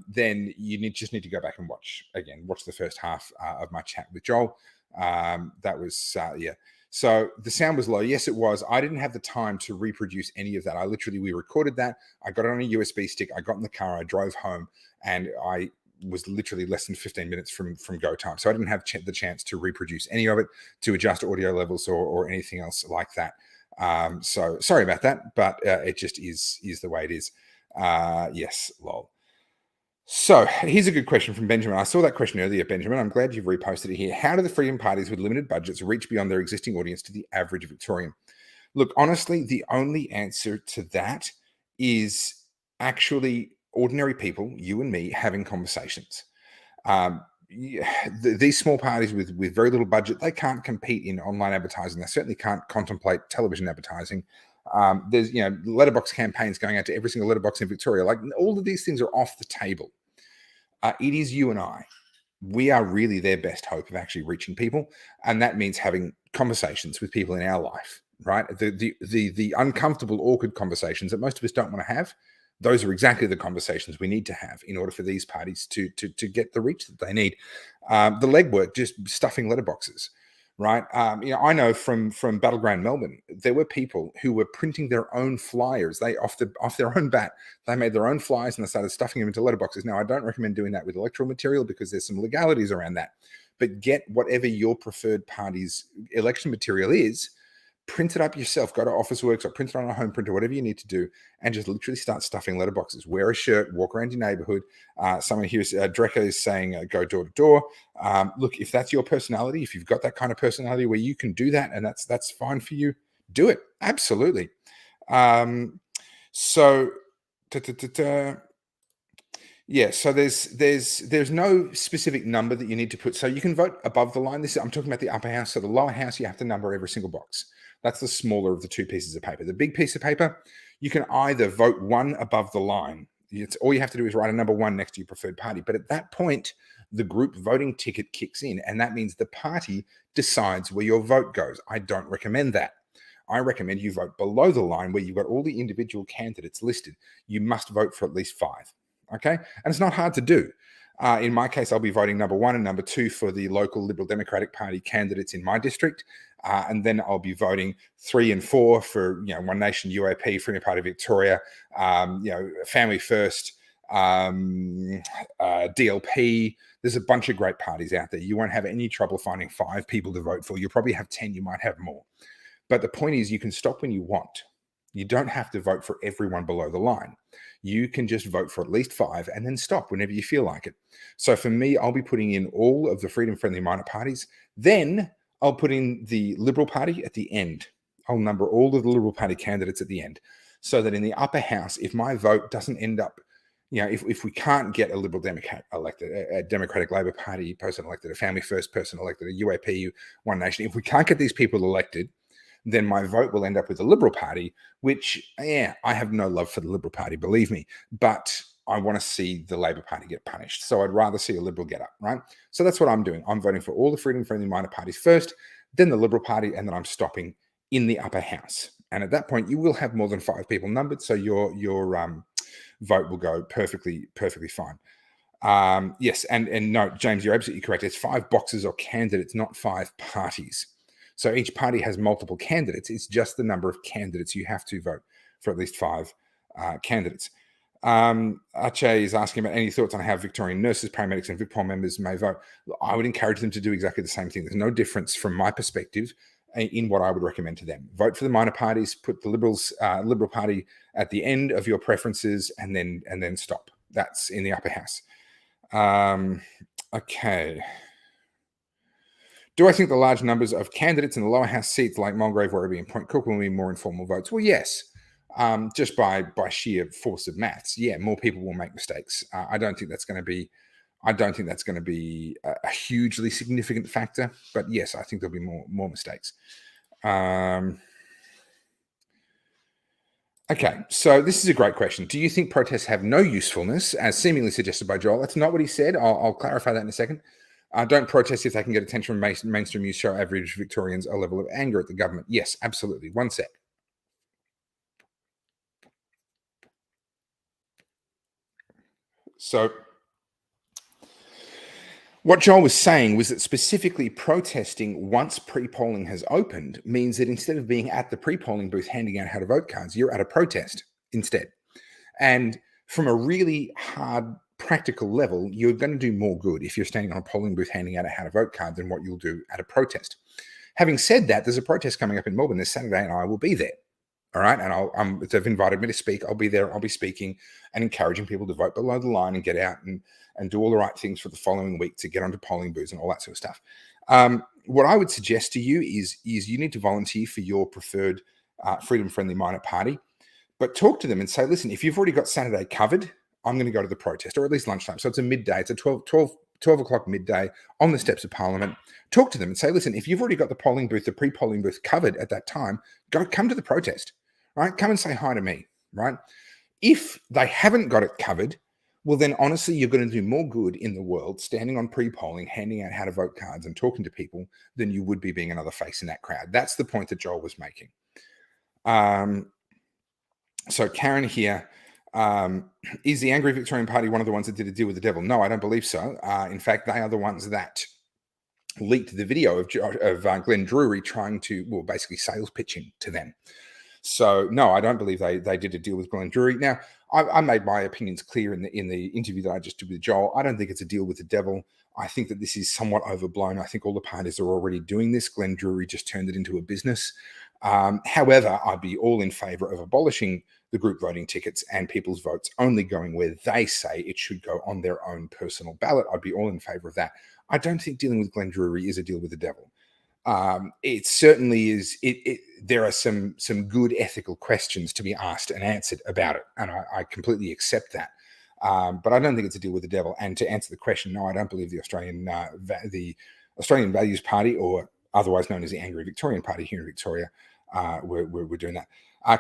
Then you just need to go back and watch the first half of my chat with Joel. That was yeah. So the sound was low. Yes, it was. I didn't have the time to reproduce any of that. We recorded that. I got it on a USB stick. I got in the car. I drove home, and I was literally less than 15 minutes from go time. So I didn't have the chance to reproduce any of it, to adjust audio levels or anything else like that. So sorry about that, but it just is the way it is. Yes, lol. So here's a good question from Benjamin. I saw that question earlier, Benjamin. I'm glad you've reposted it here. How do the freedom parties with limited budgets reach beyond their existing audience to the average Victorian? Look, honestly, the only answer to that is actually ordinary people, you and me, having conversations. These small parties with very little budget, they can't compete in online advertising. They certainly can't contemplate television advertising. There's letterbox campaigns going out to every single letterbox in Victoria. Like, all of these things are off the table. It is you and I. We are really their best hope of actually reaching people, and that means having conversations with people in our life, right? The uncomfortable, awkward conversations that most of us don't want to have. Those are exactly the conversations we need to have in order for these parties to get the reach that they need. The legwork, just stuffing letterboxes, right? I know from Battleground Melbourne, there were people who were printing their own flyers. They off their own bat, they made their own flyers and they started stuffing them into letterboxes. Now, I don't recommend doing that with electoral material because there's some legalities around that. But get whatever your preferred party's election material is, print it up yourself. Go to Officeworks or print it on a home printer, whatever you need to do, and just literally start stuffing letterboxes. Wear a shirt, walk around your neighborhood. Someone here, Dreca is saying, go door to door. Look, if that's your personality, if you've got that kind of personality where you can do that and that's fine for you, do it. Absolutely. So there's no specific number that you need to put. So you can vote above the line. I'm talking about the upper house. So the lower house, you have to number every single box. That's the smaller of the two pieces of paper. The big piece of paper, you can either vote one above the line. All you have to do is write a number 1 next to your preferred party. But at that point, the group voting ticket kicks in, and that means the party decides where your vote goes. I don't recommend that. I recommend you vote below the line where you've got all the individual candidates listed. You must vote for at least 5. Okay? And it's not hard to do. In my case, I'll be voting number 1 and number 2 for the local Liberal Democratic Party candidates in my district. And then I'll be voting 3 and 4 for, One Nation, UAP, Freedom Party Victoria, Family First, DLP. There's a bunch of great parties out there. You won't have any trouble finding 5 people to vote for. You'll probably have 10. You might have more. But the point is, you can stop when you want. You don't have to vote for everyone below the line. You can just vote for at least 5 and then stop whenever you feel like it. So for me, I'll be putting in all of the freedom-friendly minor parties. Then I'll put in the Liberal Party at the end. I'll number all of the Liberal Party candidates at the end, so that in the upper house, if my vote doesn't end up, if we can't get a Liberal Democrat elected, a Democratic Labor Party person elected, a Family First person elected, a UAP, One Nation, if we can't get these people elected, then my vote will end up with the Liberal Party, which, I have no love for the Liberal Party, believe me, but I want to see the Labor Party get punished. So I'd rather see a Liberal get up, right? So that's what I'm doing. I'm voting for all the freedom-friendly minor parties first, then the Liberal Party, and then I'm stopping in the upper house. And at that point, you will have more than 5 people numbered, so your vote will go perfectly fine. Yes, and no, James, you're absolutely correct. It's 5 boxes or candidates, not 5 parties. So each party has multiple candidates. It's just the number of candidates. You have to vote for at least 5 candidates. Ache is asking about any thoughts on how Victorian nurses, paramedics, and VicPol members may vote. I would encourage them to do exactly the same thing. There's no difference from my perspective in what I would recommend to them. Vote for the minor parties, put the Liberal Party at the end of your preferences, and then stop. That's in the upper house. Okay. Do I think the large numbers of candidates in the lower house seats like Mulgrave, Werribee, and Point Cook will mean more informal votes? Well, yes. Just by sheer force of maths, more people will make mistakes. I don't think that's going to be a hugely significant factor, but yes, I think there'll be more mistakes. Okay, so this is a great question. Do you think protests have no usefulness, as seemingly suggested by Joel? That's not what he said. I'll clarify that in a second. Don't protest if they can get attention from mainstream news show average Victorians a level of anger at the government. Yes, absolutely. One sec. So what Joel was saying was that specifically protesting once pre-polling has opened means that instead of being at the pre-polling booth handing out how to vote cards, you're at a protest instead. And from a really hard practical level, you're going to do more good if you're standing on a polling booth handing out a how to vote card than what you'll do at a protest. Having said that, there's a protest coming up in Melbourne this Saturday, and I will be there. All right, and they've invited me to speak. I'll be there. I'll be speaking and encouraging people to vote below the line and get out and do all the right things for the following week to get onto polling booths and all that sort of stuff. What I would suggest to you is you need to volunteer for your preferred freedom-friendly minor party. But talk to them and say, listen, if you've already got Saturday covered, I'm going to go to the protest, or at least lunchtime. So it's a midday. It's a 12 o'clock midday on the steps of Parliament. Talk to them and say, listen, if you've already got the polling booth, the pre-polling booth covered at that time, come to the protest, right? Come and say hi to me, right? If they haven't got it covered, well, then honestly, you're going to do more good in the world standing on pre-polling, handing out how to vote cards and talking to people than you would be being another face in that crowd. That's the point that Joel was making. So Karen here, is the Angry Victorian Party one of the ones that did a deal with the devil? No, I don't believe so. In fact, they are the ones that leaked the video of Glenn Drury trying to, well, basically sales pitching to them. So no, I don't believe they did a deal with Glenn Drury. Now, I made my opinions clear in the interview that I just did with Joel. I don't think it's a deal with the devil. I think that this is somewhat overblown. I think all the parties are already doing this. Glenn Drury just turned it into a business. However, I'd be all in favor of abolishing the group voting tickets and people's votes only going where they say it should go on their own personal ballot. I'd be all in favor of that. I don't think dealing with Glenn Drury is a deal with the devil. It certainly is. There are some good ethical questions to be asked and answered about it, and I completely accept that. But I don't think it's a deal with the devil. And to answer the question, no, I don't believe the Australian Values Party, or otherwise known as the Angry Victorian Party here in Victoria, we're doing that.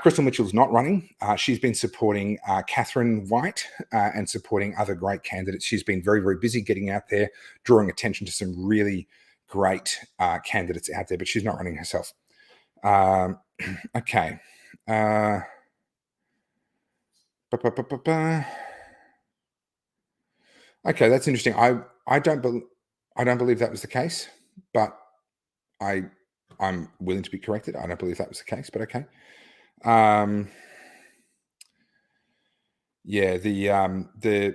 Crystal Mitchell's not running. She's been supporting Catherine White and supporting other great candidates. She's been very, very busy getting out there, drawing attention to some really great candidates out there, but she's not running herself. Okay. Okay, that's interesting. I don't believe that was the case, but I'm willing to be corrected. I don't believe that was the case, but okay. Yeah, the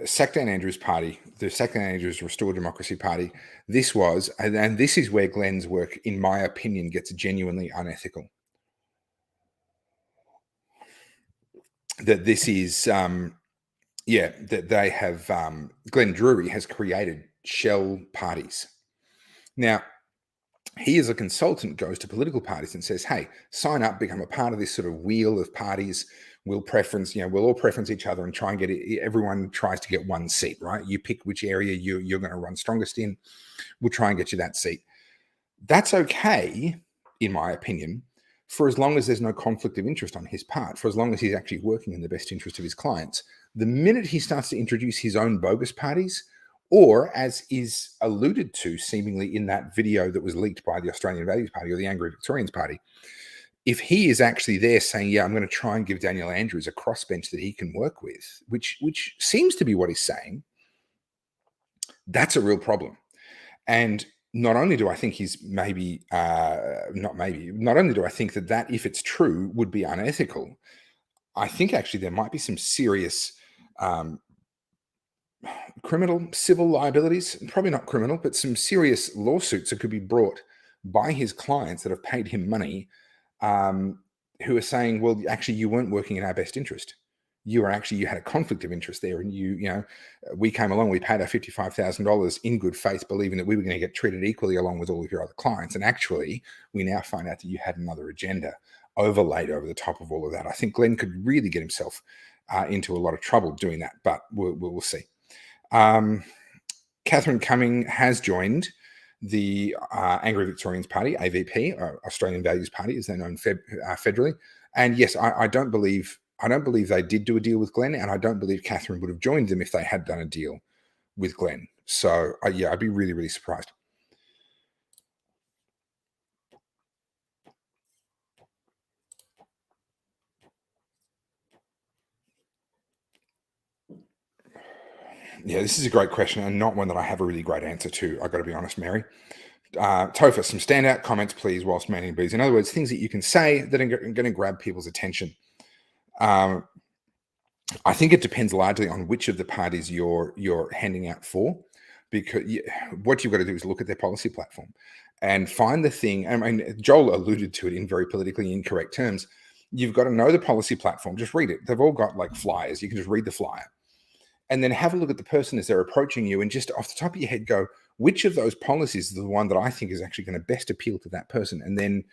Sackdan Andrews Party, the Sackdan Andrews Restore Democracy Party, this was, and this is where Glenn's work, in my opinion, gets genuinely unethical. That this is, that they have, Glenn Drury has created shell parties. Now, he as a consultant goes to political parties and says, hey, sign up, become a part of this sort of wheel of parties. We'll all preference each other and try and get it. Everyone tries to get one seat, right? You pick which area you're going to run strongest in. We'll try and get you that seat. That's okay, in my opinion, for as long as there's no conflict of interest on his part, for as long as he's actually working in the best interest of his clients. The minute he starts to introduce his own bogus parties, or as is alluded to seemingly in that video that was leaked by the Australian Values Party or the Angry Victorians Party, if he is actually there saying, yeah, I'm going to try and give Daniel Andrews a crossbench that he can work with, which seems to be what he's saying, that's a real problem. And not only do I think he's not only do I think that if it's true would be unethical, I think actually there might be some serious criminal, civil liabilities, probably not criminal, but some serious lawsuits that could be brought by his clients that have paid him money, who are saying, well, actually, you weren't working in our best interest. You had a conflict of interest there. And we came along, we paid our $55,000 in good faith, believing that we were going to get treated equally along with all of your other clients. And actually, we now find out that you had another agenda overlaid over the top of all of that. I think Glenn could really get himself into a lot of trouble doing that, but we'll see. Catherine Cumming has joined the Angry Victorians Party, AVP, or Australian Values Party, as they're known federally. And yes, I don't believe they did do a deal with Glenn, and I don't believe Catherine would have joined them if they had done a deal with Glenn. So I'd be really, really surprised. Yeah, this is a great question and not one that I have a really great answer to. I've got to be honest, Mary. Topher, some standout comments, please, whilst manning bees. In other words, things that you can say that are going to grab people's attention. I think it depends largely on which of the parties you're handing out for, because what you've got to do is look at their policy platform and find the thing. I mean, Joel alluded to it in very politically incorrect terms. You've got to know the policy platform. Just read it. They've all got like flyers. You can just read the flyer. And then have a look at the person as they're approaching you and just off the top of your head go, which of those policies is the one that I think is actually going to best appeal to that person? And then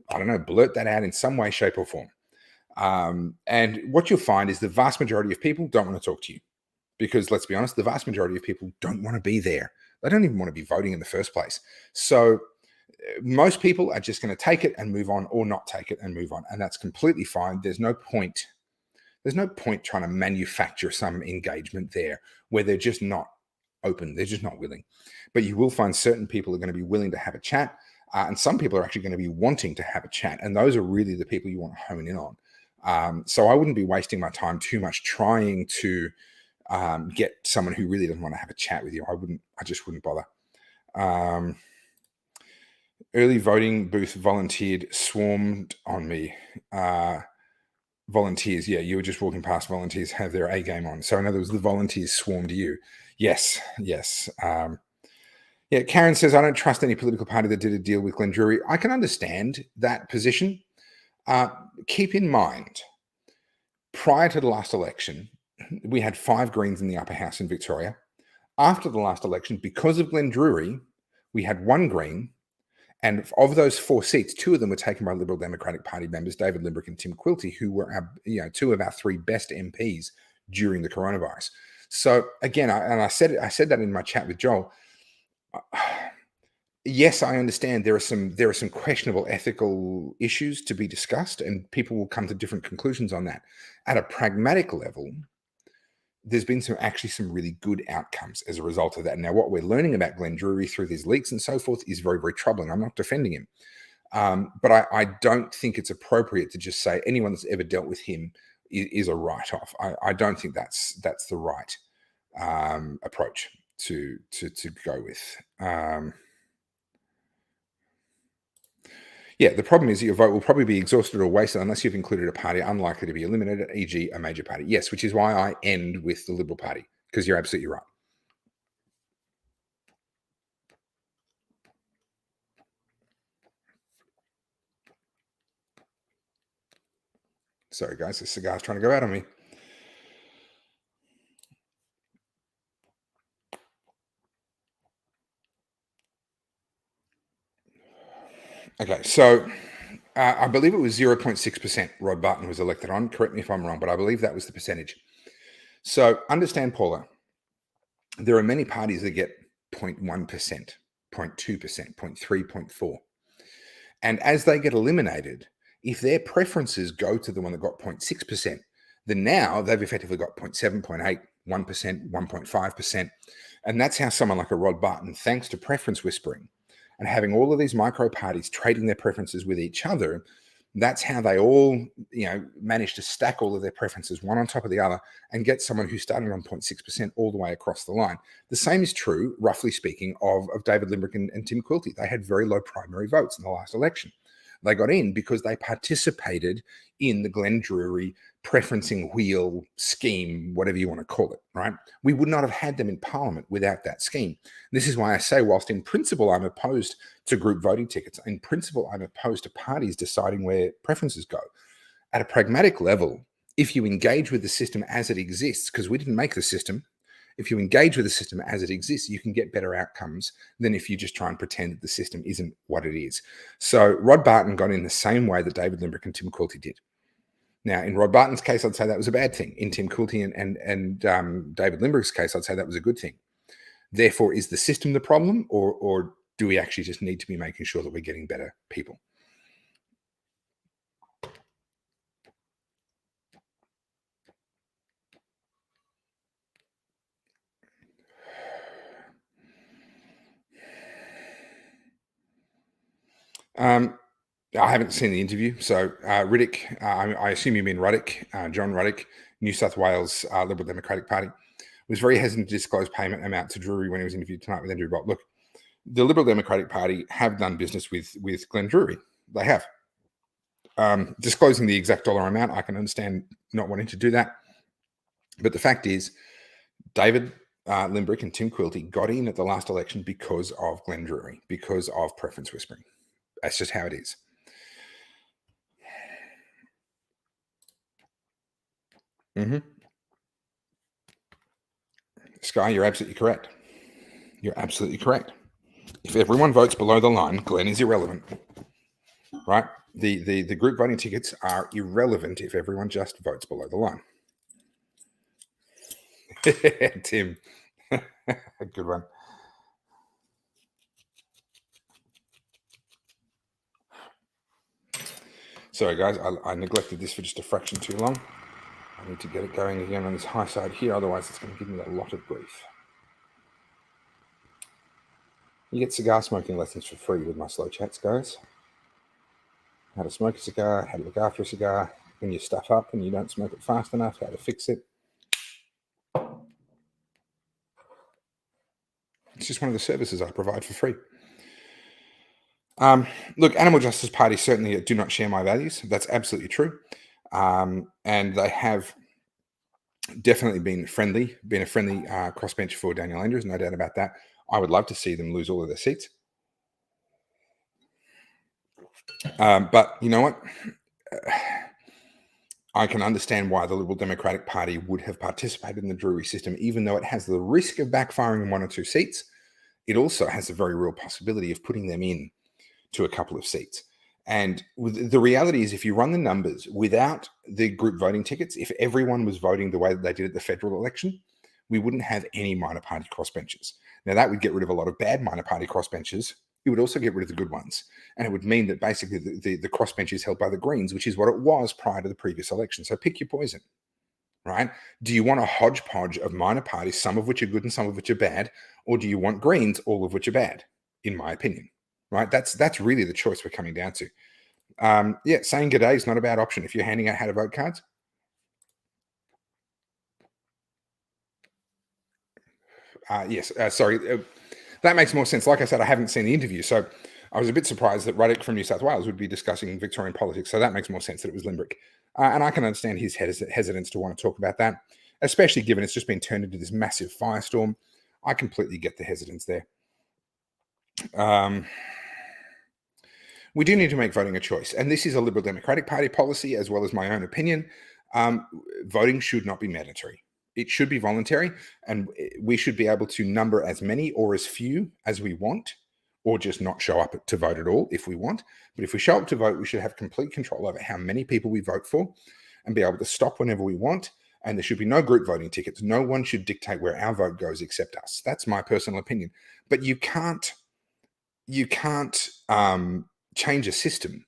I don't know, blurt that out in some way, shape, or form. And what you'll find is the vast majority of people don't want to talk to you because, let's be honest, the vast majority of people don't want to be there. They don't even want to be voting in the first place. So most people are just going to take it and move on, or not take it and move on. And that's completely fine. There's no point trying to manufacture some engagement there where they're just not open. They're just not willing. But you will find certain people are going to be willing to have a chat. And some people are actually going to be wanting to have a chat. And those are really the people you want to hone in on. So I wouldn't be wasting my time too much trying to get someone who really doesn't want to have a chat with you. I just wouldn't bother. Early voting booth volunteered, swarmed on me. Volunteers, yeah, you were just walking past. Volunteers have their A game on. So in other words, the volunteers swarmed you. Yes. Yeah, Karen says, I don't trust any political party that did a deal with Glenn Drury. I can understand that position. Keep in mind, prior to the last election, we had 5 Greens in the upper house in Victoria. After the last election, because of Glenn Drury, we had 1 Green. And of those 4 seats, 2 of them were taken by Liberal Democratic Party members, David Limbrick and Tim Quilty, who were 2 of our 3 best MPs during the coronavirus. So again, I said that in my chat with Joel. Yes, I understand there are some questionable ethical issues to be discussed, and people will come to different conclusions on that. At a pragmatic level, there's been some really good outcomes as a result of that. Now, what we're learning about Glenn Drury through these leaks and so forth is very, very troubling. I'm not defending him. But I don't think it's appropriate to just say anyone that's ever dealt with him is a write-off. I don't think that's the right approach to go with. Yeah, the problem is your vote will probably be exhausted or wasted unless you've included a party unlikely to be eliminated, e.g. a major party. Yes, which is why I end with the Liberal Party, because you're absolutely right. Sorry, guys, the cigar's trying to go out on me. Okay, so I believe it was 0.6% Rod Barton was elected on. Correct me if I'm wrong, but I believe that was the percentage. So understand, Paula, there are many parties that get 0.1%, 0.2%, 0.3%, 0.4%. And as they get eliminated, if their preferences go to the one that got 0.6%, then now they've effectively got 0.7%, 0.8%, 1%, 1.5%. And that's how someone like a Rod Barton, thanks to preference whispering and having all of these micro parties trading their preferences with each other, that's how they all, manage to stack all of their preferences one on top of the other and get someone who started on 0.6% all the way across the line. The same is true, roughly speaking, of David Limbrick and Tim Quilty. They had very low primary votes in the last election. They got in because they participated in the Glenn Drury preferencing wheel scheme, whatever you want to call it, right? We would not have had them in Parliament without that scheme. This is why I say, whilst in principle I'm opposed to group voting tickets, in principle I'm opposed to parties deciding where preferences go. At a pragmatic level, if you engage with the system as it exists, because we didn't make the system, if you engage with the system as it exists, you can get better outcomes than if you just try and pretend that the system isn't what it is. So Rod Barton got in the same way that David Limbrick and Tim Quilty did. Now, in Rod Barton's case, I'd say that was a bad thing. In Tim Quilty and David Limbrick's case, I'd say that was a good thing. Therefore, is the system the problem, or do we actually just need to be making sure that we're getting better people? I haven't seen the interview. So Riddick, I assume you mean Ruddick, John Ruddick, New South Wales Liberal Democratic Party, was very hesitant to disclose payment amount to Drury when he was interviewed tonight with Andrew Bolt. Look, the Liberal Democratic Party have done business with Glenn Drury. They have. Disclosing the exact dollar amount, I can understand not wanting to do that. But the fact is, David Limbrick and Tim Quilty got in at the last election because of Glenn Drury, because of preference whispering. That's just how it is. Sky, you're absolutely correct. You're absolutely correct. If everyone votes below the line, Glenn is irrelevant, right? The group voting tickets are irrelevant if everyone just votes below the line. Tim, good one. Sorry, guys, I neglected this for just a fraction too long. I need to get it going again on this high side here, otherwise it's going to give me a lot of grief. You get cigar smoking lessons for free with my slow chats, guys. How to smoke a cigar, how to look after a cigar, when you stuff up and you don't smoke it fast enough, how to fix it. It's just one of the services I provide for free. Look, Animal Justice Party certainly do not share my values. That's absolutely true. And they have definitely been a friendly crossbench for Daniel Andrews, no doubt about that. I would love to see them lose all of their seats. But you know what? I can understand why the Liberal Democratic Party would have participated in the Drury system, even though it has the risk of backfiring in 1 or 2 seats. It also has a very real possibility of putting them in to a couple of seats. And the reality is, if you run the numbers without the group voting tickets, if everyone was voting the way that they did at the federal election, we wouldn't have any minor party crossbenches. Now, that would get rid of a lot of bad minor party crossbenches. It would also get rid of the good ones. And it would mean that basically the crossbench is held by the Greens, which is what it was prior to the previous election. So pick your poison, right? Do you want a hodgepodge of minor parties, some of which are good and some of which are bad? Or do you want Greens, all of which are bad, in my opinion, right? That's really the choice we're coming down to. Yeah, saying good day is not a bad option if you're handing out how to vote cards. Yes, sorry. That makes more sense. Like I said, I haven't seen the interview, so I was a bit surprised that Ruddock from New South Wales would be discussing Victorian politics. So that makes more sense that it was Limerick. And I can understand his hesitance to want to talk about that, especially given it's just been turned into this massive firestorm. I completely get the hesitance there. We do need to make voting a choice. And this is a Liberal Democratic Party policy, as well as my own opinion. Voting should not be mandatory. It should be voluntary, and we should be able to number as many or as few as we want, or just not show up to vote at all if we want. But if we show up to vote, we should have complete control over how many people we vote for and be able to stop whenever we want. And there should be no group voting tickets. No one should dictate where our vote goes except us. That's my personal opinion. But you can't change a system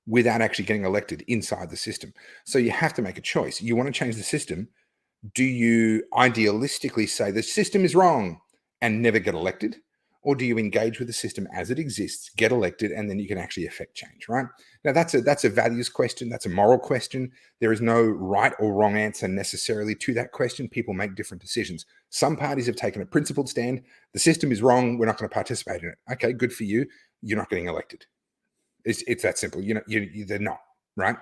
without actually getting elected inside the system. So you have to make a choice. You want to change the system. Do you idealistically say the system is wrong and never get elected? Or do you engage with the system as it exists, get elected, and then you can actually affect change, right? Now, that's a values question. That's a moral question. There is no right or wrong answer necessarily to that question. People make different decisions. Some parties have taken a principled stand. The system is wrong. We're not going to participate in it. Okay, good for you. You're not getting elected. It's that simple. They're not, right?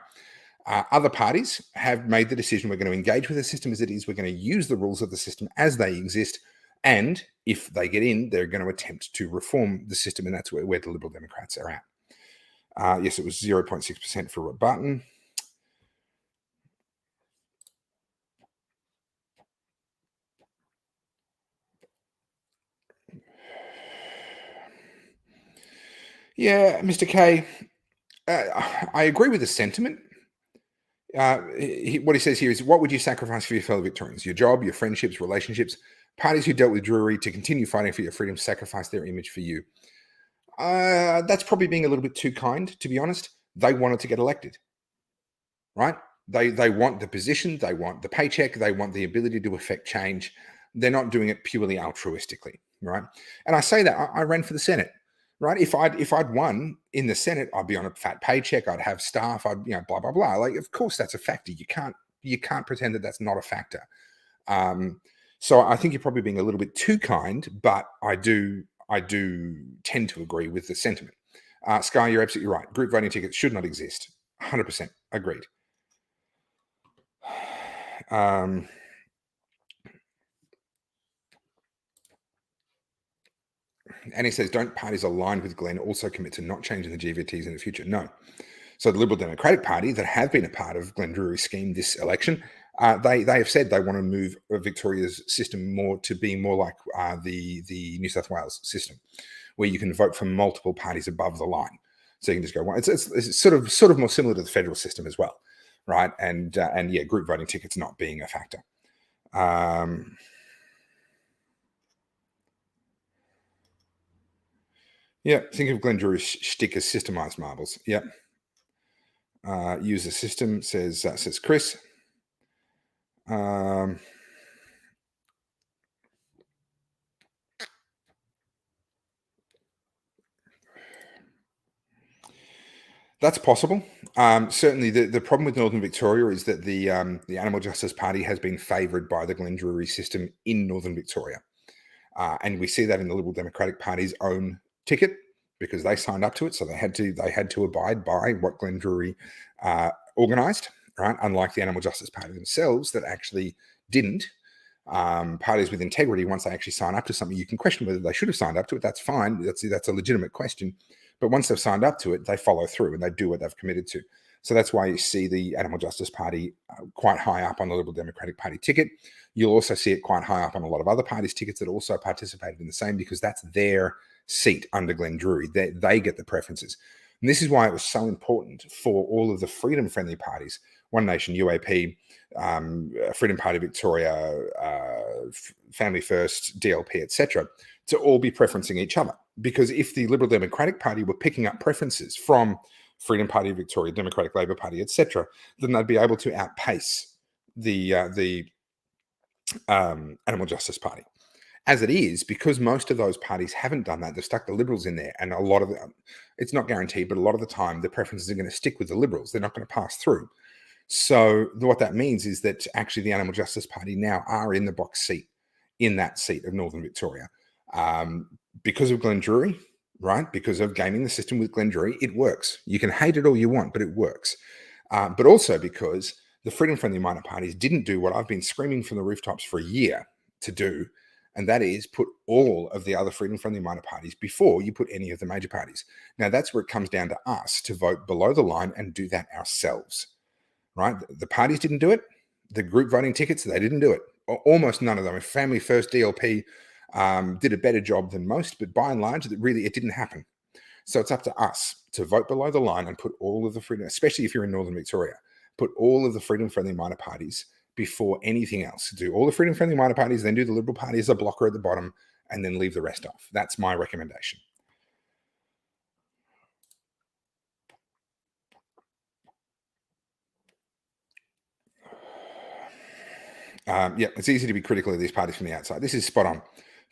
Other parties have made the decision, we're going to engage with the system as it is. We're going to use the rules of the system as they exist. And if they get in, they're going to attempt to reform the system. And that's where the Liberal Democrats are at. Yes, it was 0.6% for Rod Barton. Yeah, Mr. K, I agree with the sentiment. What he says here is, what would you sacrifice for your fellow Victorians? Your job, your friendships, relationships. Parties who dealt with Drury to continue fighting for your freedom sacrifice their image for you. That's probably being a little bit too kind, to be honest. They wanted to get elected, right? They want the position, they want the paycheck, they want the ability to affect change. They're not doing it purely altruistically, right? And I say that I ran for the Senate, right? If I'd won in the Senate, I'd be on a fat paycheck, I'd have staff, I'd blah blah blah. Like, of course, that's a factor. You can't pretend that that's not a factor. So I think you're probably being a little bit too kind, but I do tend to agree with the sentiment. Sky, you're absolutely right. Group voting tickets should not exist. 100% agreed. And he says, don't parties aligned with Glenn also commit to not changing the GVTs in the future? No. So the Liberal Democratic Party that have been a part of Glenn Drury's scheme this election, they have said they want to move Victoria's system more to being more like the New South Wales system, where you can vote for multiple parties above the line. So you can just go one. It's sort of more similar to the federal system as well, right? And yeah, group voting tickets not being a factor. Yeah, think of Glenn shtick as systemized marbles. Yep. Use the system, says Chris. That's possible. Certainly, the problem with Northern Victoria is that the Animal Justice Party has been favoured by the Glenn system in Northern Victoria, and we see that in the Liberal Democratic Party's own ticket because they signed up to it, so they had to abide by what Glenn organised, right? Unlike the Animal Justice Party themselves, that actually didn't. Parties with integrity, once they actually sign up to something, you can question whether they should have signed up to it. That's fine. That's a legitimate question. But once they've signed up to it, they follow through and they do what they've committed to. So that's why you see the Animal Justice Party quite high up on the Liberal Democratic Party ticket. You'll also see it quite high up on a lot of other parties' tickets that also participated in the same, because that's their seat under Glenn Drury. They get the preferences. And this is why it was so important for all of the freedom-friendly parties, One Nation, UAP, Freedom Party Victoria, Family First, DLP, etc., to all be preferencing each other. Because if the Liberal Democratic Party were picking up preferences from Freedom Party Victoria, Democratic Labour Party, etc., then they'd be able to outpace the Animal Justice Party. As it is, because most of those parties haven't done that, they've stuck the Liberals in there, and a lot of them, it's not guaranteed, but a lot of the time the preferences are going to stick with the Liberals. They're not going to pass through. So what that means is that actually the Animal Justice Party now are in the box seat, in that seat of Northern Victoria. Because of Glenn Drury, right? Because of gaming the system with Glenn Drury, it works. You can hate it all you want, but it works. But also because the freedom-friendly minor parties didn't do what I've been screaming from the rooftops for a year to do, and that is put all of the other freedom-friendly minor parties before you put any of the major parties. Now, that's where it comes down to us to vote below the line and do that ourselves, right? The parties didn't do it. The group voting tickets, they didn't do it. Almost none of them. Family First, DLP, did a better job than most, but by and large, it didn't happen. So it's up to us to vote below the line and put all of the freedom, especially if you're in Northern Victoria, put all of the freedom-friendly minor parties before anything else. Do all the freedom-friendly minor parties, then do the Liberal Party as a blocker at the bottom, and then leave the rest off. That's my recommendation. Yeah, it's easy to be critical of these parties from the outside. This is spot on.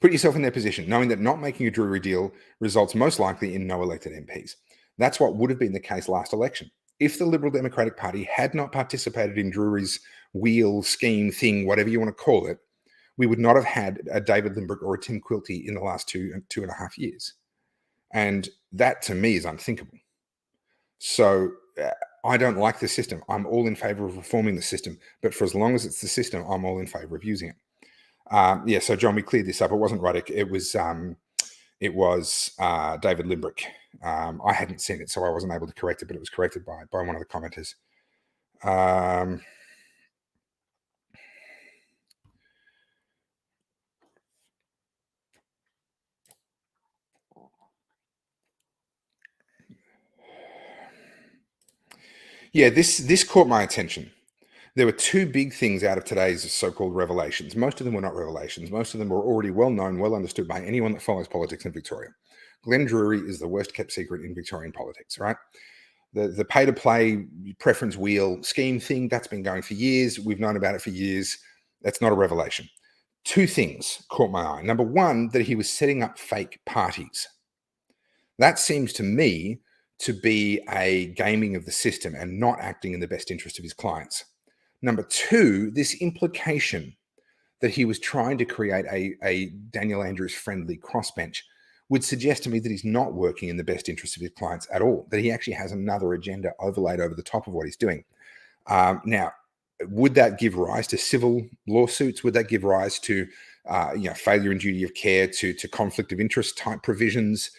Put yourself in their position, knowing that not making a Drury deal results most likely in no elected MPs. That's what would have been the case last election. If the Liberal Democratic Party had not participated in Drury's wheel, scheme, thing, whatever you want to call it, we would not have had a David Limbrick or a Tim Quilty in the last 2.5 years. And that, to me, is unthinkable. So I don't like the system. I'm all in favor of reforming the system. But for as long as it's the system, I'm all in favor of using it. Yeah, so John, we cleared this up. It wasn't Ruddock. It was David Limbrick. I hadn't seen it, so I wasn't able to correct it, but it was corrected by one of the commenters. Yeah, this caught my attention. There were two big things out of today's so-called revelations. Most of them were not revelations. Most of them were already well known, well understood by anyone that follows politics in Victoria. Glenn Drury is the worst kept secret in Victorian politics, right? The pay-to-play preference wheel scheme thing, that's been going for years. We've known about it for years. That's not a revelation. Two things caught my eye. Number one, that he was setting up fake parties. That seems to me to be a gaming of the system and not acting in the best interest of his clients. Number two, this implication that he was trying to create a Daniel Andrews friendly crossbench would suggest to me that he's not working in the best interest of his clients at all, that he actually has another agenda overlaid over the top of what he's doing. Now, would that give rise to civil lawsuits? Would that give rise to failure and duty of care, to conflict of interest type provisions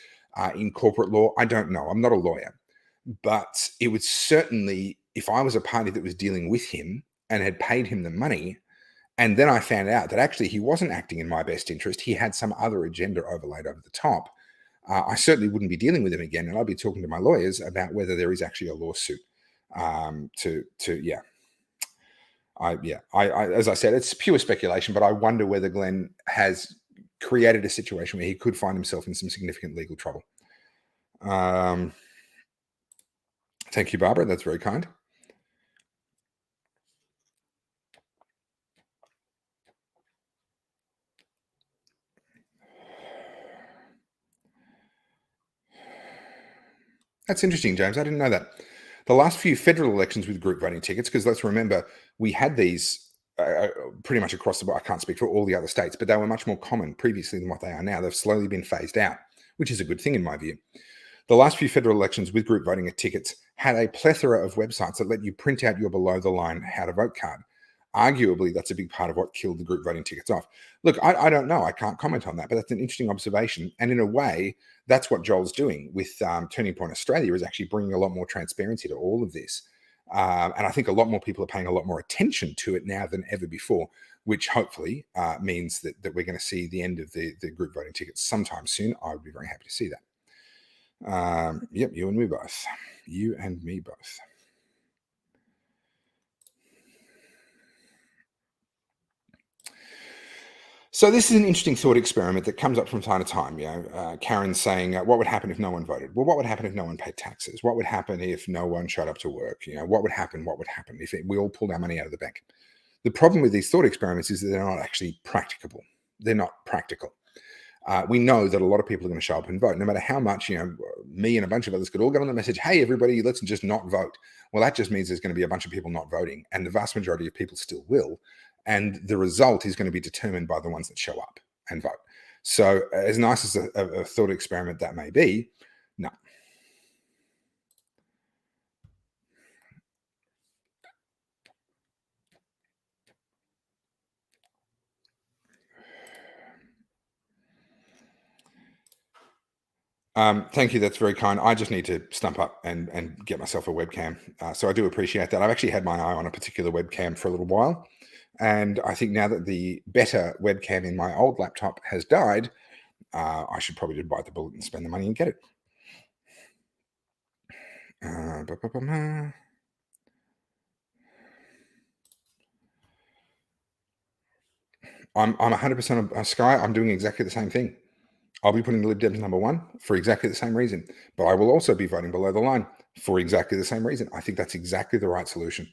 in corporate law? I don't know. I'm not a lawyer. But it would certainly, if I was a party that was dealing with him and had paid him the money, and then I found out that actually he wasn't acting in my best interest, he had some other agenda overlaid over the top, I certainly wouldn't be dealing with him again, and I'd be talking to my lawyers about whether there is actually a lawsuit. Yeah, as I said, it's pure speculation, but I wonder whether Glenn has created a situation where he could find himself in some significant legal trouble. Thank you, Barbara. That's very kind. That's interesting, James. I didn't know that. The last few federal elections with group voting tickets, because let's remember, we had these pretty much across the board. I can't speak for all the other states, but they were much more common previously than what they are now. They've slowly been phased out, which is a good thing in my view. The last few federal elections with group voting tickets had a plethora of websites that let you print out your below-the-line how-to-vote card. Arguably, that's a big part of what killed the group voting tickets off. Look, I don't know. I can't comment on that, but that's an interesting observation. And in a way, that's what Joel's doing with Turning Point Australia, is actually bringing a lot more transparency to all of this. And I think a lot more people are paying a lot more attention to it now than ever before, which hopefully means that we're going to see the end of the group voting tickets sometime soon. I would be very happy to see that. Yep, you and me both. You and me both. So this is an interesting thought experiment that comes up from time to time. Karen's saying, what would happen if no one voted? Well, what would happen if no one paid taxes? What would happen if no one showed up to work? What would happen? What would happen if we all pulled our money out of the bank? The problem with these thought experiments is that they're not actually practicable. They're not practical. We know that a lot of people are going to show up and vote, no matter how much, me and a bunch of others could all get on the message, hey, everybody, let's just not vote. Well, that just means there's going to be a bunch of people not voting, and the vast majority of people still will. And the result is going to be determined by the ones that show up and vote. So as nice as a thought experiment that may be, no. Thank you. That's very kind. I just need to stump up and get myself a webcam. So I do appreciate that. I've actually had my eye on a particular webcam for a little while. And I think now that the better webcam in my old laptop has died, I should probably just bite the bullet and spend the money and get it. I'm 100% on Sky. I'm doing exactly the same thing. I'll be putting the Lib Dems number one for exactly the same reason. But I will also be voting below the line for exactly the same reason. I think that's exactly the right solution.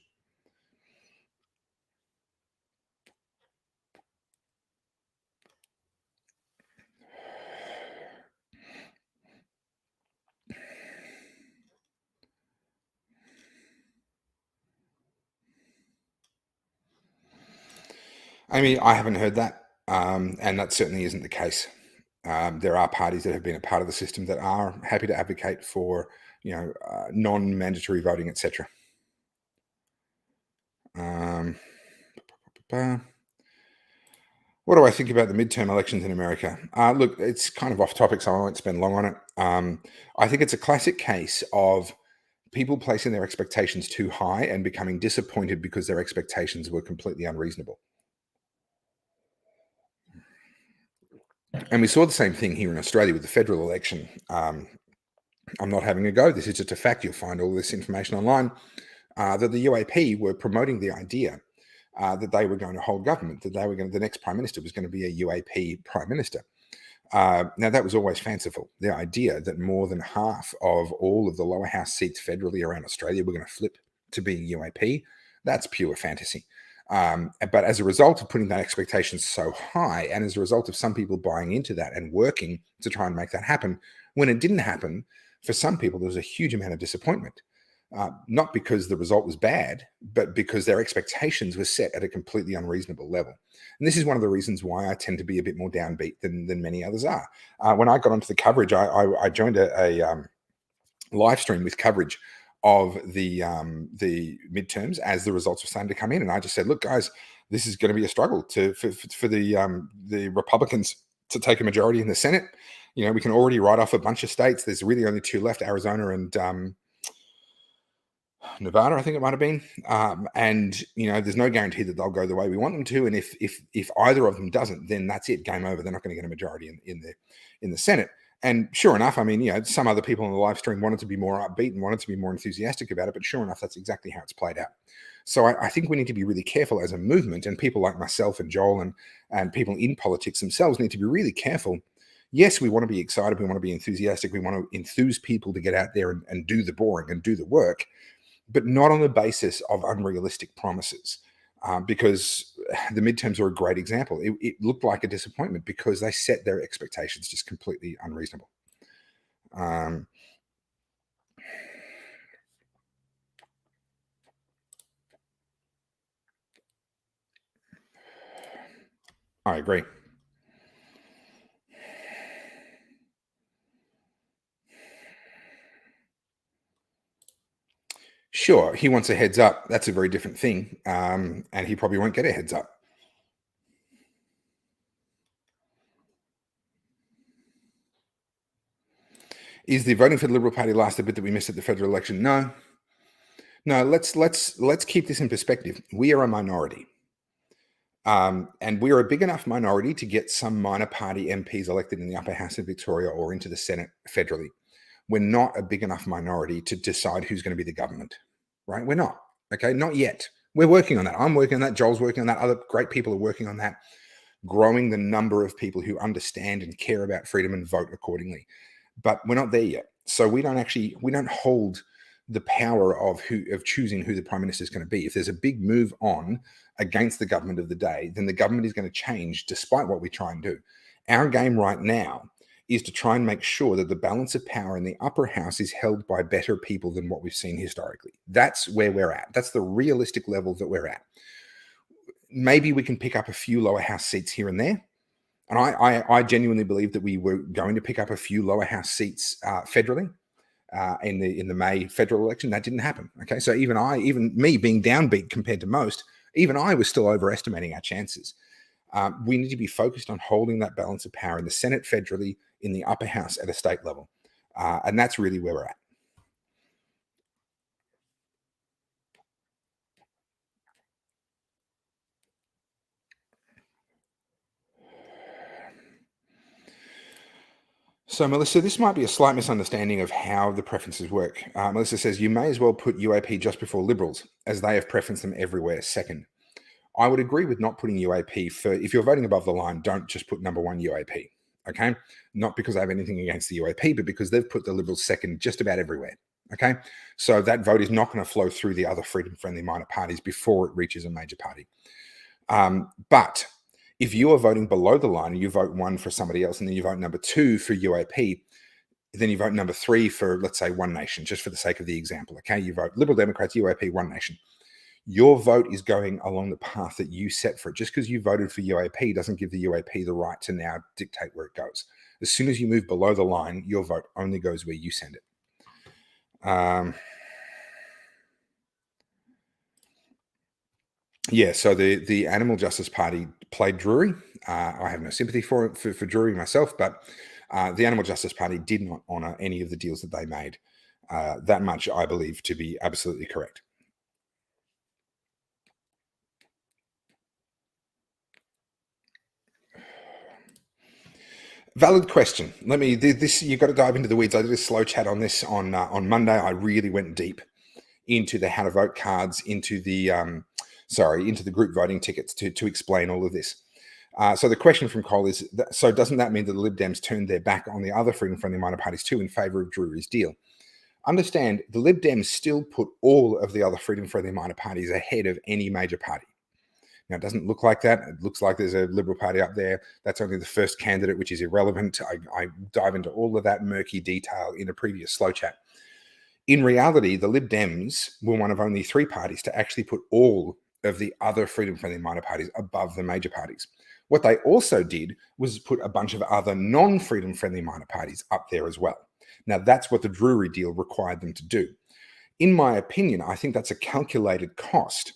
I mean, I haven't heard that, and that certainly isn't the case. There are parties that have been a part of the system that are happy to advocate for, non-mandatory voting, etc. What do I think about the midterm elections in America? Look, it's kind of off topic, so I won't spend long on it. I think it's a classic case of people placing their expectations too high and becoming disappointed because their expectations were completely unreasonable. And we saw the same thing here in Australia with the federal election. I'm not having a go. This is just a fact. You'll find all this information online, that the UAP were promoting the idea that they were going to hold government, that the next prime minister was going to be a UAP prime minister. Now, that was always fanciful. The idea that more than half of all of the lower house seats federally around Australia were going to flip to being UAP, that's pure fantasy. But as a result of putting that expectation so high, and as a result of some people buying into that and working to try and make that happen, when it didn't happen, for some people, there was a huge amount of disappointment. Not because the result was bad, but because their expectations were set at a completely unreasonable level. And this is one of the reasons why I tend to be a bit more downbeat than many others are. When I got onto the coverage, I joined a live stream with coverage of the midterms as the results were starting to come in, and I just said, "Look, guys, this is going to be a struggle for the Republicans to take a majority in the Senate. We can already write off a bunch of states. There's really only two left: Arizona and Nevada, I think it might have been. And there's no guarantee that they'll go the way we want them to. And if either of them doesn't, then that's it, game over. They're not going to get a majority in the Senate." And sure enough, I mean, some other people on the live stream wanted to be more upbeat and wanted to be more enthusiastic about it, but sure enough, that's exactly how it's played out. So I think we need to be really careful as a movement, and people like myself and Joel and people in politics themselves need to be really careful. Yes, we want to be excited, we want to be enthusiastic, we want to enthuse people to get out there and do the boring and do the work, but not on the basis of unrealistic promises. Because the midterms are a great example. It looked like a disappointment because they set their expectations just completely unreasonable. I agree. Sure, he wants a heads up. That's a very different thing. And he probably won't get a heads up. Is the voting for the Liberal Party last a bit that we missed at the federal election? No. Let's keep this in perspective. We are a minority. And we're a big enough minority to get some minor party MPs elected in the upper house of Victoria or into the Senate federally. We're not a big enough minority to decide who's going to be the government, right? We're not. Okay, not yet. We're working on that. I'm working on that. Joel's working on that. Other great people are working on that, growing the number of people who understand and care about freedom and vote accordingly. But we're not there yet. So we don't hold the power of choosing who the prime minister is going to be. If there's a big move on against the government of the day, then the government is going to change despite what we try and do. Our game right now is to try and make sure that the balance of power in the upper house is held by better people than what we've seen historically. That's where we're at. That's the realistic level that we're at. Maybe we can pick up a few lower house seats here and there. And I genuinely believe that we were going to pick up a few lower house seats federally in the May federal election. That didn't happen. Okay, so even me being downbeat compared to most, even I was still overestimating our chances. We need to be focused on holding that balance of power in the Senate federally, in the upper house at a state level. And that's really where we're at. So, Melissa, this might be a slight misunderstanding of how the preferences work. Melissa says, you may as well put UAP just before Liberals, as they have preferenced them everywhere second. I would agree with not putting UAP for, if you're voting above the line, don't just put number one UAP, okay? Not because I have anything against the UAP, but because they've put the Liberals second just about everywhere, okay? So that vote is not going to flow through the other freedom-friendly minor parties before it reaches a major party. But if you are voting below the line and you vote one for somebody else and then you vote number two for UAP, then you vote number three for, let's say, One Nation, just for the sake of the example, okay? You vote Liberal Democrats, UAP, One Nation. Your vote is going along the path that you set for it. Just because you voted for UAP doesn't give the UAP the right to now dictate where it goes. As soon as you move below the line, your vote only goes where you send it. Yeah, so the Animal Justice Party played Drury. I have no sympathy for Drury myself, but the Animal Justice Party did not honour any of the deals that they made. That much I believe to be absolutely correct. Valid question. You've got to dive into the weeds. I did a slow chat on this on Monday. I really went deep into the how to vote cards, into the group voting tickets to explain all of this. So the question from Cole is, so doesn't that mean that the Lib Dems turned their back on the other freedom-friendly minor parties too in favour of Drury's deal? Understand, the Lib Dems still put all of the other freedom-friendly minor parties ahead of any major party. Now, it doesn't look like that. It looks like there's a Liberal Party up there. That's only the first candidate, which is irrelevant. I dive into all of that murky detail in a previous slow chat. In reality, the Lib Dems were one of only three parties to actually put all of the other freedom-friendly minor parties above the major parties. What they also did was put a bunch of other non-freedom-friendly minor parties up there as well. Now, that's what the Drury deal required them to do. In my opinion, I think that's a calculated cost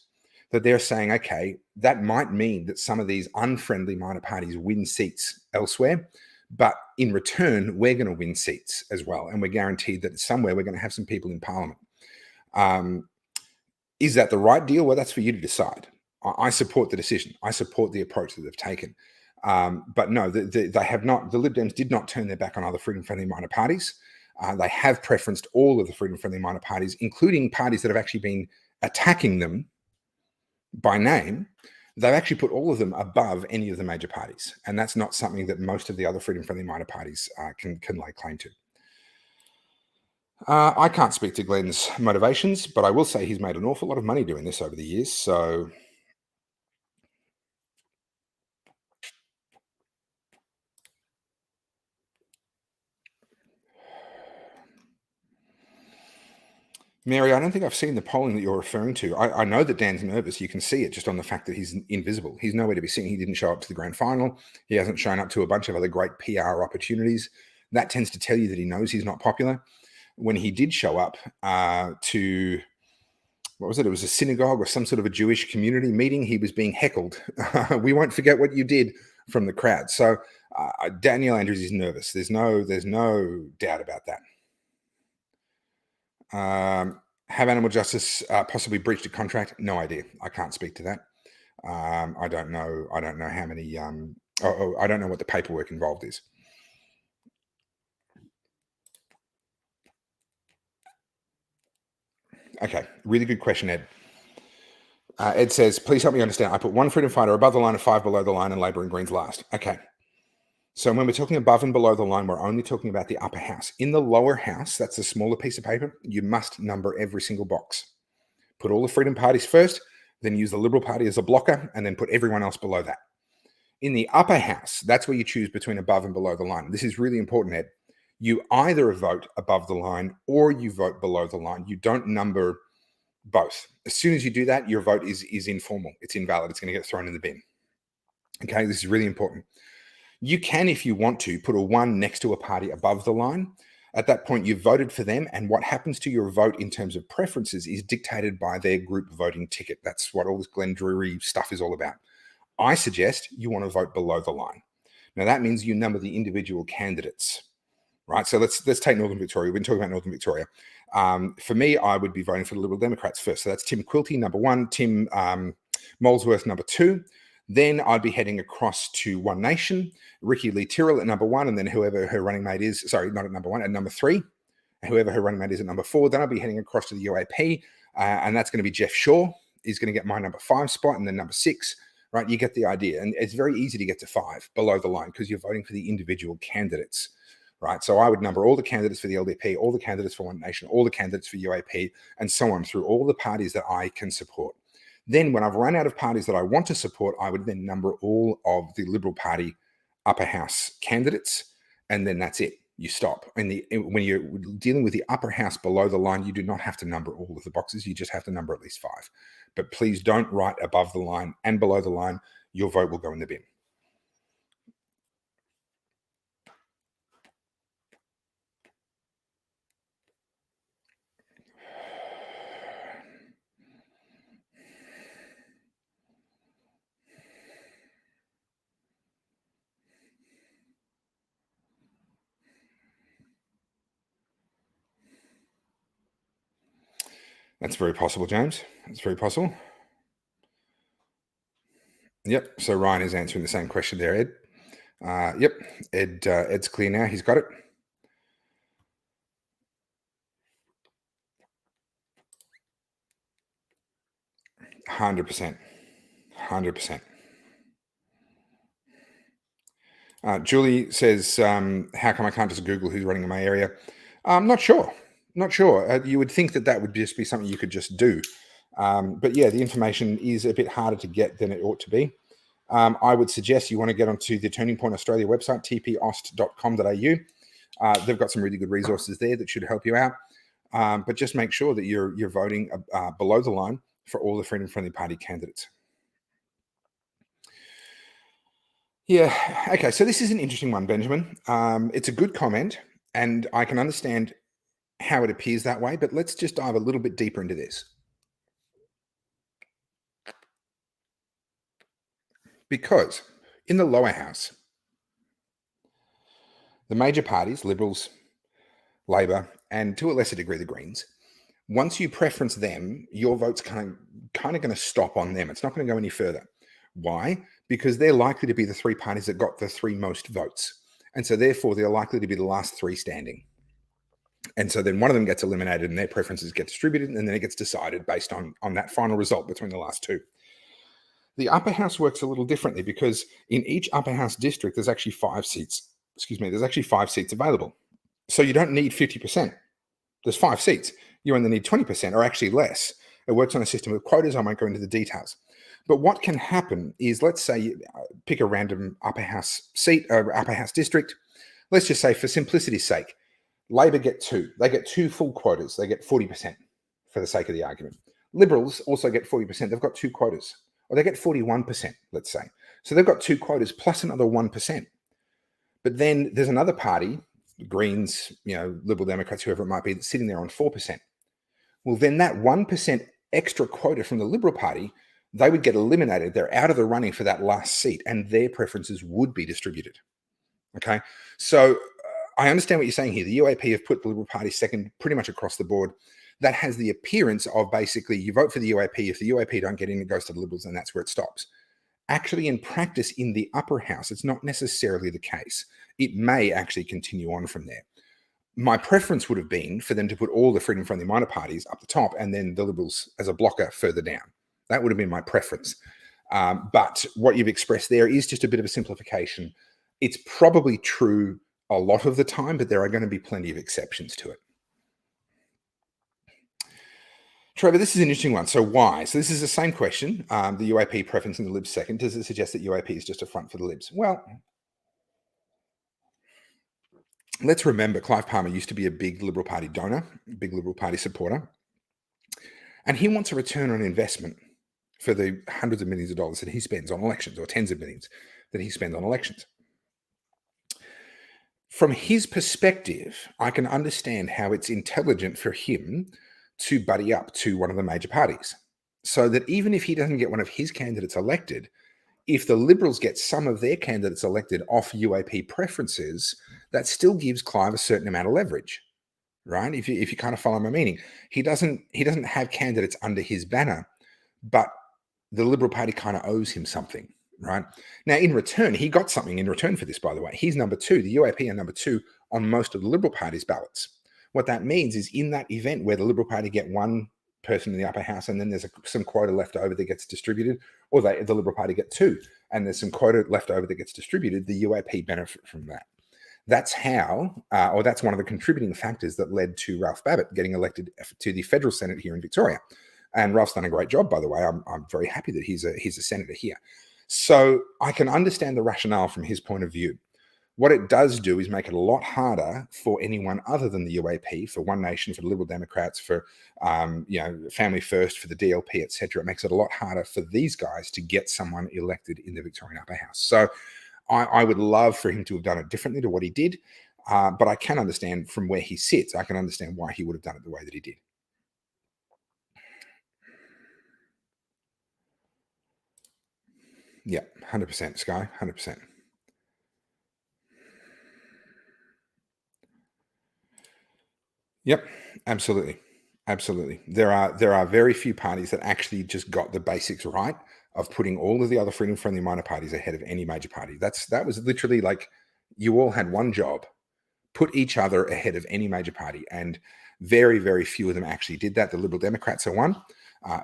that they're saying, okay, that might mean that some of these unfriendly minor parties win seats elsewhere, but in return, we're going to win seats as well. And we're guaranteed that somewhere we're going to have some people in Parliament. Is that the right deal? Well, that's for you to decide. I support the decision. I support the approach that they've taken. But no, they have not. The Lib Dems did not turn their back on other freedom-friendly minor parties. They have preferenced all of the freedom-friendly minor parties, including parties that have actually been attacking them by name. They've actually put all of them above any of the major parties, and that's not something that most of the other freedom-friendly minor parties can lay claim to. I can't speak to Glenn's motivations, but I will say he's made an awful lot of money doing this over the years. So, Mary, I don't think I've seen the polling that you're referring to. I know that Dan's nervous. You can see it just on the fact that he's invisible. He's nowhere to be seen. He didn't show up to the grand final. He hasn't shown up to a bunch of other great PR opportunities. That tends to tell you that he knows he's not popular. When he did show up to, what was it? It was a synagogue or some sort of a Jewish community meeting. He was being heckled. We won't forget what you did from the crowd. So Daniel Andrews is nervous. There's no doubt about that. Have Animal Justice possibly breached a contract? No idea. I can't speak to that. I don't know. I don't know how many. I don't know what the paperwork involved is. Okay, really good question, Ed. Ed says, please help me understand. I put one freedom fighter above the line and 5 below the line and Labor and Greens last. Okay. So when we're talking above and below the line, we're only talking about the upper house. In the lower house, that's a smaller piece of paper, you must number every single box. Put all the freedom parties first, then use the Liberal Party as a blocker, and then put everyone else below that. In the upper house, that's where you choose between above and below the line. This is really important, Ed. You either vote above the line or you vote below the line. You don't number both. As soon as you do that, your vote is informal. It's invalid. It's going to get thrown in the bin. Okay, this is really important. You can, if you want to, put a 1 next to a party above the line. At that point, you've voted for them, and what happens to your vote in terms of preferences is dictated by their group voting ticket. That's what all this Glenn Drury stuff is all about. I suggest you want to vote below the line. Now, that means you number the individual candidates, right? So let's take Northern Victoria. We've been talking about Northern Victoria. For me, I would be voting for the Liberal Democrats first. So that's Tim Quilty, number 1, Tim Molesworth, number 2. Then I'd be heading across to One Nation, Ricky Lee Tyrrell at number 1, and then whoever her running mate is, sorry, not at number 1, at number 3, whoever her running mate is at number 4. Then I'll be heading across to the UAP, and that's going to be Jeff Shaw. He's going to get my number 5 spot, and then number 6, right? You get the idea. And it's very easy to get to 5 below the line because you're voting for the individual candidates, right? So I would number all the candidates for the LDP, all the candidates for One Nation, all the candidates for UAP, and so on through all the parties that I can support. Then when I've run out of parties that I want to support, I would then number all of the Liberal Party upper house candidates, and then that's it. You stop. And when you're dealing with the upper house below the line, you do not have to number all of the boxes. You just have to number at least 5. But please don't write above the line and below the line. Your vote will go in the bin. That's very possible, James. It's very possible. Yep. So Ryan is answering the same question there, Ed. Yep. Ed's clear now. He's got it. $100%. Julie says, how come I can't just Google who's running in my area? I'm not sure. You would think that would just be something you could just do. But yeah, the information is a bit harder to get than it ought to be. I would suggest you want to get onto the Turning Point Australia website, tpost.com.au. They've got some really good resources there that should help you out. But just make sure that you're voting below the line for all the Freedom Friendly Party candidates. Yeah. Okay. So this is an interesting one, Benjamin. It's a good comment, and I can understand how it appears that way, but let's just dive a little bit deeper into this. Because in the lower house, the major parties, Liberals, Labor, and to a lesser degree, the Greens, once you preference them, your vote's kind of going to stop on them. It's not going to go any further. Why? because they're likely to be the three parties that got the three most votes. And so therefore, they're likely to be the last three standing. And so then one of them gets eliminated and their preferences get distributed, and then it gets decided based on that final result between the last two. The upper house works a little differently because in each upper house district, there's actually 5 seats. There's actually 5 seats available. So you don't need 50%. There's 5 seats. You only need 20% or actually less. It works on a system of quotas. I won't go into the details. But what can happen is, let's say you pick a random upper house seat or upper house district. Let's just say, for simplicity's sake, Labor get 2. They get 2 full quotas. They get 40% for the sake of the argument. Liberals also get 40%. They've got 2 quotas. Or they get 41%, let's say. So they've got 2 quotas plus another 1%. But then there's another party, Greens, Liberal Democrats, whoever it might be, that's sitting there on 4%. Well, then that 1% extra quota from the Liberal Party, they would get eliminated. They're out of the running for that last seat, and their preferences would be distributed. Okay? So I understand what you're saying here. The UAP have put the Liberal Party second pretty much across the board. That has the appearance of basically you vote for the UAP. If the UAP don't get in, it goes to the Liberals, and that's where it stops. Actually, in practice, in the upper house, it's not necessarily the case. It may actually continue on from there. My preference would have been for them to put all the freedom-friendly minor parties up the top and then the Liberals as a blocker further down. That would have been my preference. But what you've expressed there is just a bit of a simplification. It's probably true a lot of the time, but there are going to be plenty of exceptions to it. Trevor, this is an interesting one. So why? So this is the same question. The UAP preference in the Libs second. Does it suggest that UAP is just a front for the Libs? Well, let's remember Clive Palmer used to be a big Liberal Party donor, big Liberal Party supporter. And he wants a return on investment for the hundreds of millions of dollars that he spends on elections, or tens of millions that he spends on elections. From his perspective, I can understand how it's intelligent for him to buddy up to one of the major parties, so that even if he doesn't get one of his candidates elected, if the Liberals get some of their candidates elected off UAP preferences, that still gives Clive a certain amount of leverage, right? If you kind of follow my meaning, he doesn't have candidates under his banner, but the Liberal Party kind of owes him something, right? Now, in return, he got something in return for this, by the way. He's number 2. The UAP are number 2 on most of the Liberal Party's ballots. What that means is, in that event where the Liberal Party get one person in the upper house and then there's some quota left over that gets distributed, or the Liberal Party get 2 and there's some quota left over that gets distributed, the UAP benefit from that. That's how, or that's one of the contributing factors that led to Ralph Babbitt getting elected to the federal Senate here in Victoria. And Ralph's done a great job, by the way. I'm very happy that he's a senator here. So I can understand the rationale from his point of view. What it does do is make it a lot harder for anyone other than the UAP, for One Nation, for the Liberal Democrats, for Family First, for the DLP, etc. It makes it a lot harder for these guys to get someone elected in the Victorian Upper House. So I would love for him to have done it differently to what he did, but I can understand from where he sits. I can understand why he would have done it the way that he did. Yeah, 100%, Sky, 100%. Yep, absolutely. Absolutely. There are very few parties that actually just got the basics right of putting all of the other freedom-friendly minor parties ahead of any major party. That was literally like you all had one job, put each other ahead of any major party, and very, very few of them actually did that. The Liberal Democrats are one.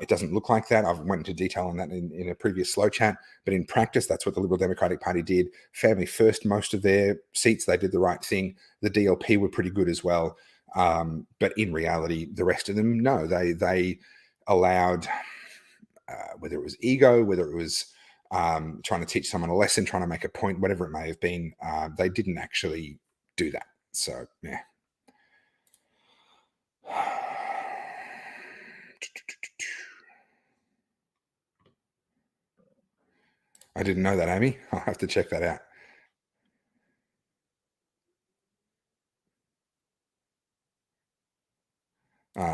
It doesn't look like that. I've went into detail on that in a previous slow chat, but in practice, that's what the Liberal Democratic Party did. Family First, most of their seats, they did the right thing. The DLP were pretty good as well. But in reality, the rest of them, no, they allowed, whether it was ego, whether it was trying to teach someone a lesson, trying to make a point, whatever it may have been, they didn't actually do that. So, yeah. I didn't know that, Amy. I'll have to check that out.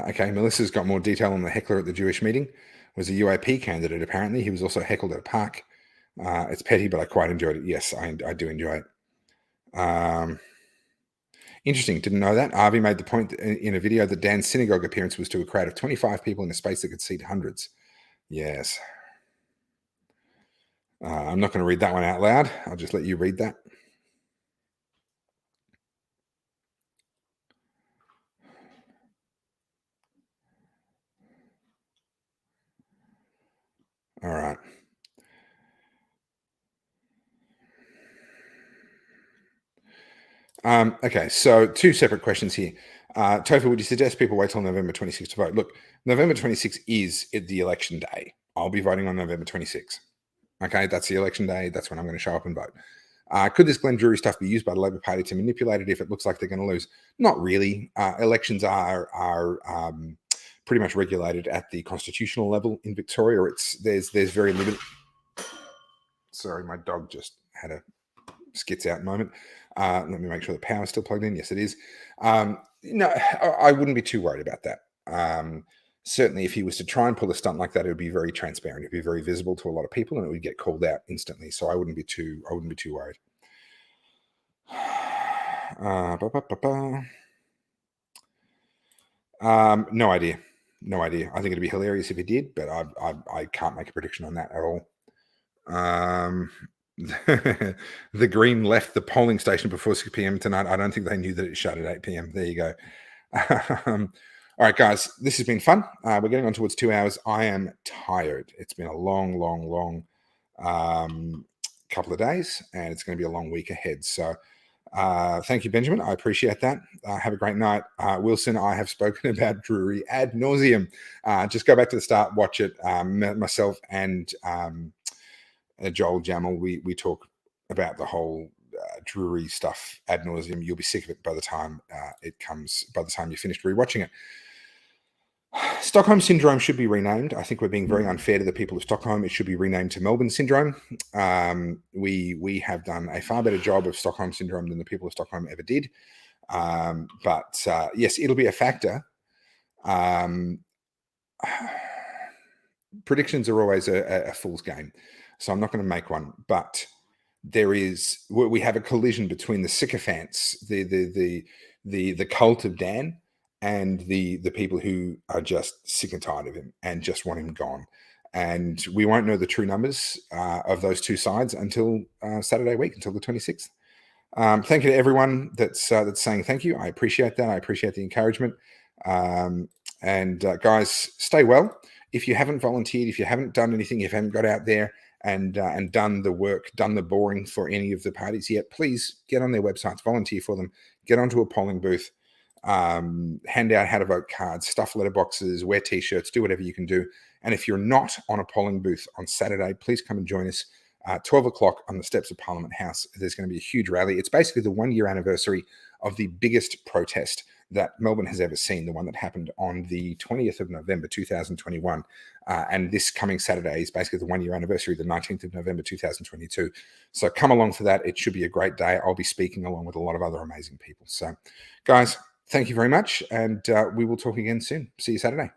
Okay, Melissa's got more detail on the heckler at the Jewish meeting. Was a UAP candidate, apparently. He was also heckled at a park. It's petty, but I quite enjoyed it. Yes, I do enjoy it. Interesting. Didn't know that. Avi made the point in a video that Dan's synagogue appearance was to a crowd of 25 people in a space that could seat hundreds. Yes. I'm not going to read that one out loud. I'll just let you read that. All right. Okay, so two separate questions here. Topher, would you suggest people wait till November 26th to vote? Look, November 26th is the election day. I'll be voting on November 26th. Okay, that's the election day. That's when I'm going to show up and vote. Could this Glenn Drury stuff be used by the Labor Party to manipulate it if it looks like they're going to lose? Not really. Elections are pretty much regulated at the constitutional level in Victoria. There's very limited. Sorry, my dog just had a skits out moment. Let me make sure the power's still plugged in. Yes, it is. No, I wouldn't be too worried about that. Certainly, if he was to try and pull a stunt like that, it would be very transparent. It'd be very visible to a lot of people, and it would get called out instantly. So I wouldn't be too worried. No idea. No idea. I think it'd be hilarious if he did, but I can't make a prediction on that at all. The Green left the polling station before 6 p.m. tonight. I don't think they knew that it shut at 8 p.m. There you go. All right, guys, this has been fun. We're getting on towards 2 hours. I am tired. It's been a long couple of days, and it's going to be a long week ahead. So thank you, Benjamin. I appreciate that. Have a great night. Wilson, I have spoken about Drury ad nauseum. Just go back to the start, watch it. Myself and Joel Jammal, we talk about the whole Drury stuff ad nauseum. You'll be sick of it by the time by the time you're finished rewatching it. Stockholm Syndrome should be renamed. I think we're being very unfair to the people of Stockholm. It should be renamed to Melbourne Syndrome. We have done a far better job of Stockholm Syndrome than the people of Stockholm ever did. But yes, it'll be a factor. Predictions are always a fool's game, so I'm not going to make one. But we have a collision between the sycophants, the cult of Dan, and the people who are just sick and tired of him and just want him gone. And we won't know the true numbers of those two sides until Saturday week, until the 26th. Thank you to everyone that's saying thank you. I appreciate that. I appreciate the encouragement. And guys, stay well. If you haven't volunteered, if you haven't done anything, if you haven't got out there and done the work, done the boring for any of the parties yet, please get on their websites, volunteer for them, get onto a polling booth, hand out how to vote cards, stuff letterboxes, wear t-shirts, do whatever you can do. And if you're not on a polling booth on Saturday, please come and join us. 12 o'clock on the steps of Parliament House. There's going to be a huge rally. It's basically the 1-year anniversary of the biggest protest that Melbourne has ever seen, the one that happened on the 20th of November 2021. And this coming Saturday is basically the 1-year anniversary, the 19th of November 2022. So come along for that. It should be a great day. I'll be speaking along with a lot of other amazing people. So guys, thank you very much. And we will talk again soon. See you Saturday.